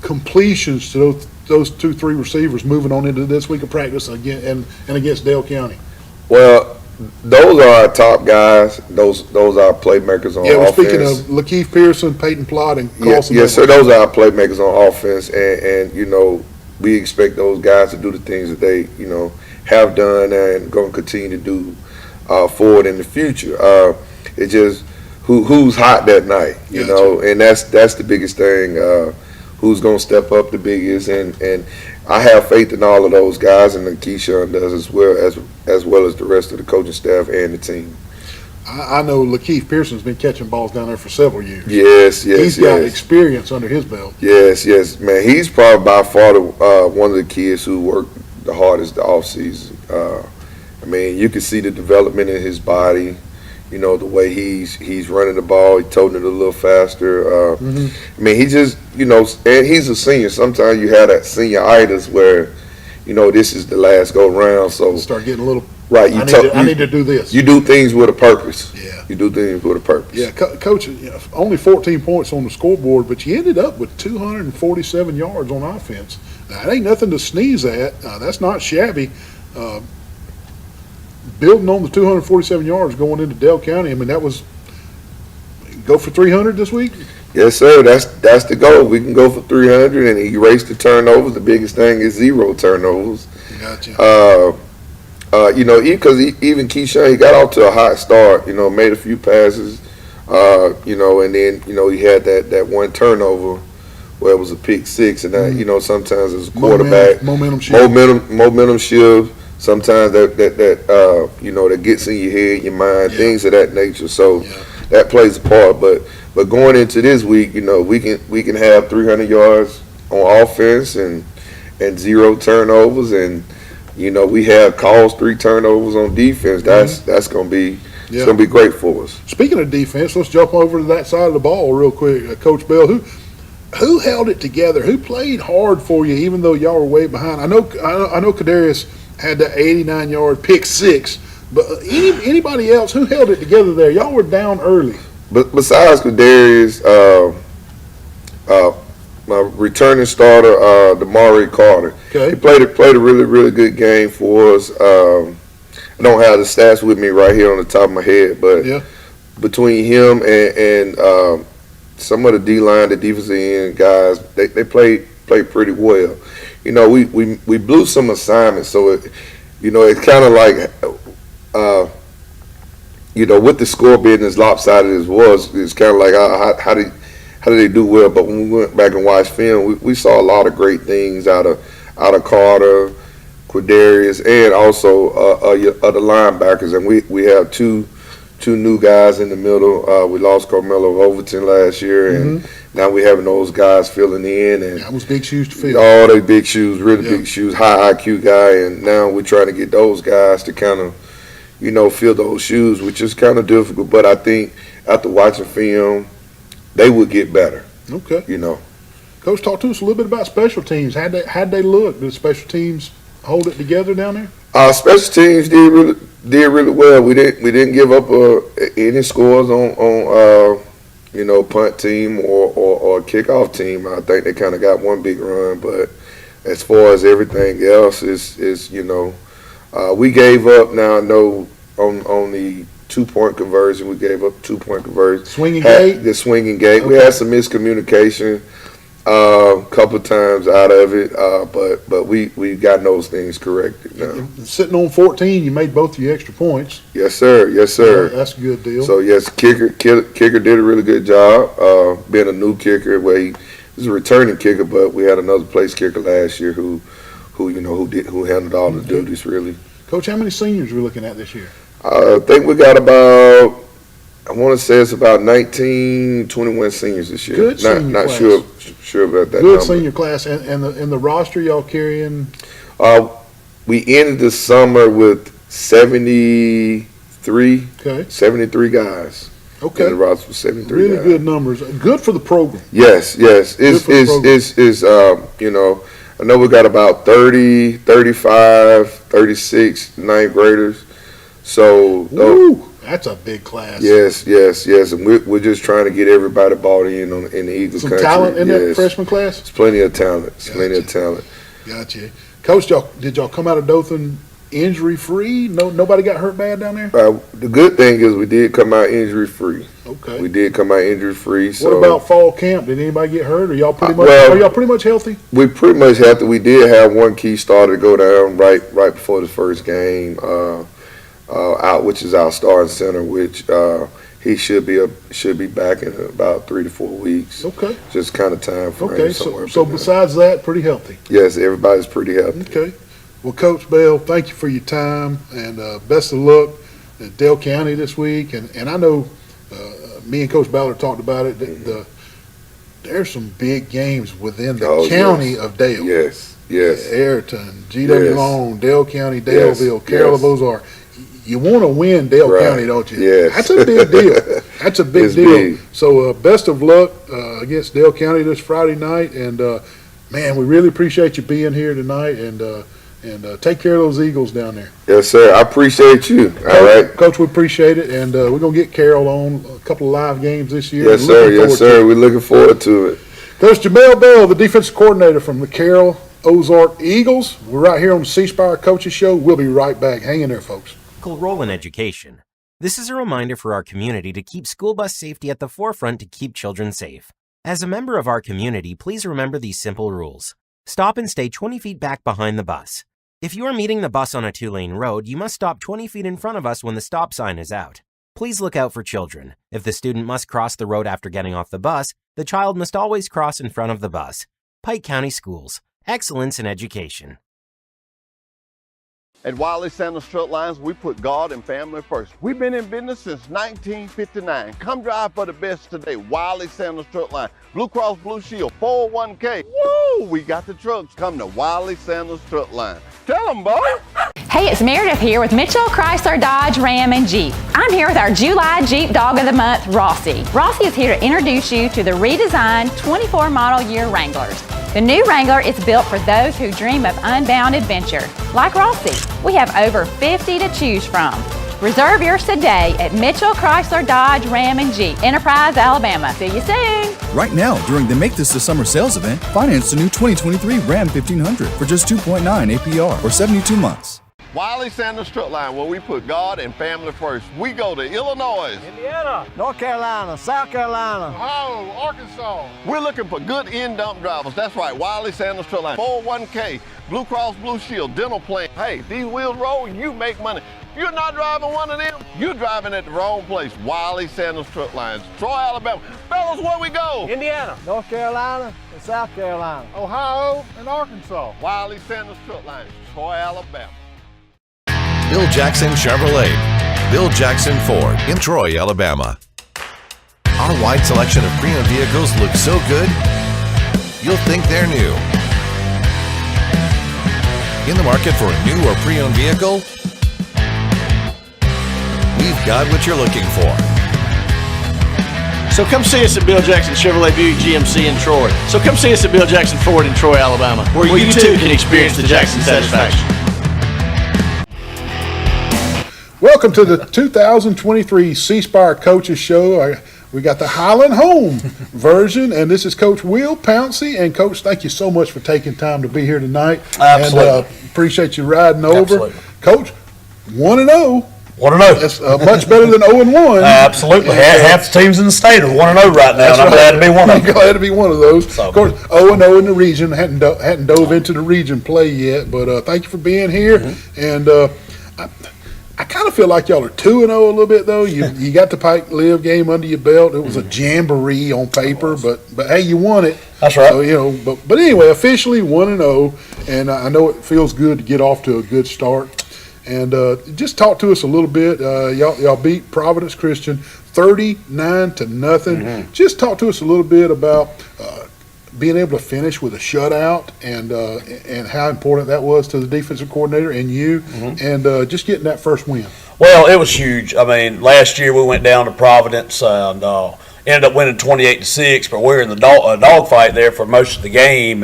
completions to those 2-3 receivers moving on into this week of practice again and against Dale County. Well, those are our top guys. Those are our playmakers on offense. Yeah, we're speaking of Lakeith Pearson, Peyton Plott, and Carlson. Yes, sir. Those are our playmakers on offense, and we expect those guys to do the things that they have done and going to continue to do forward in the future. It's just who's hot that night, and that's the biggest thing. Who's going to step up the biggest, and I have faith in all of those guys, and Keyshawn does as well as the rest of the coaching staff and the team. I know Lakeith Pearson's been catching balls down there for several years. Yes. He's got experience under his belt. Yes, man. He's probably by far one of the kids who worked the hardest the offseason. I mean, you can see the development in his body. The way he's running the ball, he's toting it a little faster. I mean, he just, and he's a senior. Sometimes you have that senioritis where, this is the last go round. So start getting a little right. I need to do this. You do things with a purpose. Yeah. You do things with a purpose. Yeah, Coach. Only 14 points on the scoreboard, but you ended up with 247 yards on offense. Now, it ain't nothing to sneeze at. That's not shabby. Building on the 247 yards going into Dale County, I mean, that was go for 300 this week? Yes, sir. That's the goal. We can go for 300 and erase the turnovers. The biggest thing is 0 turnovers. Gotcha. Because even Keyshawn, he got off to a hot start. Made a few passes. And then he had that one turnover where it was a pick six, and that sometimes as a quarterback, momentum shift. Sometimes that gets in your head, your mind, things of that nature. So that plays a part. But going into this week, we can have 300 yards on offense and 0 turnovers, and we have caused 3 turnovers on defense. That's gonna be it's gonna be great for us. Speaking of defense, let's jump over to that side of the ball real quick, Coach Bell. Who held it together? Who played hard for you, even though y'all were way behind? I know Kadarius had the 89-yard pick six, but anybody else who held it together there? Y'all were down early. But besides Kadarius, my returning starter, Damari Carter, he played a really, really good game for us. I don't have the stats with me right here on the top of my head, but between him and some of the D-line, the defensive end guys, they played pretty well. We blew some assignments, so it's kind of like, with the score being as lopsided as it's kind of like how did they do well? But when we went back and watched film, we saw a lot of great things out of Carter, Quadarius, and also other linebackers, and we have two new guys in the middle. We lost Carmelo Overton last year, and now we're having those guys filling in. And that was big shoes to fill. All they big shoes, really big shoes, high IQ guy, and now we're trying to get those guys to kind of, fill those shoes, which is kind of difficult. But I think after watching film, they would get better. Okay. Coach, talk to us a little bit about special teams. How'd they look? Did special teams hold it together down there? Special teams did really well. We didn't give up any scores on punt team or kickoff team. I think they kind of got one big run, but as far as everything else is we gave up. Now I know on the 2-point conversion, we gave up 2-point conversion. Swinging gate. The swinging gate. Okay. We had some miscommunication. A couple of times out of it, but we got those things corrected now. Sitting on 14, you made both your extra points. Yes, sir. Yes, sir. That's a good deal. So yes, kicker did a really good job. Being a new kicker, where he was a returning kicker, but we had another place kicker last year who handled all the duties really. Coach, how many seniors are we looking at this year? I think we got about, I want to say it's about 19, 21 seniors this year. Good senior not class. sure about that Good number. senior class, and the roster y'all carrying. We ended the summer with 73 guys. Okay. And the roster was 73 Really guys. good numbers. Good for the program. Yes. I know we got about 30, 35, 36 ninth graders. So that's a big class. Yes, and we're just trying to get everybody bought in in the Eagle Some country. talent in that freshman class. There's plenty of talent. Gotcha. Coach, did y'all come out of Dothan injury free? Nobody got hurt bad down there. The good thing is we did come out injury free. Okay. We did come out injury free. What about fall camp? Did anybody get hurt? Are y'all pretty much healthy? We pretty much healthy. We did have one key starter to go down right before the first game. Which is our starting center, which he should be back in about 3 to 4 weeks. Okay. Just kind of time frame. Okay, so besides that, pretty healthy. Yes, everybody's pretty healthy. Okay. Well, Coach Bell, thank you for your time, and best of luck at Dale County this week. And I know me and Coach Ballard talked about it. There's some big games within the county of Dale. Yes. Ayrton, G.W. Long, Dale County, Daleville, Carroll of Ozark. You want to win Dale County, don't you? Yes. That's a big deal. That's a big deal. Big. So best of luck against Dale County this Friday night. And, man, we really appreciate you being here tonight. And take care of those Eagles down there. Yes, sir. I appreciate you. All right. Coach, we appreciate it. And we're going to get Carroll on a couple of live games this year. Yes, sir. Yes, sir. We're looking forward to it. Coach Jamel Bell, the defensive coordinator from the Carroll Ozark Eagles. We're right here on the C Spire Coaches Show. We'll be right back. Hang in there, folks. Role in education. This is a reminder for our community to keep school bus safety at the forefront to keep children safe. As a member of our community, please remember these simple rules. Stop and stay 20 feet back behind the bus. If you are meeting the bus on a 2-lane road, you must stop 20 feet in front of us when the stop sign is out. Please look out for children. If the student must cross the road after getting off the bus, the child must always cross in front of the bus. Pike County Schools. Excellence in education. At Wiley Sanders Strut Lines, we put God and family first. We've been in business since 1959. Come drive for the best today. Wiley Sanders Strut Line. Blue Cross Blue Shield, 401k. Woo! We got the trucks. Come to Wiley Sanders Strut Line. Tell them, boy. Hey, it's Meredith here with Mitchell Chrysler Dodge Ram and Jeep. I'm here with our July Jeep Dog of the Month, Rossi. Rossi is here to introduce you to the redesigned 24 model year Wranglers. The new Wrangler is built for those who dream of unbound adventure. Like Rossi, we have over 50 to choose from. Reserve yours today at Mitchell Chrysler Dodge Ram and Jeep, Enterprise, Alabama. See you soon. Right now, during the Make This the Summer sales event, finance the new 2023 Ram 1500 for just 2.9 APR or 72 months. Wiley Sanders Strut Line, where we put God and family first. We go to Illinois, Indiana, North Carolina, South Carolina, Ohio, Arkansas. We're looking for good in-dump drivers. That's right, Wiley Sanders Strut Line. 401k, Blue Cross Blue Shield, dental plan. Hey, these wheels roll, you make money. You're not driving one of them, you're driving at the wrong place. Wiley Sanders Strut Lines, Troy, Alabama. Fellas, where we go? Indiana, North Carolina, and South Carolina, Ohio, and Arkansas. Wiley Sanders Strut Lines, Troy, Alabama. Bill Jackson Chevrolet. Bill Jackson Ford in Troy, Alabama. Our wide selection of pre-owned vehicles looks so good, you'll think they're new. In the market for a new or pre-owned vehicle? We've got what you're looking for. So come see us at Bill Jackson Chevrolet Buick GMC in Troy. So come see us at Bill Jackson Ford in Troy, Alabama, where you too can experience the Jackson satisfaction. Welcome to the 2023 C Spire Coaches Show. We got the Highland Home version, and this is Coach Will Pouncey. And Coach, thank you so much for taking time to be here tonight. Absolutely. And appreciate you riding over. Absolutely. Coach, 1-0. 1-0. That's much better than 0-1. Absolutely. Half the teams in the state are 1-0 right now, and I'm glad to be one of them. I'm glad to be one of those. Of course, 0-0 in the region. Hadn't dove into the region play yet, but thank you for being here. And I kind of feel like y'all are 2-0 a little bit, though. You got the Pike Live game under your belt. It was a jamboree on paper, but hey, you won it. That's right. So, but anyway, officially 1-0, and I know it feels good to get off to a good start. And just talk to us a little bit. Y'all beat Providence Christian 39-0. Just talk to us a little bit about being able to finish with a shutout and how important that was to the defensive coordinator and you, and just getting that first win. Well, it was huge. I mean, last year we went down to Providence and ended up winning 28-6, but we were in the dogfight there for most of the game.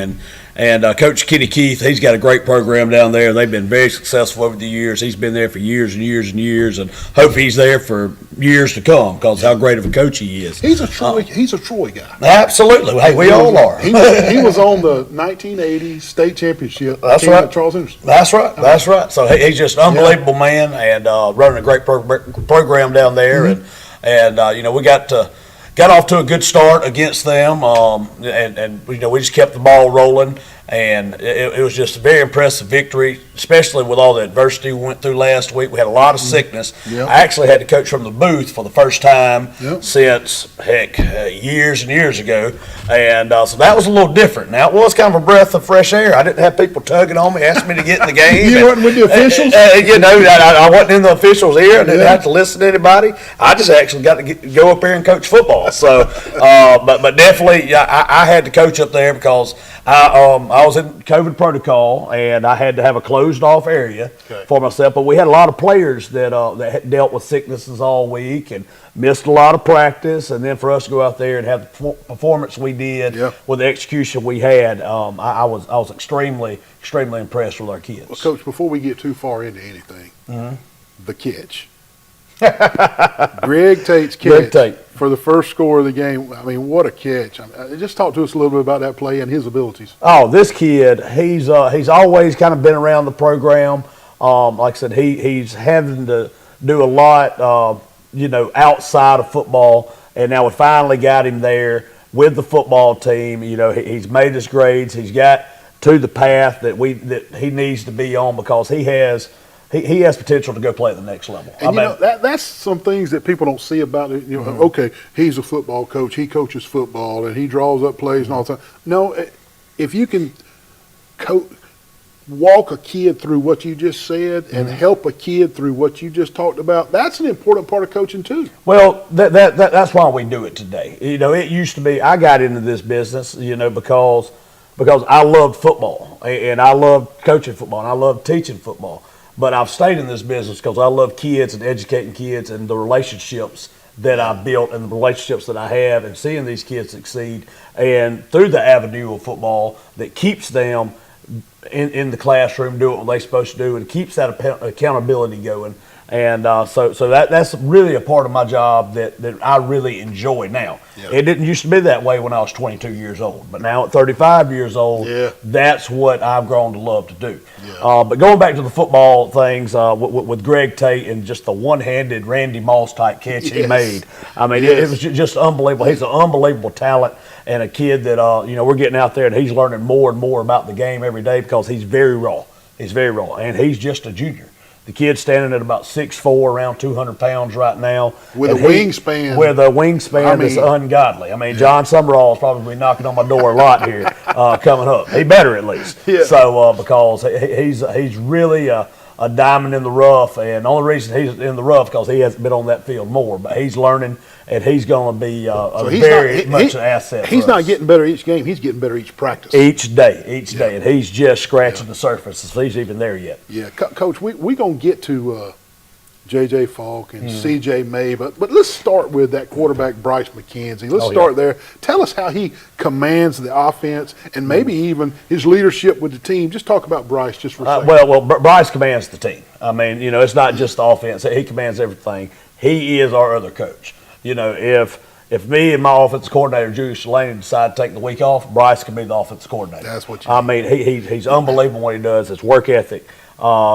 And Coach Kenny Keith, he's got a great program down there. They've been very successful over the years. He's been there for years and years and years, and hope he's there for years to come because how great of a coach he is. He's a Troy guy. Absolutely. Hey, we all are. He was on the 1980 state championship. That's team right. At Charles Henderson. That's right. That's right. So he's just an unbelievable man and running a great program down there. And we got off to a good start against them, and we just kept the ball rolling, and it was just a very impressive victory, especially with all the adversity we went through last week. We had a lot of sickness. Yep. I actually had to coach from the booth for the first time since, years and years ago, and so that was a little different. Now, it was kind of a breath of fresh air. I didn't have people tugging on me, asking me to get in the game. You weren't with the officials? I wasn't in the officials' ear. I didn't have to listen to anybody. I just actually got to go up there and coach football. So, but definitely, I had to coach up there because I was in COVID protocol and I had to have a closed off area for myself. But we had a lot of players that had dealt with sicknesses all week and missed a lot of practice. And then for us to go out there and have the performance we did with the execution we had, I was extremely impressed with our kids. Well, Coach, before we get too far into anything, the catch. Greg Tate's catch. Greg Tate. For the first score of the game. I mean, what a catch. Just talk to us a little bit about that play and his abilities. Oh, this kid, he's always kind of been around the program. Like I said, he's having to do a lot, outside of football. And now we finally got him there with the football team. He's made his grades. He's got to the path that he needs to be on because he has potential to go play at the next level. And that's some things that people don't see about it. Okay, he's a football coach. He coaches football and he draws up plays and all that. No, if you can walk a kid through what you just said and help a kid through what you just talked about, that's an important part of coaching too. Well, that's why we do it today. It used to be I got into this business, because I loved football and I loved coaching football and I loved teaching football. But I've stayed in this business because I love kids and educating kids and the relationships that I've built and the relationships that I have and seeing these kids succeed. And through the avenue of football that keeps them in the classroom doing what they're supposed to do and keeps that accountability going. And so that's really a part of my job that I really enjoy now. It didn't used to be that way when I was 22 years old, but now at 35 years old, that's what I've grown to love to do. But going back to the football things with Greg Tate and just the one-handed Randy Moss type catch he made, I mean, it was just unbelievable. He's an unbelievable talent and a kid that we're getting out there and he's learning more and more about the game every day because he's very raw. And he's just a junior. The kid's standing at about 6'4", around 200 pounds right now. With a wingspan. With a wingspan that's ungodly. I mean, John Summerall is probably knocking on my door a lot here coming up. He better at least. So because he's really a diamond in the rough, and the only reason he's in the rough because he hasn't been on that field more. But he's learning, and he's going to be very much an asset. He's not getting better each game. He's getting better each practice. Each day, and he's just scratching the surface. If he's even there yet. Yeah, Coach, we gonna get to J.J. Falk and C.J. May, but let's start with that quarterback, Bryce McKenzie. Let's start there. Tell us how he commands the offense and maybe even his leadership with the team. Just talk about Bryce just for a second. Well, Bryce commands the team. I mean, it's not just the offense. He commands everything. He is our other coach. If me and my offensive coordinator, Julius Delaney, decide to take the week off, Bryce can be the offensive coordinator. That's what you mean. He's unbelievable what he does, his work ethic,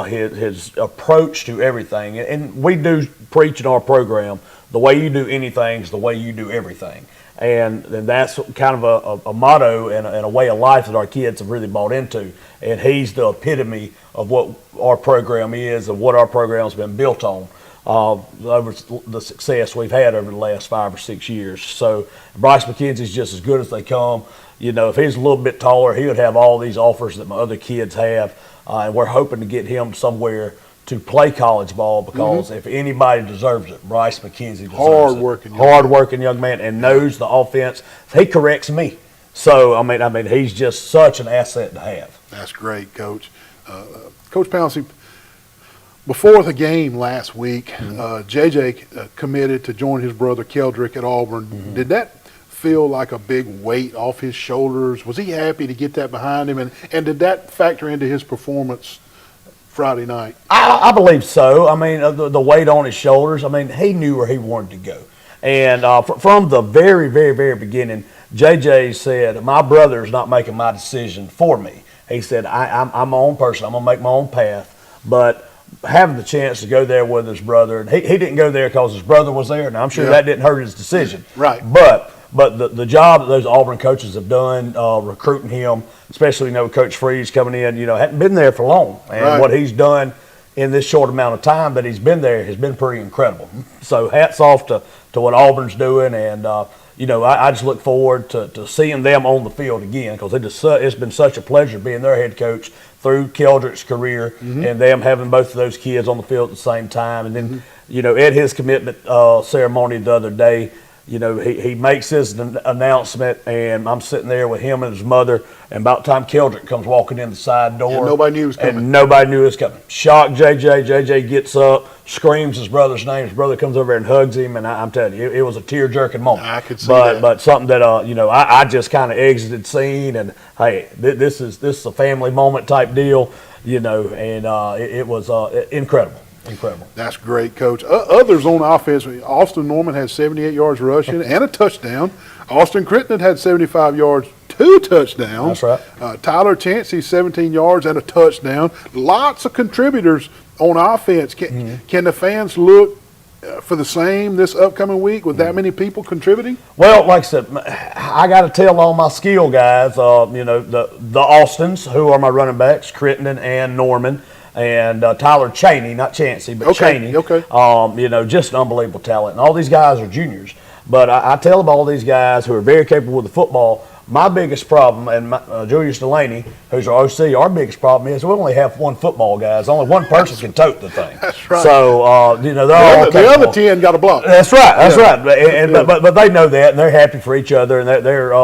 his approach to everything. And we do preach in our program, the way you do anything is the way you do everything. And that's kind of a motto and a way of life that our kids have really bought into. And he's the epitome of what our program is and what our program's been built on. Over the success we've had over the last 5 or 6 years. So Bryce McKenzie's just as good as they come. If he's a little bit taller, he would have all these offers that my other kids have. And we're hoping to get him somewhere to play college ball because if anybody deserves it, Bryce McKenzie deserves it. Hard-working young man and knows the offense. He corrects me. So, I mean, he's just such an asset to have. That's great, Coach. Coach Pouncey, before the game last week, JJ committed to join his brother Keldrick at Auburn. Did that feel like a big weight off his shoulders? Was he happy to get that behind him? And did that factor into his performance Friday night? I believe so. I mean, the weight on his shoulders, I mean, he knew where he wanted to go. And from the very, very, very beginning, JJ said, my brother's not making my decision for me. He said, I'm my own person. I'm going to make my own path. But having the chance to go there with his brother, and he didn't go there because his brother was there, and I'm sure that didn't hurt his decision. Right. But the job that those Auburn coaches have done recruiting him, especially Coach Freeze coming in, hadn't been there for long, and what he's done in this short amount of time that he's been there has been pretty incredible. So hats off to what Auburn's doing, and I just look forward to seeing them on the field again because it's been such a pleasure being their head coach through Keldrick's career and them having both of those kids on the field at the same time. And then, at his commitment ceremony the other day, he makes his announcement, and I'm sitting there with him and his mother, and about the time Keldrick comes walking in the side door. And nobody knew it was coming. Shocked JJ. JJ gets up, screams his brother's name. His brother comes over and hugs him, and I'm telling you, it was a tear-jerking moment. I could see that. But something that, I just kind of exited scene, and, hey, this is a family moment type deal, and it was incredible. Incredible. That's great, Coach. Others on offense, Austin Norman had 78 yards rushing and a touchdown. Austin Crittenden had 75 yards, 2 touchdowns. That's right. Tyler Chancey, 17 yards and a touchdown. Lots of contributors on offense. Can the fans look for the same this upcoming week with that many people contributing? Well, like I said, I got to tell all my skill guys, the Austins, who are my running backs, Crittenden and Norman, and Tyler Chaney, not Chancey, but Chaney. Okay. Just an unbelievable talent. And all these guys are juniors. But I tell them all these guys who are very capable with the football, my biggest problem, and Julius Delaney, who's our OC, our biggest problem is we only have one football, guys. Only one person can tote the thing. That's right. So, they're all the other 10 got a block. That's right. That's right. But they know that, and they're happy for each other, and they're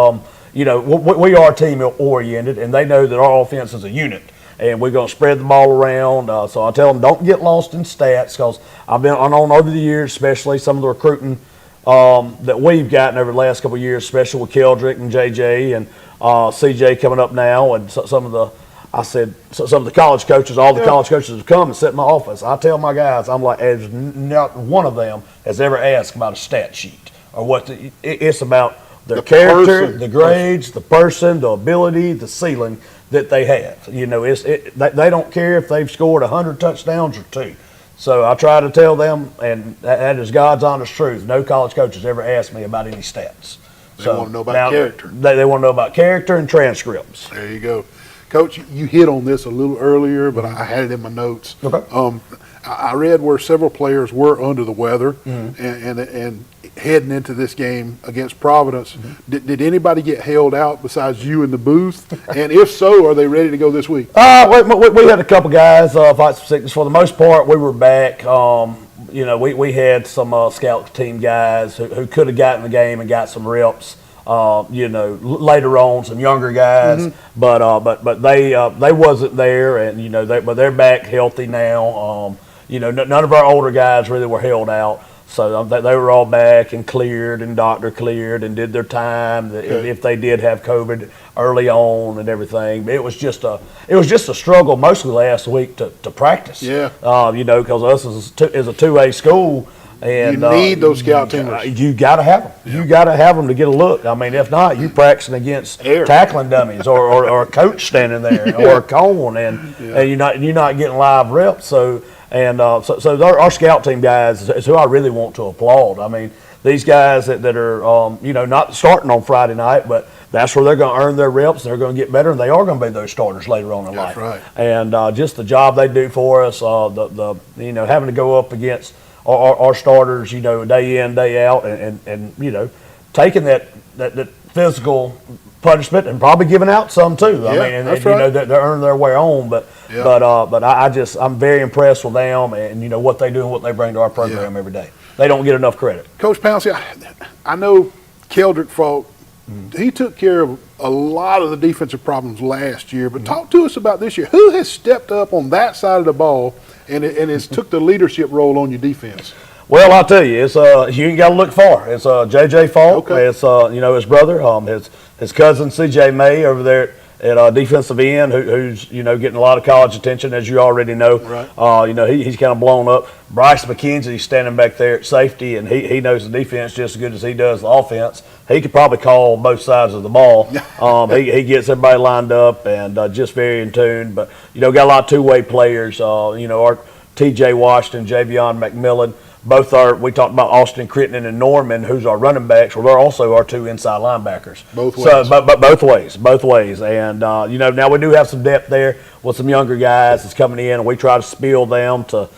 we are team oriented, and they know that our offense is a unit. And we're going to spread the ball around. So I tell them, don't get lost in stats because I've been on over the years, especially some of the recruiting that we've gotten over the last couple of years, especially with Keldrick and JJ and CJ coming up now, and some of the college coaches, all the college coaches have come and sit in my office. I tell my guys, I'm like, as not one of them has ever asked about a stat sheet or it's about their character, the grades, the person, the ability, the ceiling that they have. They don't care if they've scored 100 touchdowns or 2. So I try to tell them, and that is God's honest truth. No college coach has ever asked me about any stats. They want to know about character. They want to know about character and transcripts. There you go. Coach, you hit on this a little earlier, but I had it in my notes. Okay. I read where several players were under the weather and heading into this game against Providence. Did anybody get held out besides you in the booth? And if so, are they ready to go this week? We had a couple guys fight some sickness. For the most part, we were back. We had some scout team guys who could have gotten the game and got some reps. Later on, some younger guys, but they wasn't there, and they're back healthy now. none of our older guys really were held out. So they were all back and cleared and doctor cleared and did their time if they did have COVID early on and everything. It was just a struggle mostly last week to practice. Yeah. Because us is a 2A school. And you need those scout teamers. You got to have them. Yeah. You got to have them to get a look. I mean, if not, you practicing against tackling dummies or a coach standing there or a cone, and you're not getting live reps. So our scout team guys is who I really want to applaud. I mean, these guys that are not starting on Friday night, but that's where they're going to earn their reps. They're going to get better, and they are going to be those starters later on in life. Right. And just the job they do for us, the having to go up against our starters, day in, day out, and taking that physical punishment and probably giving out some too. I mean, that's right. They're earning their way on, but I'm very impressed with them and what they do and what they bring to our program every day. They don't get enough credit. Coach Pouncey, I know Keldrick Falk. He took care of a lot of the defensive problems last year, but talk to us about this year. Who has stepped up on that side of the ball and has took the leadership role on your defense? Well, I'll tell you, it's you ain't got to look far. It's J.J. Falk. Okay. It's his brother, his cousin C.J. May over there at defensive end, who's getting a lot of college attention, as you already know. Right. He's kind of blown up. Bryce McKenzie standing back there at safety, and he knows the defense just as good as he does the offense. He could probably call both sides of the ball. He gets everybody lined up and just very in tune. But got a lot of two-way players. Our T.J. Washington, Javion McMillan. Both we talked about Austin Crittenden and Norman, who's our running backs. Well, they're also our two inside linebackers. Both ways. So, but both ways. And, now we do have some depth there with some younger guys that's coming in, and we try to spill them to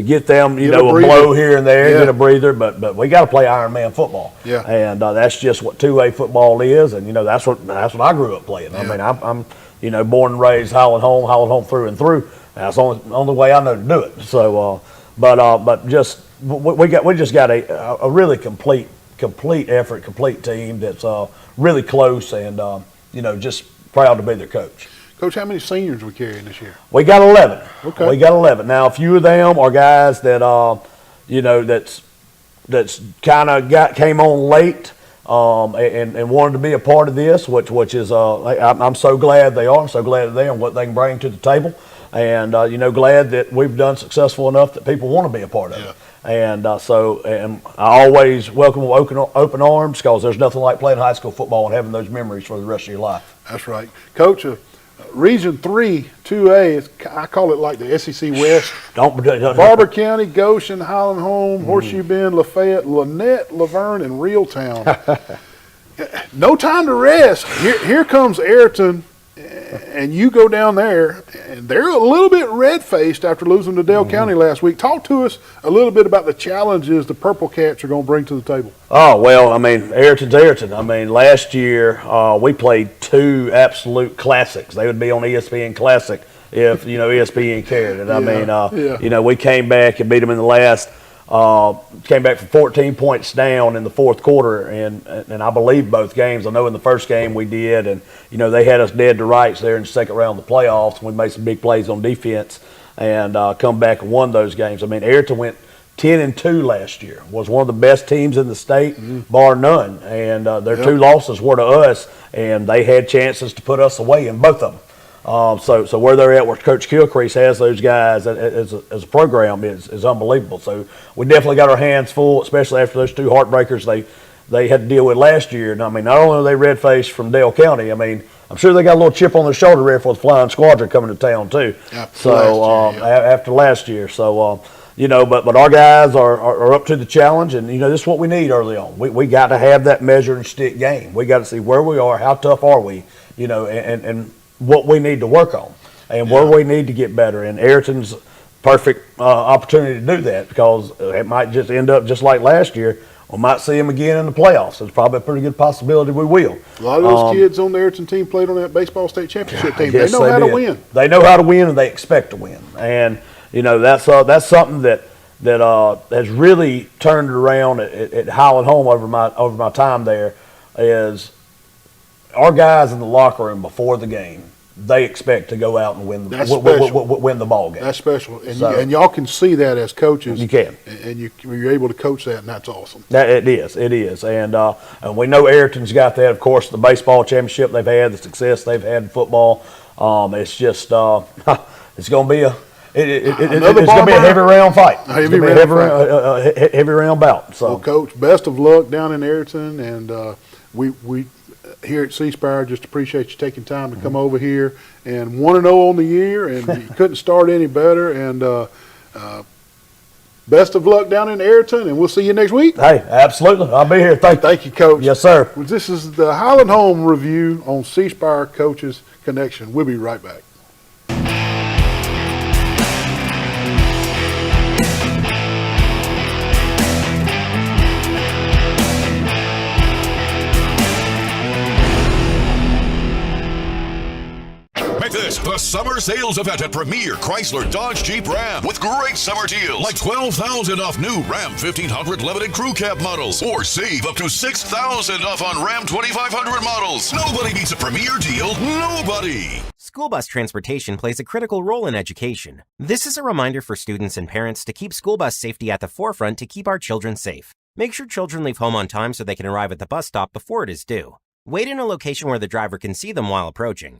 get them, a blow here and there, get a breather. But we got to play Iron Man football. Yeah. And that's just what 2A football is. And, that's what I grew up playing. Yeah. I mean, I'm born and raised Howland home through and through. That's the only way I know to do it. So, but just we just got a really complete effort, complete team that's really close and just proud to be their coach. Coach, how many seniors we carrying this year? We got 11. Okay. We got 11. Now a few of them are guys that that's kind of came on late and wanted to be a part of this, which is I'm so glad they are. I'm so glad that they are and what they can bring to the table. And, glad that we've done successful enough that people want to be a part of it. And and I always welcome open arms because there's nothing like playing high school football and having those memories for the rest of your life. That's right. Coach, Region 3, 2A, I call it like the SEC West. Barber County, Goshen, Highland Home, Horseshoe Bend, Lafayette, Lynette, Laverne, and Reeltown. No time to rest. Here comes Ayrton. And you go down there, and they're a little bit red-faced after losing to Dale County last week. Talk to us a little bit about the challenges the Purple Cats are going to bring to the table. Oh, well, Ayrton's Ayrton. Last year we played two absolute classics. They would be on ESPN Classic if, ESPN cared. And, we came back and beat them in the last came back from 14 points down in the fourth quarter, and I believe both games. I know in the first game we did, and they had us dead to rights there in the second round of the playoffs. We made some big plays on defense and come back and won those games. Ayrton went 10-2 last year. Was one of the best teams in the state, bar none. And their two losses were to us, and they had chances to put us away in both of them. So where they're at, where Coach Kilcrease has those guys as a program is unbelievable. So we definitely got our hands full, especially after those two heartbreakers they had to deal with last year. And not only are they red-faced from Dale County, I'm sure they got a little chip on their shoulder there for the Flying Squadron coming to town too. After last year. So but our guys are up to the challenge, and this is what we need early on. We got to have that measure and stick game. We got to see where we are, how tough are we, and what we need to work on and where we need to get better. And Ayrton's perfect opportunity to do that because it might just end up just like last year. We might see him again in the playoffs. There's probably a pretty good possibility we will. A lot of those kids on the Ayrton team played on that baseball state championship team. They know how to win. They know how to win, and they expect to win. And that's something that has really turned it around at Highland Home over my time there. Is our guys in the locker room before the game, they expect to go out and win That's win the ball game. That's special, and, So- and y'all can see that as coaches. You can. and you're able to coach that, and that's awesome. It is, and we know Ayrton's got that. Of course, the baseball championship they've had, the success they've had in football. It's just it's going to be it's going to be a heavy round fight. Heavy round bout. So, Well, Coach, best of luck down in Ayrton, and we here at C Spire just appreciate you taking time to come over here, and 1-0 on the year, and you couldn't start any better. And best of luck down in Ayrton, and we'll see you next week. Hey, absolutely, I'll be here. Thank you, Coach. Yes, sir. Well, this is the Highland Home Review on C Spire Coaches Connection. We'll be right back. Make this the summer sales event at Premier Chrysler Dodge Jeep Ram with great summer deals like $12,000 off new Ram 1500 Limited Crew Cab models, or save up to $6,000 off on Ram 2500 models. Nobody beats a Premier deal. Nobody. School bus transportation plays a critical role in education. This is a reminder for students and parents to keep school bus safety at the forefront to keep our children safe. Make sure children leave home on time so they can arrive at the bus stop before it is due. Wait in a location where the driver can see them while approaching.